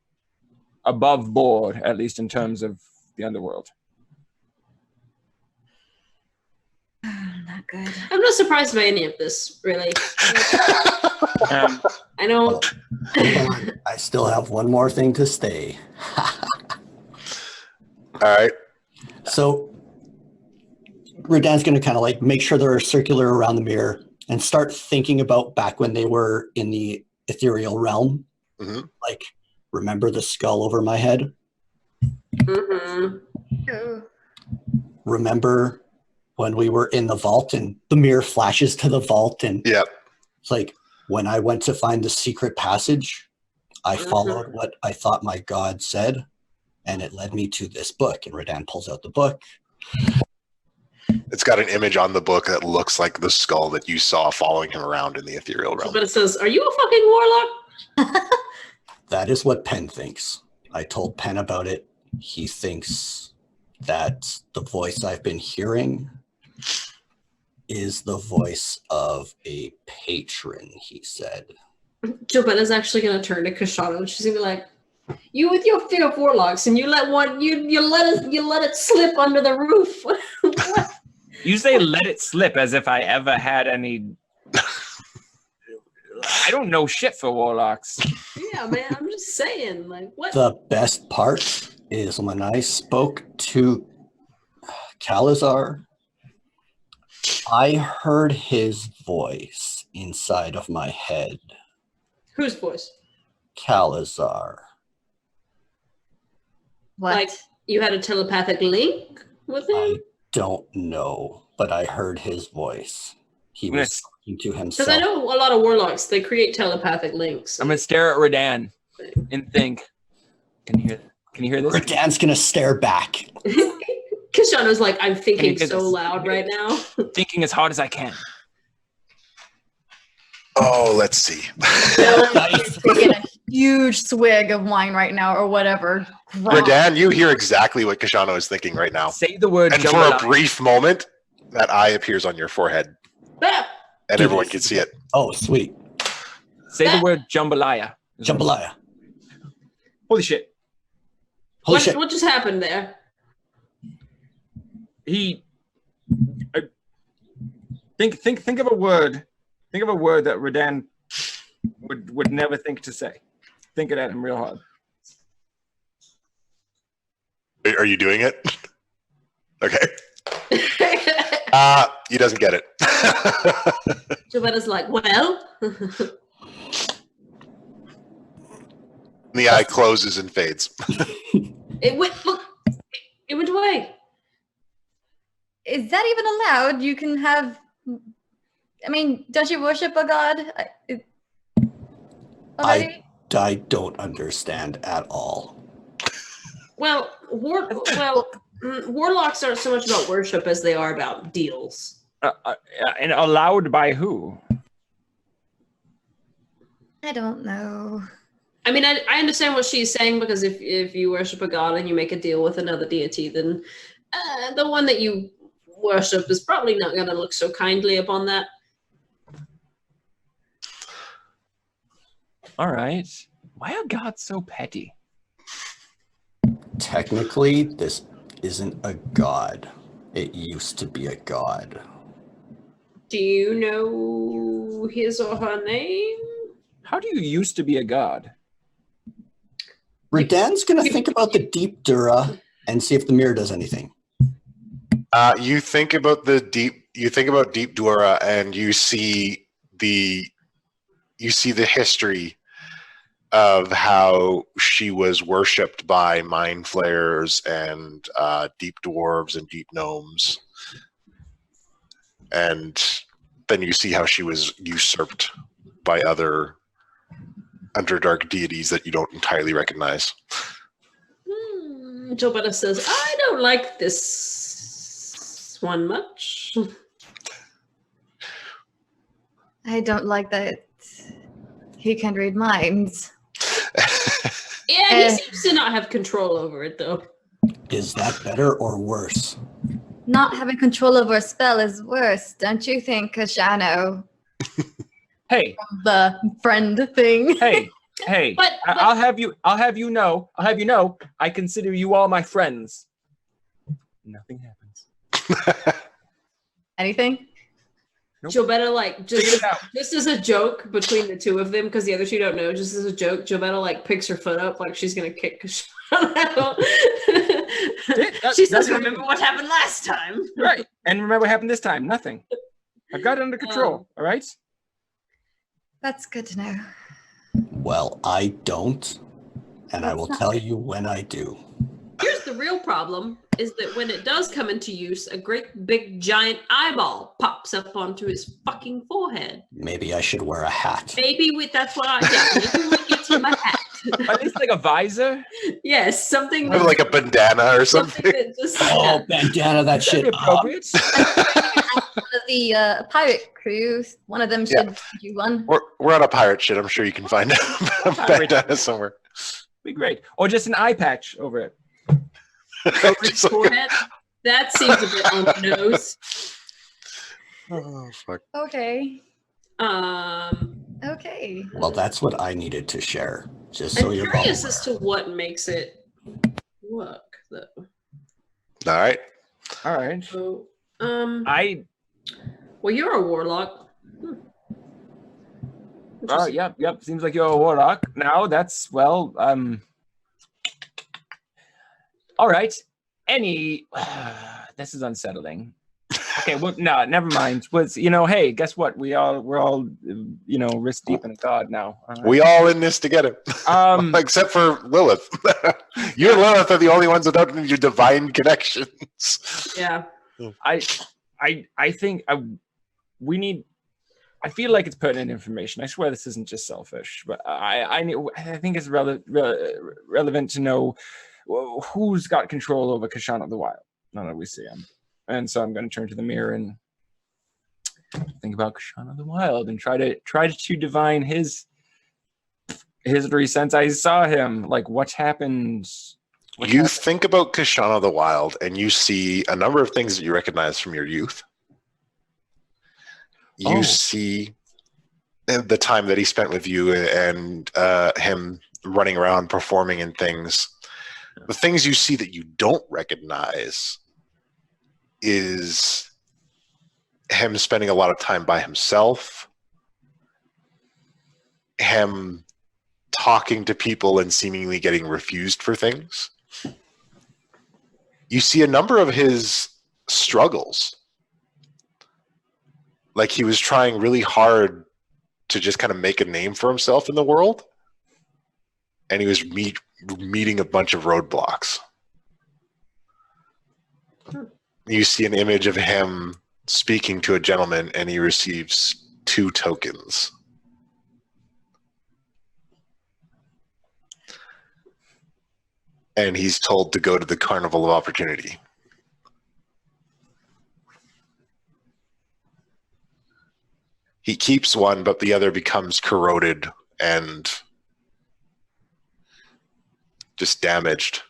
above board, at least in terms of the underworld. Not good. I'm not surprised by any of this, really. I know. I still have one more thing to say. All right. So Radan's going to kind of like make sure they're circular around the mirror and start thinking about back when they were in the ethereal realm. Mm-hmm. Like, remember the skull over my head? Mm-hmm. Oh. Remember when we were in the vault and the mirror flashes to the vault, and Yep. it's like when I went to find the secret passage, I followed what I thought my god said, and it led me to this book. And Radan pulls out the book. It's got an image on the book that looks like the skull that you saw following him around in the ethereal realm. But it says, "Are you a fucking warlock?" That is what Penn thinks. I told Penn about it. He thinks that the voice I've been hearing is the voice of a patron, he said. Jobetta's actually going to turn to Kashana, and she's going to be like, "You with your fear of warlocks, and you let it slip under the roof." What? You say let it slip as if I ever had any... I don't know shit for warlocks. Yeah, man, I'm just saying, like, what? The best part is when I spoke to Calazar, I heard his voice inside of my head. Whose voice? Calazar. What? Like, you had a telepathic link with him? I don't know, but I heard his voice. He was Yes. talking to Because himself. I know a lot of warlocks, they create telepathic links. I'm gonna stare at Radan and think. Can you hear this? Radan's gonna stare back. Kashana's like, "I'm thinking hear so this? loud right now." Thinking as hard as I can. Oh, let's see. Taking a huge swig of wine right now, or whatever. Radan, you hear exactly what Kashana is thinking right now. Say the word And for jambalaya. a brief moment, that eye appears on your forehead, Ah! and everyone can see it. Oh, sweet. Say the word jambalaya. Jambalaya. Holy shit. Holy shit. What just happened there? he think of a word. Think of a word that Redan would never think to say. Think it at him real hard. Are you doing it? Okay. He doesn't get it. Jobetta's like, well. The eye closes and fades. It went. Look, it went away. Is that even allowed? You can have. I mean, don't you worship a god? Already? I don't understand at all. Well, warlocks aren't so much about worship as they are about deals. And allowed by who? I don't know. I mean, I understand what she's saying, because if you worship a god and you make a deal with another deity, then the one that you worship is probably not going to look so kindly upon that. All right. Why are gods so petty? Technically, this isn't a god. It used to be a god. Do you know his or her name? How do you used to be a god? Redan's gonna think about the Deep Dura and see if the mirror does anything. You think about Deep Dura, and you see the history of how she was worshipped by mind flayers and deep dwarves and deep gnomes, and then you see how she was usurped by other Underdark deities that you don't entirely recognize. Jobetta says, I don't like this one much. I don't like that he can read minds. Yeah, he seems to not have control over it, though. Is that better or worse? Not having control over a spell is worse, don't you think, Kashano? Hey, The friend thing. hey. But- I'll have you know, I consider you all my friends. Nothing happens. Anything? Nope. Jobetta, like, Figure it out. just as a joke between the two of them, because the other two don't know, just as a joke, Jobetta, like, picks her foot up like she's going to kick Kashana. She says, remember what happened last time. Right. And remember what happened this time? Nothing. I've got it under control. All right. That's good to know. Well, I don't, and I will tell you when I do. Here's the real problem, is that when it does come into use, a great big giant eyeball pops up onto his fucking forehead. Maybe I should wear a hat. Maybe that's what maybe we get him a hat. At least like a visor. Yes, something Or like a bandana or something. that just, Oh, bandana that That'd shit be up. appropriate. One of the pirate crew, one of them should do one. We're on a pirate ship. I'm sure you can find a bandana somewhere. Be great. Or just an eye patch over it. over his Just like- forehead. That seems a bit on the nose. oh fuck. Okay. Okay. Well, that's what I needed to share. Just so I'm you're all curious as aware. to what makes it work, though. All right. All right. So, well, you're a warlock. Yep. Seems like you're a warlock. Now that's all right. This is unsettling. Okay, well, no, never mind. Hey, guess what? We're all wrist deep in a god now. All right. We all in this together. Except for Lilith. You and Lilith are the only ones without your divine connections. Yeah. I think we need. I feel like it's pertinent information. I swear this isn't just selfish, but I think it's relevant to know who's got control over Kashana the Wild. Now that we see him, and so I'm going to turn to the mirror and think about Kashana the Wild and try to divine his history since I saw him. Like, what's happened? You think about Kashana the Wild, and you see a number of things that you recognize from your youth. You see the time that he spent with you and him running around performing and things. The things you see that you don't recognize is him spending a lot of time by himself, him talking to people and seemingly getting refused for things. You see a number of his struggles. Like he was trying really hard to just kind of make a name for himself in the world. And he was meeting a bunch of roadblocks. You see an image of him speaking to a gentleman and he receives 2 tokens. And he's told to go to the Carnival of Opportunity. He keeps one, but the other becomes corroded and just damaged.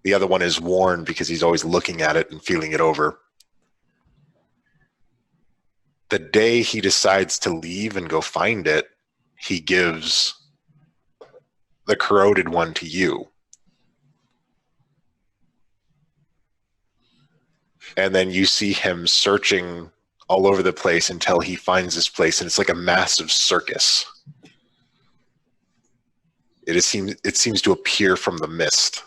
The other one is worn because he's always looking at it and feeling it over. The day he decides to leave and go find it, he gives the corroded one to you. And then you see him searching all over the place until he finds this place, and it's like a massive circus. It seems to appear from the mist.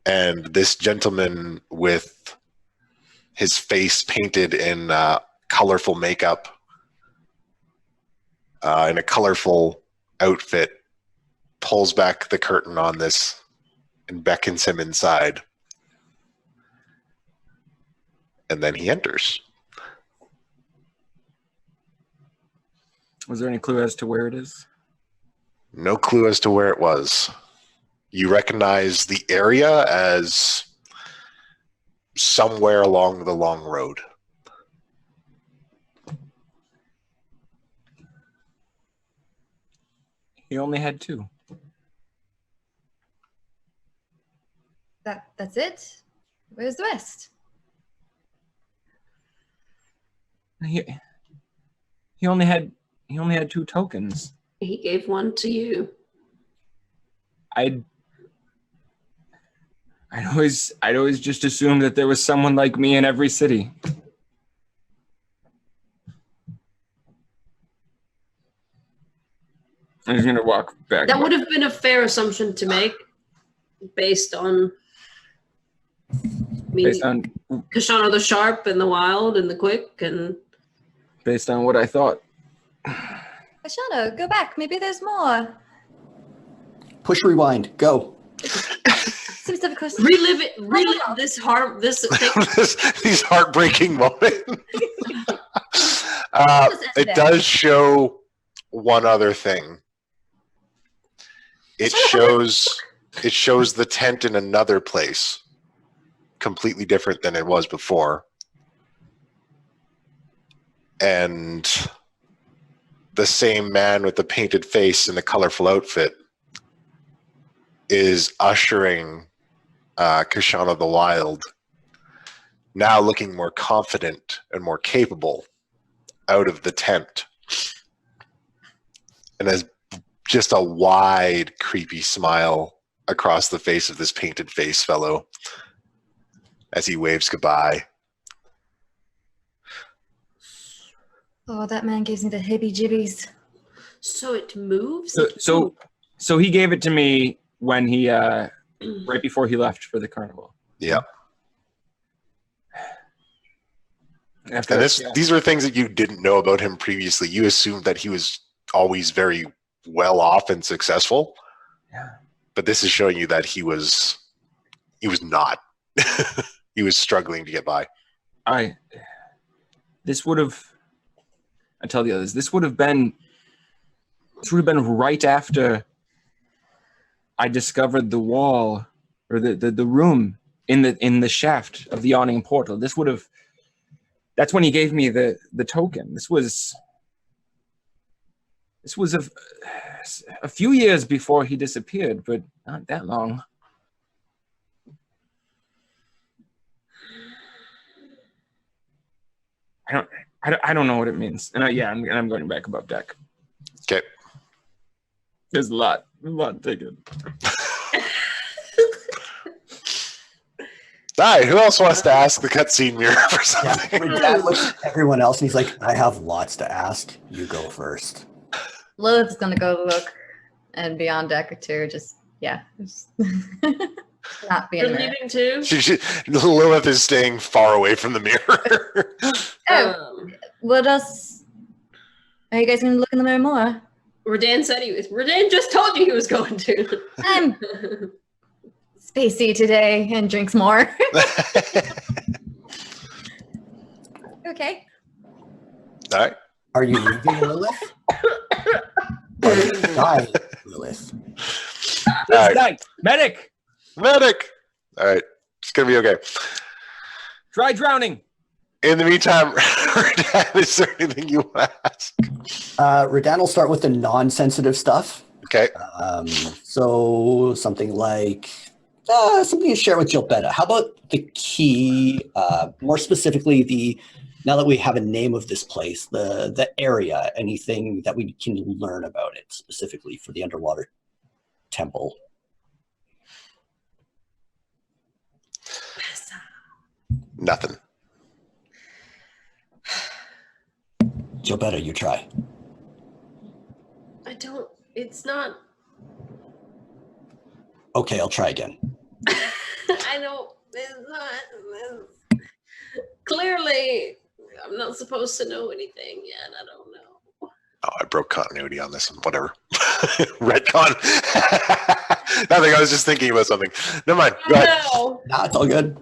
And this gentleman with his face painted in colorful makeup, in a colorful outfit, pulls back the curtain on this and beckons him inside. And then he enters. Was there any clue as to where it is? No clue as to where it was. You recognize the area as somewhere along the long road. He only had 2. That's it? Where's the rest? He only had 2 tokens. He gave one to you. I'd always just assumed that there was someone like me in every city. I'm just gonna walk back. That would have been a fair assumption to make, based on Kashana the Sharp and the Wild and the Quick, and based on what I thought. Ashana, go back. Maybe there's more. Push rewind. Go. Seems to have a relive this These heartbreaking moments. It does show one other thing. It shows the tent in another place, completely different than it was before. And the same man with the painted face and the colorful outfit is ushering Kashana the Wild, now looking more confident and more capable, out of the tent. And has just a wide, creepy smile across the face of this painted face fellow as he waves goodbye. Oh, that man gives me the heebie-jeebies. So it moves? So he gave it to me when he right before he left for the carnival. Yep. After These are things that you didn't know about him previously. You assumed that he was always very well off and successful. Yeah. But this is showing you that he was not. He was struggling to get by. I tell the others, this would have been right after I discovered the wall, or the room in the shaft of the yawning portal. That's when he gave me the token. This was a few years before he disappeared, but not that long. I don't know what it means. And I'm going back above deck. Okay. There's a lot taken. All right, who else wants to ask the cutscene mirror for Yeah, something? Dad looks at everyone else and he's like, I have lots to ask. You go first. Lilith's gonna go look and be on deck too. Just not being You're there. leaving too? Lilith is staying far away from the mirror. Oh, what else? Are you guys gonna look in the mirror more? Redan said he was. Redan just told you he was going to. I'm spacey today and drinks more. Okay. All right. Are you leaving, Lilith? Are you dying, Lilith? All right. Night. Medic! Medic! All right. It's going to be okay. Try drowning. In the meantime, Redan, is there anything you want to ask? Redan will start with the non-sensitive stuff. Okay. So something like something to share with Gilbetta. How about the key? More specifically, now that we have a name of this place, the area, anything that we can learn about it specifically for the underwater temple. Nothing. Gilbetta, you try. I don't. It's not. Okay, I'll try again. I don't. It's not. Clearly, I'm not supposed to know anything yet. I don't know. Oh, I broke continuity on this one. Whatever. Retcon. Nothing. I was just thinking about something. Never mind. Go ahead. No. Nah, it's all good.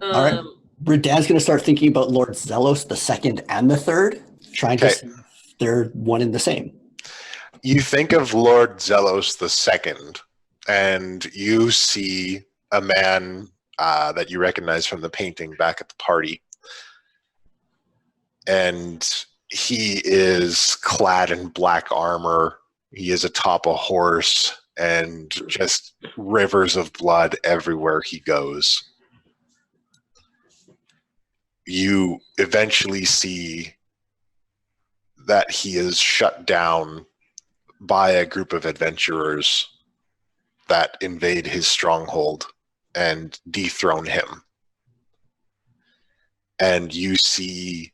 All right. Redan's going to start thinking about Lord Zelos, the second and the third, trying to see if they're one and the same. You think of Lord Zelos the second, and you see a man that you recognize from the painting back at the party. And he is clad in black armor. He is atop a horse and just rivers of blood everywhere he goes. You eventually see that he is shut down by a group of adventurers that invade his stronghold and dethrone him. And you see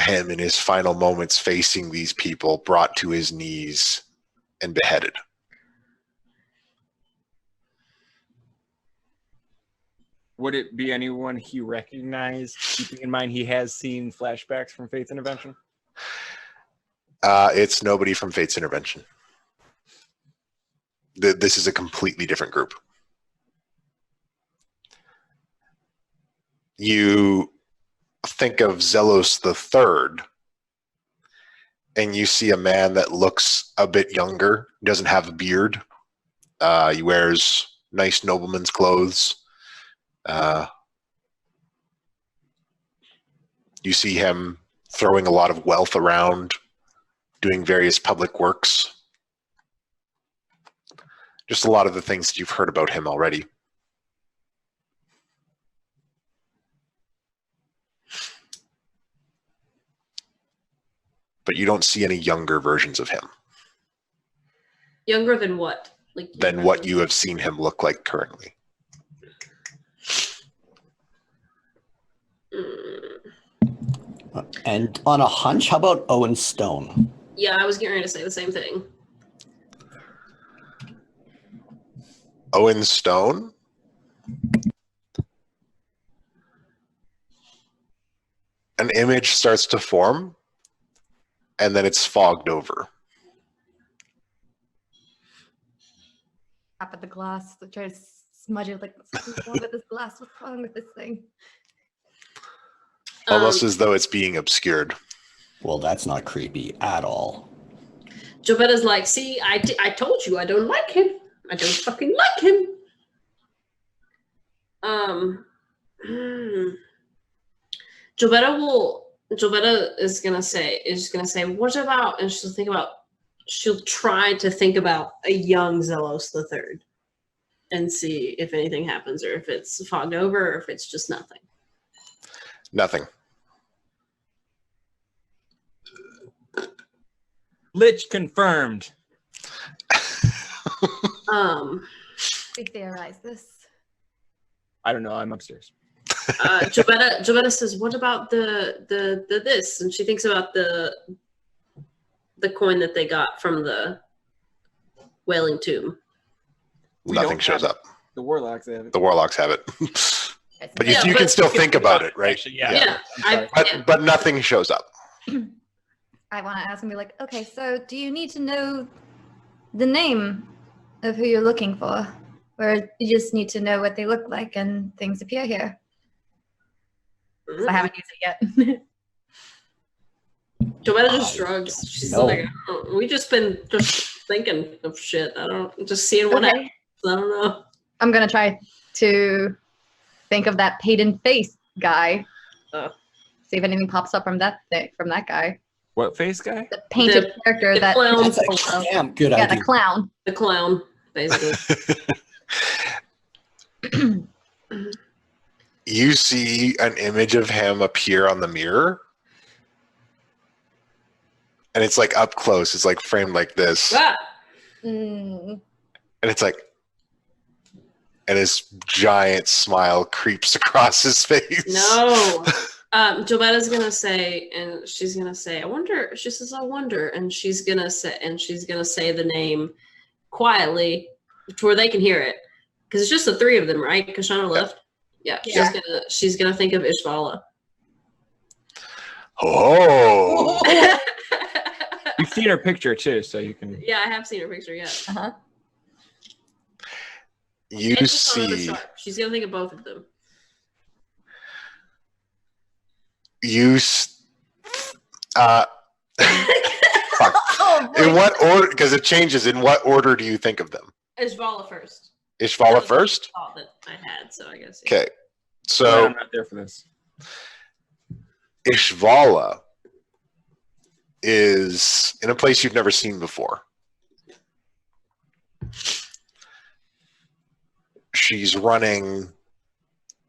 him in his final moments facing these people, brought to his knees and beheaded. Would it be anyone he recognized, keeping in mind he has seen flashbacks from Faith Intervention? It's nobody from Fate's Intervention. This is a completely different group. You think of Zelos the Third, and you see a man that looks a bit younger. He doesn't have a beard. He wears nice nobleman's clothes. You see him throwing a lot of wealth around, doing various public works. Just a lot of the things that you've heard about him already. But you don't see any younger versions of him Younger than what? Like than what you have seen him look like currently. And on a hunch, how about Owen Stone? Yeah, I was getting ready to say the same thing. Owen Stone? An image starts to form, and then it's fogged over. Tap at the glass. Try to smudge it like, what's wrong with this glass? What's wrong with this thing? Almost as though it's being obscured. Well, that's not creepy at all. Jobetta's like, see, I told you I don't like him. I don't fucking like him. Jobetta is gonna say, what about, and she'll try to think about a young Zelos the Third and see if anything happens, or if it's fogged over, or if it's just nothing. Nothing. Lich confirmed. We theorize this. I don't know. I'm upstairs. Jovetta says, "What about the this?" And she thinks about the coin that they got from the Wailing Tomb. Nothing shows up. The warlocks have it. The warlocks have it. But Yeah, you can still think about it, right? Actually, Yeah, But nothing shows up. I want to ask and be like, okay, so do you need to know the name of who you're looking for? Or you just need to know what they look like and things appear here? 'Cause I haven't used it yet. Jovetta just shrugs. She's like, oh, we just been just thinking of shit. I don't just seeing what happens. I don't know. I'm going to try to think of that painted face guy. See if anything pops up from that guy. What face guy? The painted character the that. clown. That's a damn good Yeah, idea. the clown. The clown, basically. You see an image of him appear on the mirror. And it's like up close. It's like framed like this. Ah! Mm. And it's like, and his giant smile creeps across his face. No. Jovetta's gonna say, and she's gonna say, I wonder. She says, I wonder, and she's gonna say the name quietly to where they can hear it, because it's just the three of them, right? Kashana left. Yeah. She's gonna think of Ishvala. Oh. You've seen her picture too, so you can. Yeah, I have seen her picture. Yeah. Uh-huh. You And Kashana the see. Sharp. She's gonna think of both of them. Fuck. Oh, In what order? Because it changes. In what order do you think of them? Ishvala first. Ishvala first? Thought that I had, so I guess. Okay. No, So I'm not there for this. Ishvala is in a place you've never seen before. She's running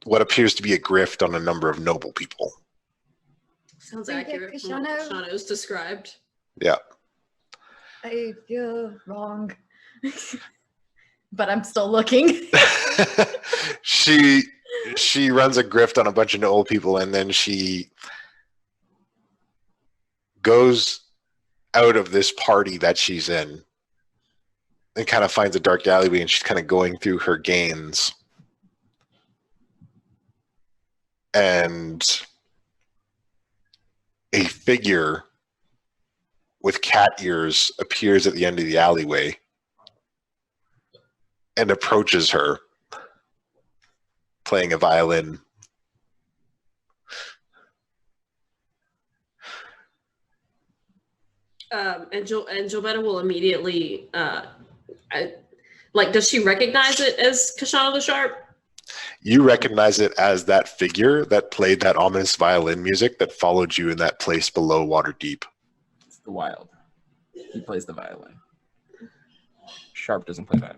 what appears to be a grift on a number of noble people. Sounds Think of accurate from what Kashana. Kashana's described. Yeah. I feel wrong. But I'm still looking. she runs a grift on a bunch of noble people, and then she goes out of this party that she's in and kind of finds a dark alleyway, and she's kind of going through her gains. And a figure with cat ears appears at the end of the alleyway and approaches her, playing a violin. And Jovetta will immediately, does she recognize it as Kashana the Sharp? You recognize it as that figure that played that ominous violin music that followed you in that place below Waterdeep. It's the Wild. He plays the violin. Sharp doesn't play violin.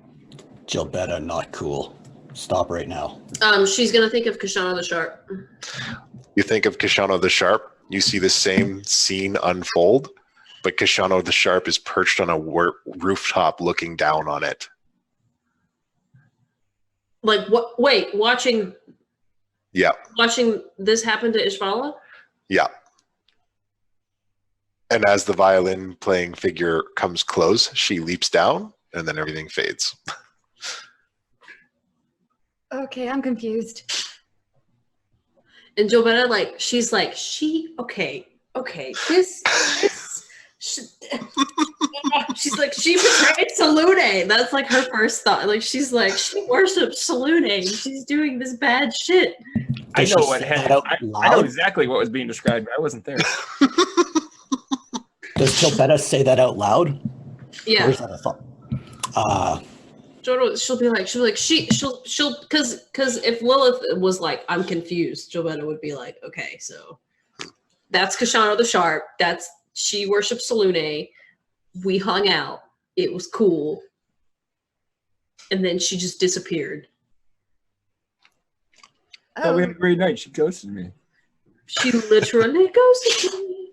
Jobetta, not cool. Stop right now. She's gonna think of Kashana the Sharp. You think of Kashano the Sharp, you see the same scene unfold, but Kashano the Sharp is perched on a rooftop looking down on it. Like what? Wait, watching Yeah, this happen to Ishvala? yeah. And as the violin playing figure comes close, she leaps down, and then everything fades. Okay, I'm confused. And Jovetta, she's like, this she's like, she betrayed Salune. That's like her first thought. Like, she's like, she worships Salune. She's doing this bad shit. I Does know she what say that happened. out I know loud? exactly what was being described. I wasn't there. Does Jobetta say that out loud? Or Yeah. is that a thought? She'll be like, because if Lilith was like, I'm confused, Jovetta would be like, okay, so that's Kashana the Sharp. She worships Salune. We hung out. It was cool. And then she just disappeared. Thought we Oh, had a great night. She ghosted me. She literally ghosted me.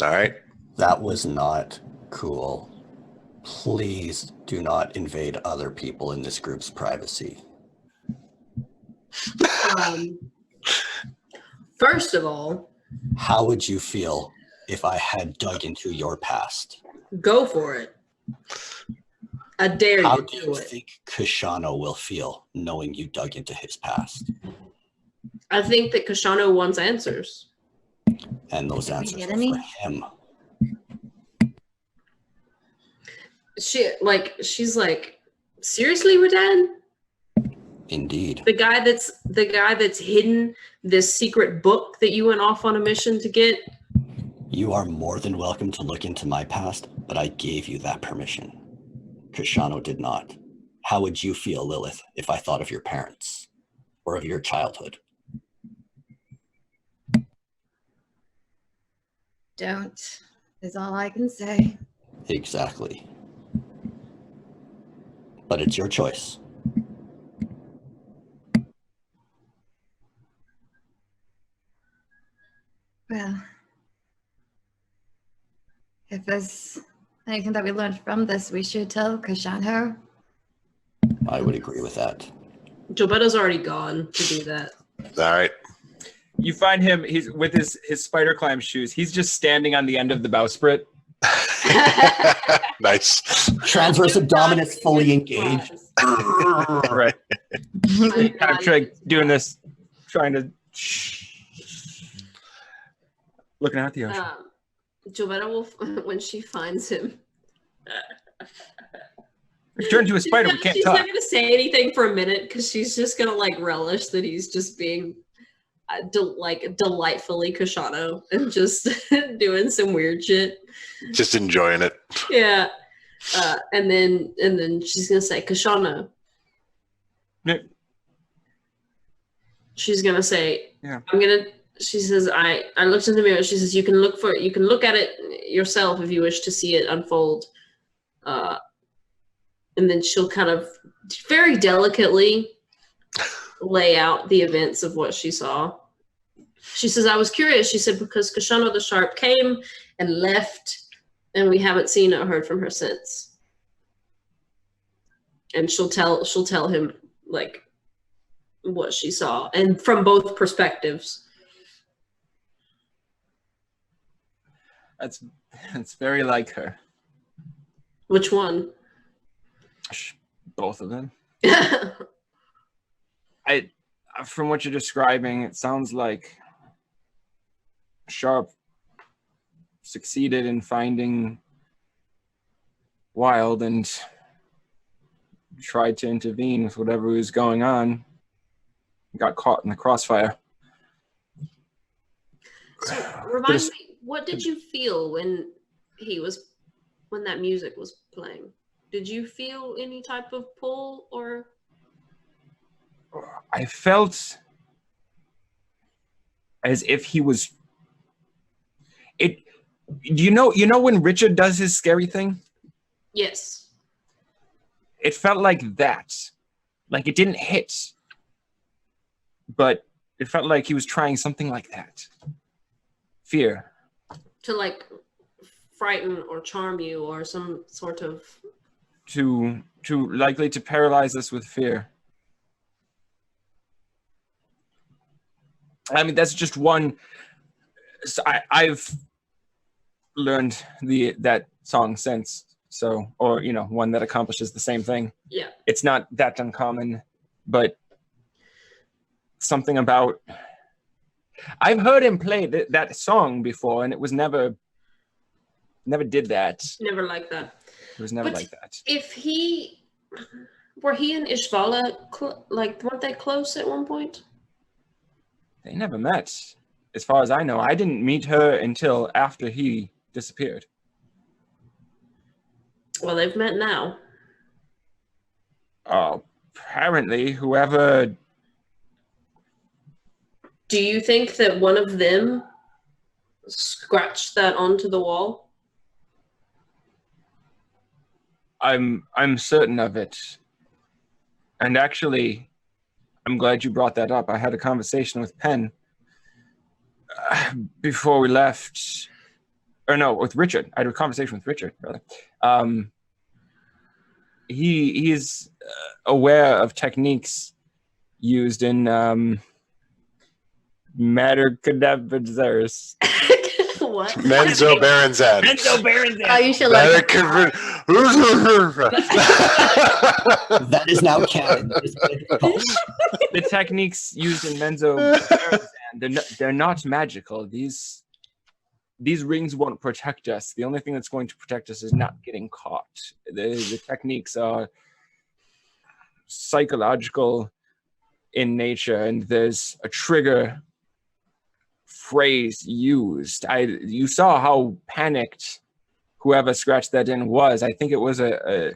All right. That was not cool. Please do not invade other people in this group's privacy. First of all, How would you feel if I had dug into your past? go for it. I dare How you do to do you it. think Kashano will feel knowing you dug into his past? I think that Kashano wants answers. And those Are we answers are kidding for me? him. She's like, seriously, Radan? Indeed. The guy that's hidden this secret book that you went off on a mission to get? You are more than welcome to look into my past, but I gave you that permission. Kashano did not. How would you feel, Lilith, if I thought of your parents or of your childhood? Don't, is all I can say. Exactly. But it's your choice. Well, if there's anything that we learned from this, we should tell Kashano. I would agree with that. Jobetta's already gone to do that. All right. You find him, he's with his spider climb shoes. He's just standing on the end of the bowsprit. Nice. Transverse dominance fully engaged. Right. Patrick doing this, trying to looking out the ocean. Jobetta will, when she finds him, We've turned to a spider. We can't she's talk. not gonna say anything for a minute because she's just gonna like relish that he's just being delightfully Kashano and just doing some weird shit. Just enjoying it. Yeah. And then she's gonna say, Kashano. Yeah. She's gonna say, Yeah. she says, I looked in the mirror. She says, you can look at it yourself if you wish to see it unfold. And then she'll kind of very delicately lay out the events of what she saw. She says, I was curious. She said, because Kashano the Sharp came and left, and we haven't seen or heard from her since. And she'll tell him like what she saw, and from both perspectives. That's very like her. Which one? Both of them. From what you're describing, it sounds like Sharp succeeded in finding Wild and tried to intervene with whatever was going on. Got caught in the crossfire. So remind me, what did you feel when that music was playing? Did you feel any type of pull or? I felt as if he was. You know when Richard does his scary thing? Yes. It felt like that. Like it didn't hit, but it felt like he was trying something like that. Fear. To like frighten or charm you or some sort of. To likely to paralyze us with fear. I mean, that's just one. So I've learned that song since. So, or one that accomplishes the same thing. Yeah. It's not that uncommon, but something about. I've heard him play that song before, and it was never did that. Never like that. It was never But like that. If were he and Ishvala weren't they close at one point? They never met. As far as I know, I didn't meet her until after he disappeared. Well, they've met now. Apparently, whoever. Do you think that one of them scratched that onto the wall? I'm certain of it. And actually, I'm glad you brought that up. I had a conversation with Penn before we left. Or no, with Richard. I had a conversation with Richard, rather. he's aware of techniques used in matter cadavers. What? Menzo Baronzad. Oh, you should like That is now canon. The techniques used in Menzo Baronzad, they're not magical. These rings won't protect us. The only thing that's going to protect us is not getting caught. The techniques are psychological in nature, and there's a trigger phrase used. You saw how panicked whoever scratched that in was. I think it was a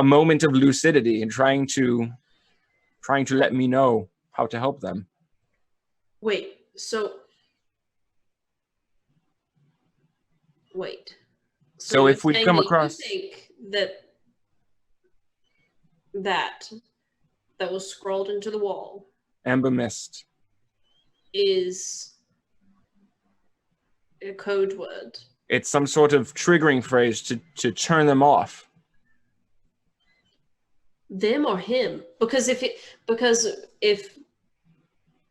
moment of lucidity and trying to let me know how to help them. Wait, so So if you're we saying come that across- you think that was scrolled into the wall Amber Mist. is a code word. It's some sort of triggering phrase to turn them off. Them or him? Because if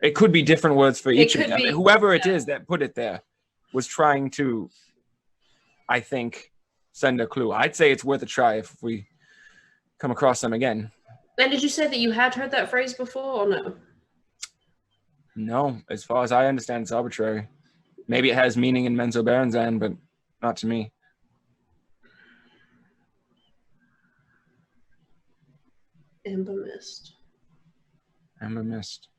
It could be different words for each of could them. be, Whoever it yeah. is that put it there was trying to, I think, send a clue. I'd say it's worth a try if we come across them again. And did you say that you had heard that phrase before or no? No, as far as I understand, it's arbitrary. Maybe it has meaning in Menzo Baronzan, but not to me. Amber Mist. Amber Mist.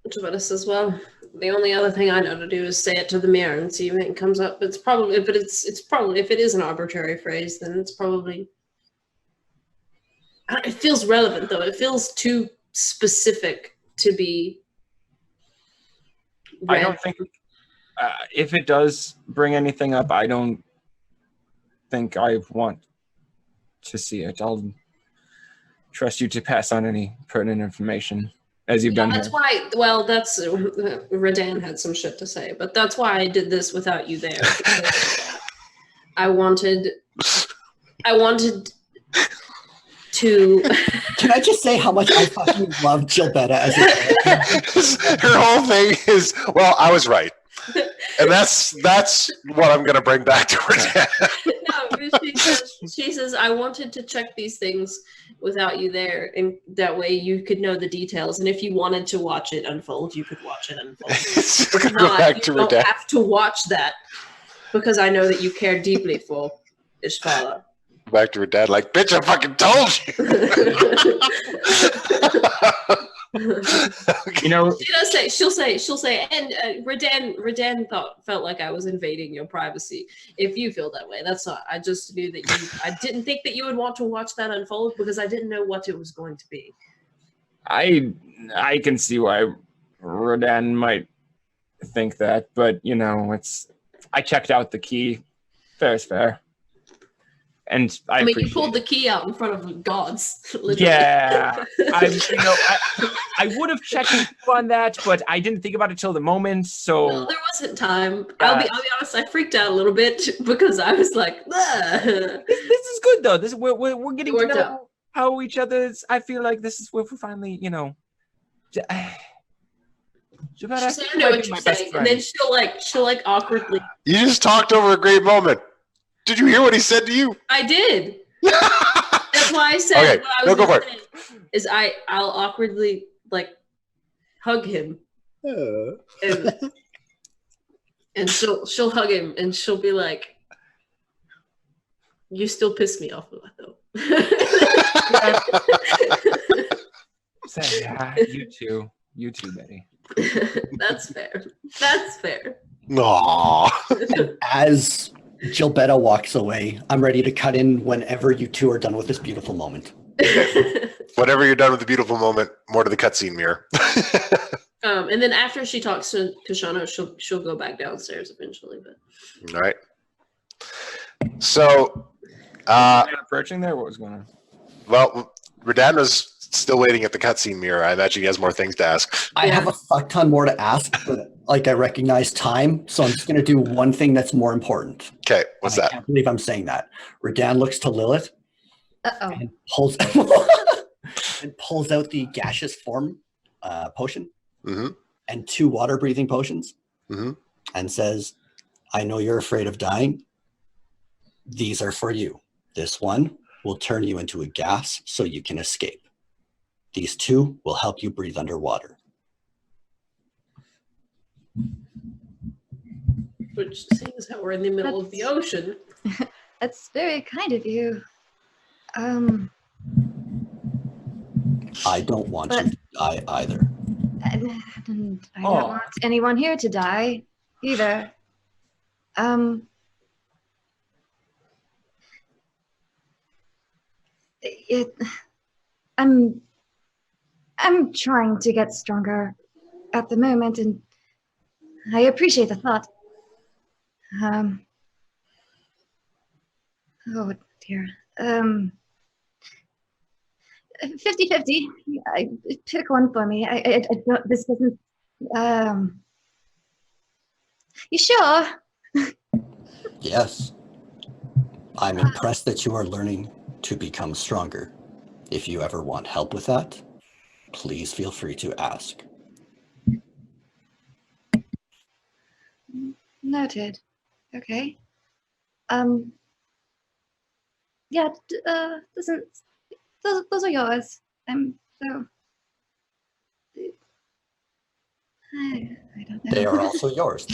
Javetus says, well, the only other thing I know to do is say it to the mirror and see if it comes up. It's probably, but it's probably, if it is an arbitrary phrase, then it's probably, it feels relevant though. It feels too specific to be read. I don't think, if it does bring anything up, I don't think I want to see it. I'll trust you to pass on any pertinent information, as you've done That's here. why, well, that's, Redan had some shit to say, but that's why I did this without you there. because I wanted to... Can I just say how much I fucking love Gilbetta as a character? Her whole thing is, well, I was right. And that's what I'm going to bring back to her dad. No, she says, I wanted to check these things without you there, and that way you could know the details. And if you wanted to watch it unfold, you could watch it unfold. We're going to go back to You her don't dad. have to watch that because I know that you care deeply for Ishvala. Back to her dad, like, bitch, I fucking told you. You know, She does say, she'll say, and Redan felt like I was invading your privacy. If you feel that way, that's not. I just knew that I didn't think that you would want to watch that unfold because I didn't know what it was going to be. I can see why Rodan might think that, but you know, I checked out the key. Fair is fair. And I mean, you appreciate pulled it. the key out in front of gods. Literally. Yeah, I would have checked on that, but I didn't think about it till the moment. So No, there wasn't time. I'll be honest. I freaked out a little bit because I was like, "Ah." this is good though. We're getting It to worked know out. how each other's. I feel like this is where we finally, you know. She'll say, I know what you're saying, and then she'll awkwardly. You just talked over a great moment. Did you hear what he said to you? I did. That's why I said Okay, what I no, was go for going to say. Is I'll awkwardly hug him, and she'll hug him, and she'll be like, "You still piss me off a lot, though." Say, you too, Betty. That's fair. That's fair. Aww. As Gilbetta walks away, I'm ready to cut in whenever you two are done with this beautiful moment. Whenever you're done with the beautiful moment, more to the cutscene mirror. And then after she talks to Shana, she'll go back downstairs eventually. But All right. So, Approaching there, what was going on? well, Redan was still waiting at the cutscene mirror. I imagine he has more things to ask. I have a fuck ton more to ask, but like I recognize time, so I'm just going to do one thing that's more important. Okay, what's I that? can't believe I'm saying that. Redan looks to Lilith Uh-oh. and pulls and pulls out the gaseous form potion Mm-hmm. and 2 water breathing potions Mm-hmm. and says, I know you're afraid of dying. These are for you. This one will turn you into a gas so you can escape. These 2 will help you breathe underwater. Which seems how we're in the middle of the ocean. That's very kind of you. I don't want you to die either. And I don't want anyone here to die either. I'm trying to get stronger at the moment, and I appreciate the thought. Oh dear. 50-50. Pick one for me. I don't, this doesn't, you sure? Yes. I'm impressed that you are learning to become stronger. If you ever want help with that, please feel free to ask. Noted. Okay. Yeah, those are yours. So I don't know. They are also yours.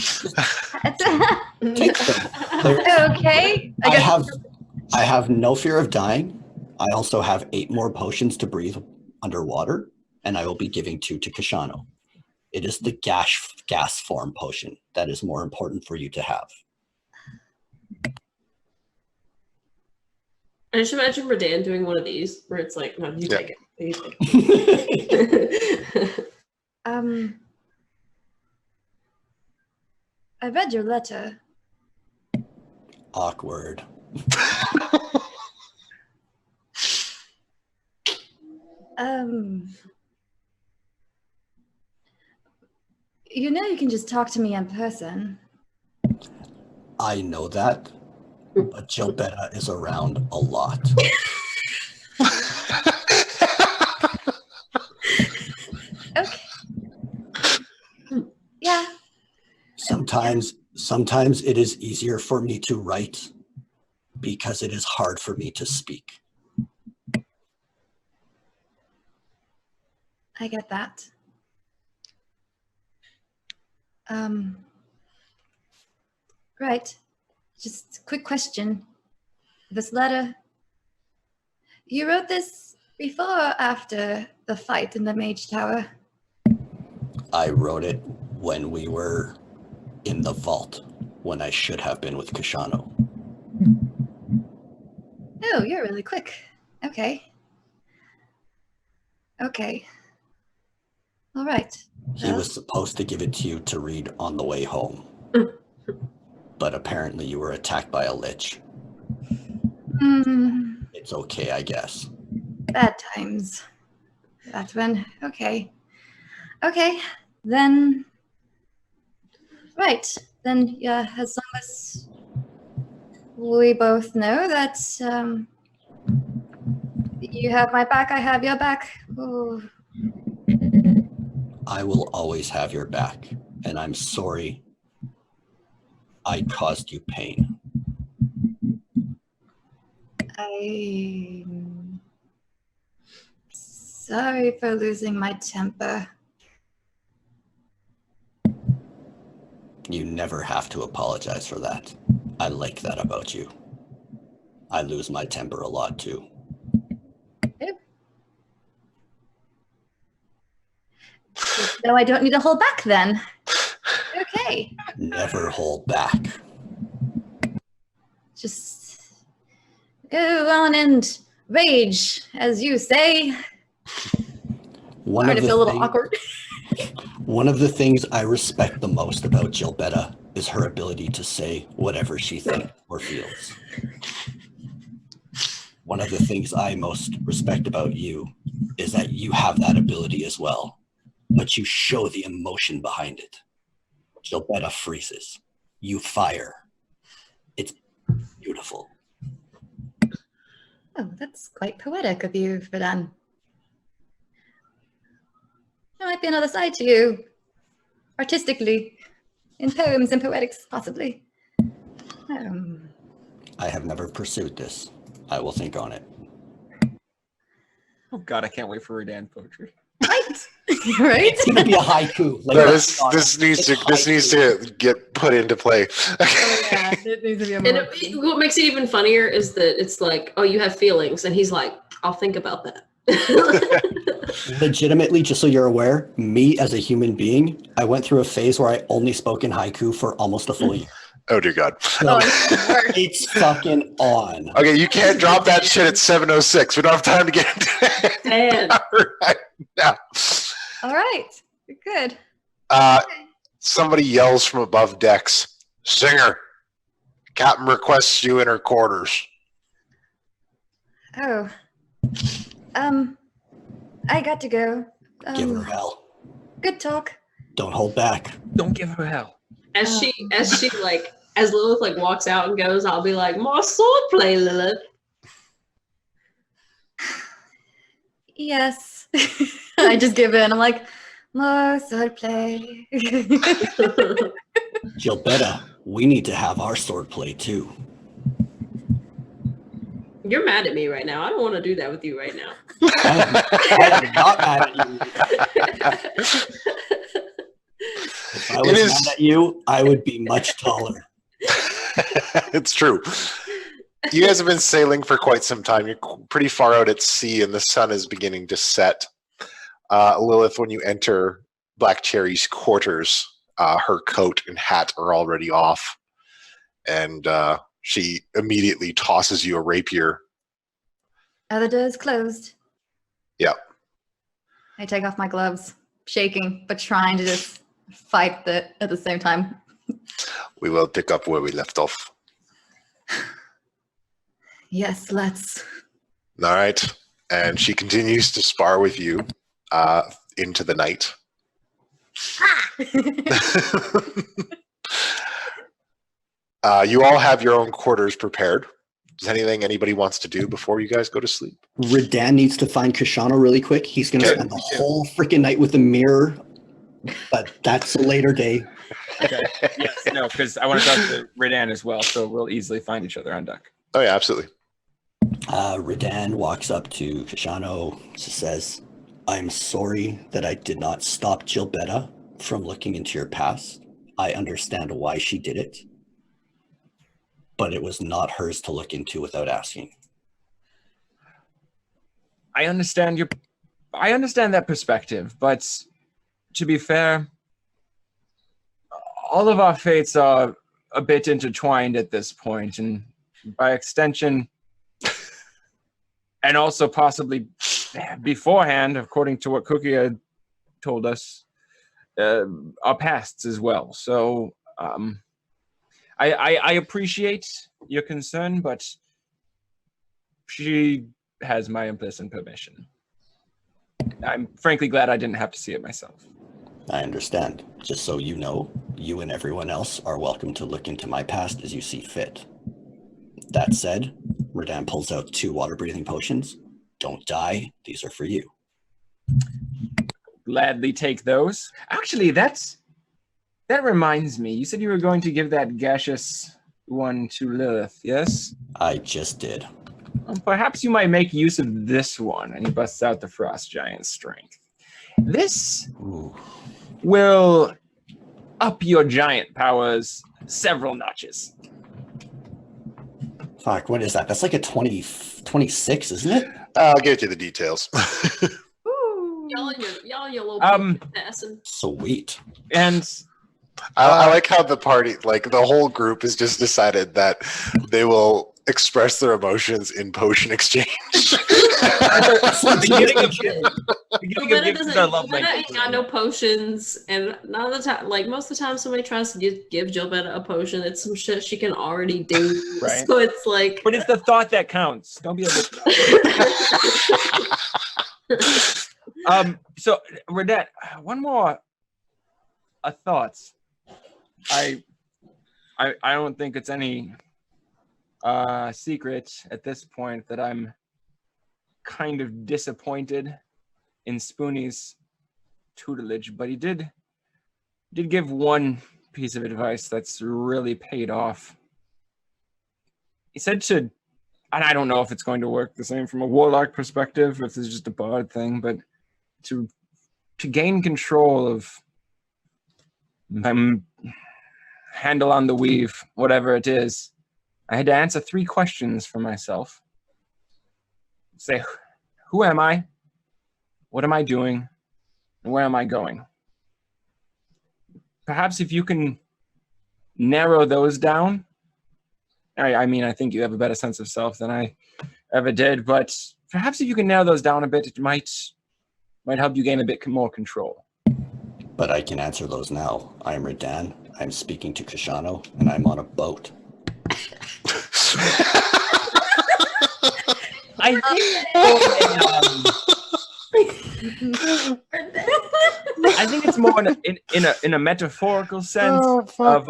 It's- Take them. okay. I have no fear of dying. I also have 8 more potions to breathe underwater, and I will be giving 2 to Kashano. It is the gas form potion that is more important for you to have. I just imagine Redan doing one of these where it's like, no, you take it. You take it. I read your letter. Awkward. You know you can just talk to me in person. I know that, but Gilbetta is around a lot. Okay. Yeah. Sometimes it is easier for me to write because it is hard for me to speak. I get that. Right. Just a quick question. This letter, you wrote this before or after the fight in the Mage Tower? I wrote it when we were in the vault, when I should have been with Kashano. Oh, you're really quick. Okay. Okay. All right. He was supposed to give it to you to read on the way home. But apparently you were attacked by a lich. It's okay, I guess. Bad times. That one. Okay. Okay. Then. Right. Then, yeah, as long as we both know that you have my back, I have your back. Ooh. I will always have your back, and I'm sorry I caused you pain. I'm sorry for losing my temper. You never have to apologize for that. I like that about you. I lose my temper a lot too. So I don't need to hold back then. Okay. Never hold back. Just go on and rage, as you say. One Starting to feel a little awkward. One of the things I respect the most about Gilbetta is her ability to say whatever she thinks or feels. One of the things I most respect about you is that you have that ability as well, but you show the emotion behind it. Gilbetta freezes. You fire. It's beautiful. Oh, that's quite poetic of you, Verdan. There might be another side to you, artistically, in poems and poetics, possibly. I have never pursued this. I will think on it. Oh God, I can't wait for Redan poetry. Right? Right? It's gonna be a haiku. Like No, this needs to get put into play. Oh, yeah, it needs to be a And more. what makes it even funnier is that it's like, oh, you have feelings, and he's like, I'll think about that. Legitimately, just so you're aware, me as a human being, I went through a phase where I only spoke in haiku for almost a full year. Oh dear God. So it's fucking on. Okay, you can't drop that shit at 7:06. We don't have time to get into it Man. right now. All right, you're good. Somebody yells from above decks. Singer, Captain requests you in her quarters. Oh, I got to go. Give her hell. Good talk. Don't hold back. Don't give her hell. As Lilith like walks out and goes, I'll be like, more swordplay, Lilith. Yes. I just give in. I'm like, more swordplay. Gilbetta, we need to have our swordplay too. You're mad at me right now. I don't want to do that with you right now. I am not mad at you. If I was mad at you, I would be much taller. It's true. You guys have been sailing for quite some time. You're pretty far out at sea, and the sun is beginning to set. Lilith, when you enter Black Cherry's quarters, her coat and hat are already off, and she immediately tosses you a rapier. Are the doors closed? Yep. I take off my gloves, shaking, but trying to just fight at the same time. We will pick up where we left off. Yes, let's. All right. And she continues to spar with you into the night. You all have your own quarters prepared. Is anything anybody wants to do before you guys go to sleep? Redan needs to find Kashana really quick. He's going to Okay. spend the whole freaking night with the mirror, but that's a later day. Okay. Yes, no, because I want to talk to Redan as well, so we'll easily find each other on deck. Oh, yeah, absolutely. Redan walks up to Kashano, says, I'm sorry that I did not stop Gilbetta from looking into your past. I understand why she did it, but it was not hers to look into without asking. I understand that perspective, but to be fair, all of our fates are a bit intertwined at this point, and by extension, and also possibly beforehand, according to what Cookie had told us, our pasts as well. So I appreciate your concern, but she has my implicit permission. I'm frankly glad I didn't have to see it myself. I understand. Just so you know, you and everyone else are welcome to look into my past as you see fit. That said, Redan pulls out 2 water-breathing potions. Don't die. These are for you. Gladly take those. Actually, that reminds me. You said you were going to give that gaseous one to Lilith, yes? I just did. Perhaps you might make use of this one. And he busts out the Frost Giant's strength. This Ooh. will up your giant powers several notches. Fuck, what is that? That's like a 26, isn't it? I'll get you the details. Ooh. Y'all and your little assassin. Sweet. And I like how the party, like the whole group has just decided that they will express their emotions in potion exchange. beginning of gifts is our love Gilbetta ain't got language. no potions, and none of the time, like most of the time, somebody tries to give Gilbetta a potion. It's some shit she can already do. Right. So it's like, But it's the thought that counts. Don't be a bitch. So Redette, one more thoughts. I don't think it's any secret at this point that I'm kind of disappointed in Spoonie's tutelage, but he did give one piece of advice that's really paid off. He said to, and I don't know if it's going to work the same from a warlock perspective, if this is just a bard thing, but to gain control of handle on the weave, whatever it is, I had to answer 3 questions for myself. Say, who am I? What am I doing? And where am I going? Perhaps if you can narrow those down, I mean, I think you have a better sense of self than I ever did, but perhaps if you can narrow those down a bit, it might help you gain a bit more control. But I can answer those now. I am Redan. I'm speaking to Kashano, and I'm on a boat. I think it's more in a metaphorical sense of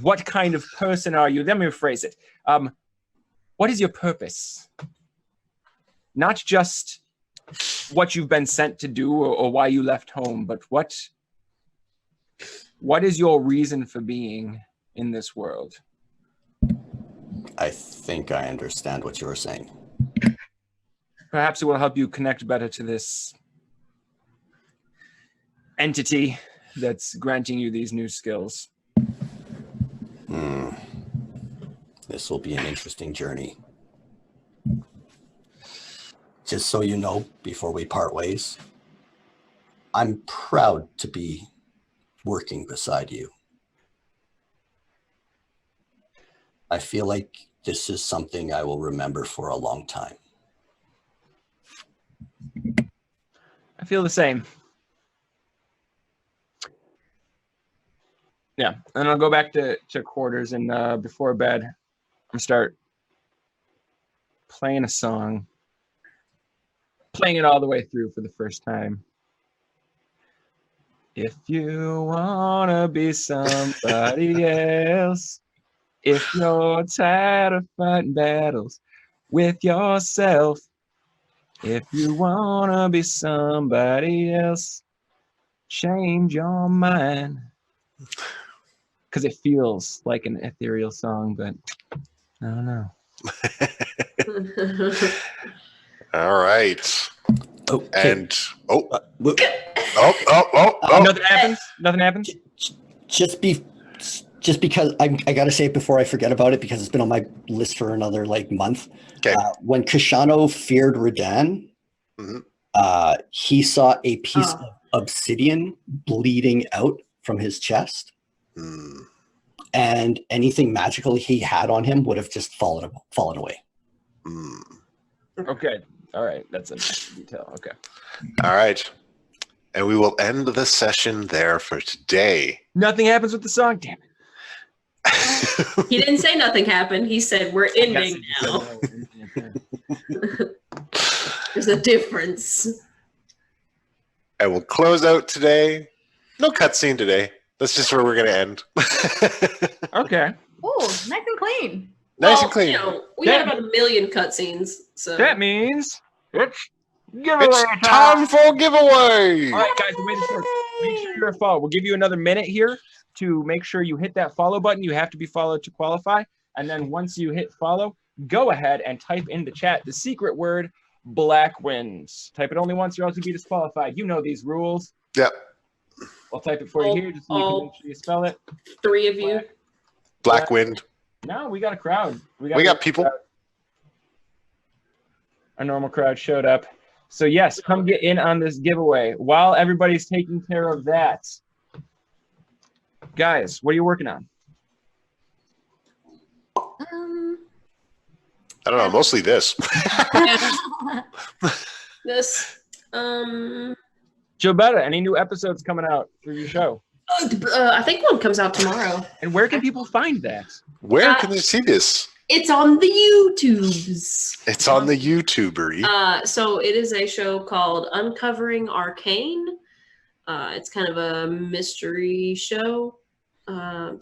what kind of person are you? Let me rephrase it. What is your purpose? Not just what you've been sent to do or why you left home, but what is your reason for being in this world? I think I understand what you were saying. Perhaps it will help you connect better to this entity that's granting you these new skills. This will be an interesting journey. Just so you know, before we part ways, I'm proud to be working beside you. I feel like this is something I will remember for a long time. I feel the same. Yeah, and I'll go back to quarters, and before bed, I'm gonna start playing a song, playing it all the way through for the first time. If you wanna be somebody else, if you're tired of fighting battles with yourself, if you wanna be somebody else, change your mind. Because it feels like an ethereal song, but I don't know. All right. Okay. And Nothing happens. Nothing happens. Just because I gotta say it before I forget about it, because it's been on my list for another month. Okay. When Kashano feared Redan, he saw a piece of obsidian bleeding out from his chest, and anything magical he had on him would have just fallen away. Okay. All right. That's a nice detail. Okay. All right. And we will end the session there for today. Nothing happens with the song. Damn it. He didn't say nothing happened. He said we're ending now. There's a difference. I will close out today. No cutscene today. That's just where we're going to end. Okay. Oh, nice and clean. Nice and clean. We had about 1 million cutscenes. So That means it's giveaway It's time for giveaway. All right, guys, the way this works, make sure you're a follow. We'll give you another minute here to make sure you hit that follow button. You have to be followed to qualify. And then once you hit follow, go ahead and type in the chat the secret word, Black Winds. Type it only once, or else you'll be disqualified. You know these rules. Yep. I'll type it for you here, just so you can make sure you spell it. 3 of you. Black Wind. No, we got a crowd. We got people. Crowd. Our normal crowd showed up. So yes, come get in on this giveaway. While everybody's taking care of that, guys, what are you working on? I don't know, mostly this. This. Gilberta, any new episodes coming out for your show? I think one comes out tomorrow. And where can people find that? Where can they see this? It's on the YouTubes. It's on the YouTubery. So it is a show called Uncovering Arcane. It's kind of a mystery show.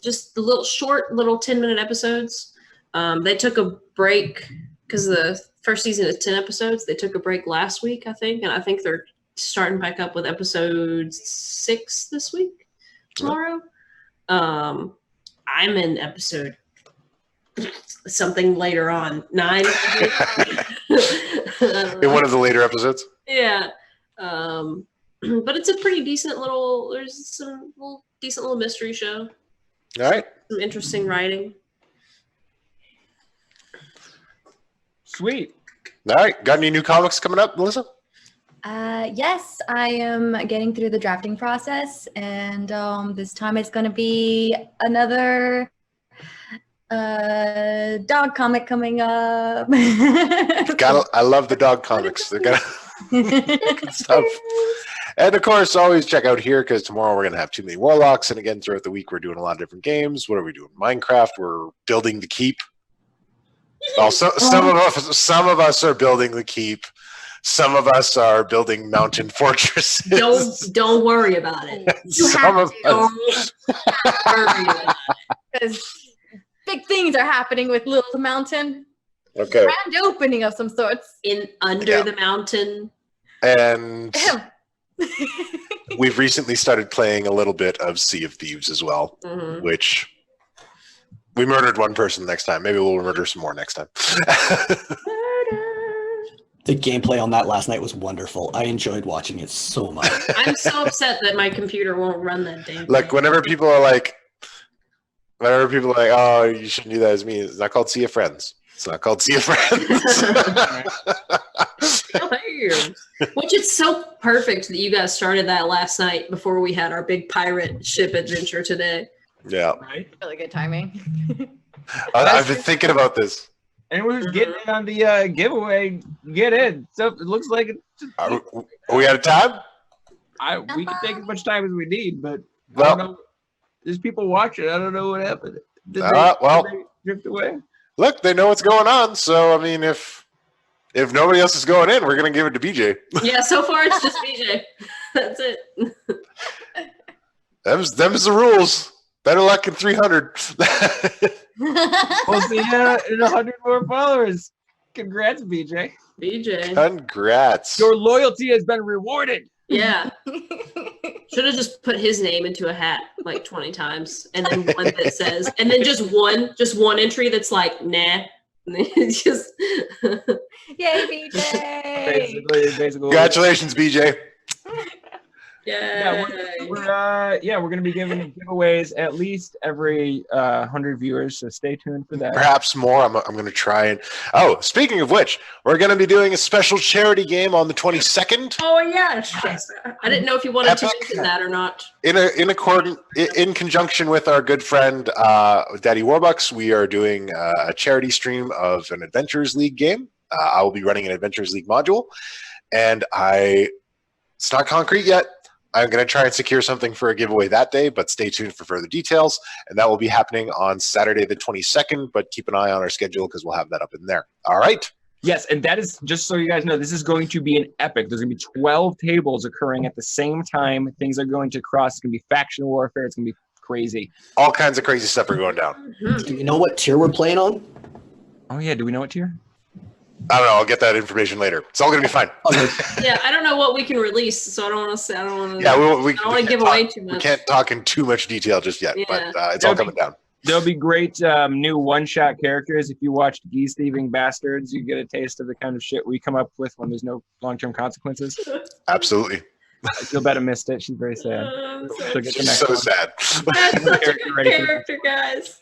Just the little 10-minute episodes. They took a break because the first season is 10 episodes. They took a break last week, I think, and I think they're starting back up with episode 6 this week, tomorrow. I'm in episode something later on, 9. In one of the later episodes. Yeah. But it's a pretty decent little, there's some decent little mystery show. All right. Some interesting writing. Sweet. All right. Got any new comics coming up, Melissa? Yes, I am getting through the drafting process, and this time it's going to be another dog comic coming up. I love the dog comics. They're gonna good stuff. And of course, always check out here because tomorrow we're gonna have Too Many Warlocks, and again throughout the week we're doing a lot of different games. What are we doing? Minecraft. We're building the keep. Also, some of us are building the keep. Some of us are building mountain fortresses. Don't worry about it. Some of us. Worry about it. Because big things are happening with Little Mountain. Okay. Grand opening of some sorts. Under the mountain. And we've recently started playing a little bit of Sea of Thieves as well, which we murdered one person next time. Maybe we'll murder some more next time. The gameplay on that last night was wonderful. I enjoyed watching it so much. I'm so upset that my computer won't run that damn thing. Like whenever people are like, oh, you shouldn't do that as me. It's not called Sea of Friends. It's not called Sea of Friends. Which it's so perfect that you guys started that last night before we had our big pirate ship adventure today. Yeah. Right. Really good timing. I've been thinking about this. And we're just getting in on the giveaway. Get in. So it looks like Are we out of time? we can take as much time as we need, but I Well- don't know. There's people watching. I don't know what happened. Did well- they drift away? Look, they know what's going on. So I mean, if nobody else is going in, we're gonna give it to BJ. Yeah, so far it's just BJ. That's it. Them's the rules. Better luck in 300. We'll see you in 100 more followers. Congrats, BJ. BJ. Congrats. Your loyalty has been rewarded. Yeah. Should have just put his name into a hat like 20 times, and then one that says, and then just one entry that's like, nah. It's just Yay, BJ! Basically. Congratulations, BJ. yeah. We're gonna be giving giveaways at least every 100 viewers, so stay tuned for that. Perhaps more. I'm going to try and. Oh, speaking of which, we're going to be doing a special charity game on the 22nd. Oh yes. I didn't know if you wanted to Epic. mention that or not. In conjunction with our good friend Daddy Warbucks, we are doing a charity stream of an Adventures League game. I will be running an Adventures League module, and it's not concrete yet. I'm going to try and secure something for a giveaway that day, but stay tuned for further details. And that will be happening on Saturday the 22nd, but keep an eye on our schedule because we'll have that up in there. All right. Yes, and that is, just so you guys know, this is going to be an epic. There's going to be 12 tables occurring at the same time. Things are going to cross. It's going to be faction warfare. It's going to be crazy. All kinds of crazy stuff are going down. Do you know what tier we're playing on? Oh, yeah. Do we know what tier? I don't know. I'll get that information later. It's all going to be fine. Yeah, I don't know what we can release, so I don't want to say. I don't want to. Yeah, I don't we want to can't give talk- away too much. We can't talk in too much detail just yet, but it's all coming down. There'll be great new one-shot characters. If you watched Geese Thieving Bastards, you get a taste of the kind of shit we come up with when there's no long-term consequences. Absolutely. I feel bad I missed it. She's very sad. She'll get the next So one. sad. That's such a Character good ready for- character, guys.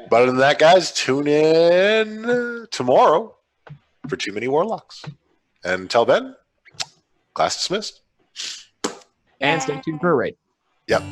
But other than that, guys, tune in tomorrow for Too Many Warlocks. And until then, class dismissed. And stay tuned for a raid. Yep.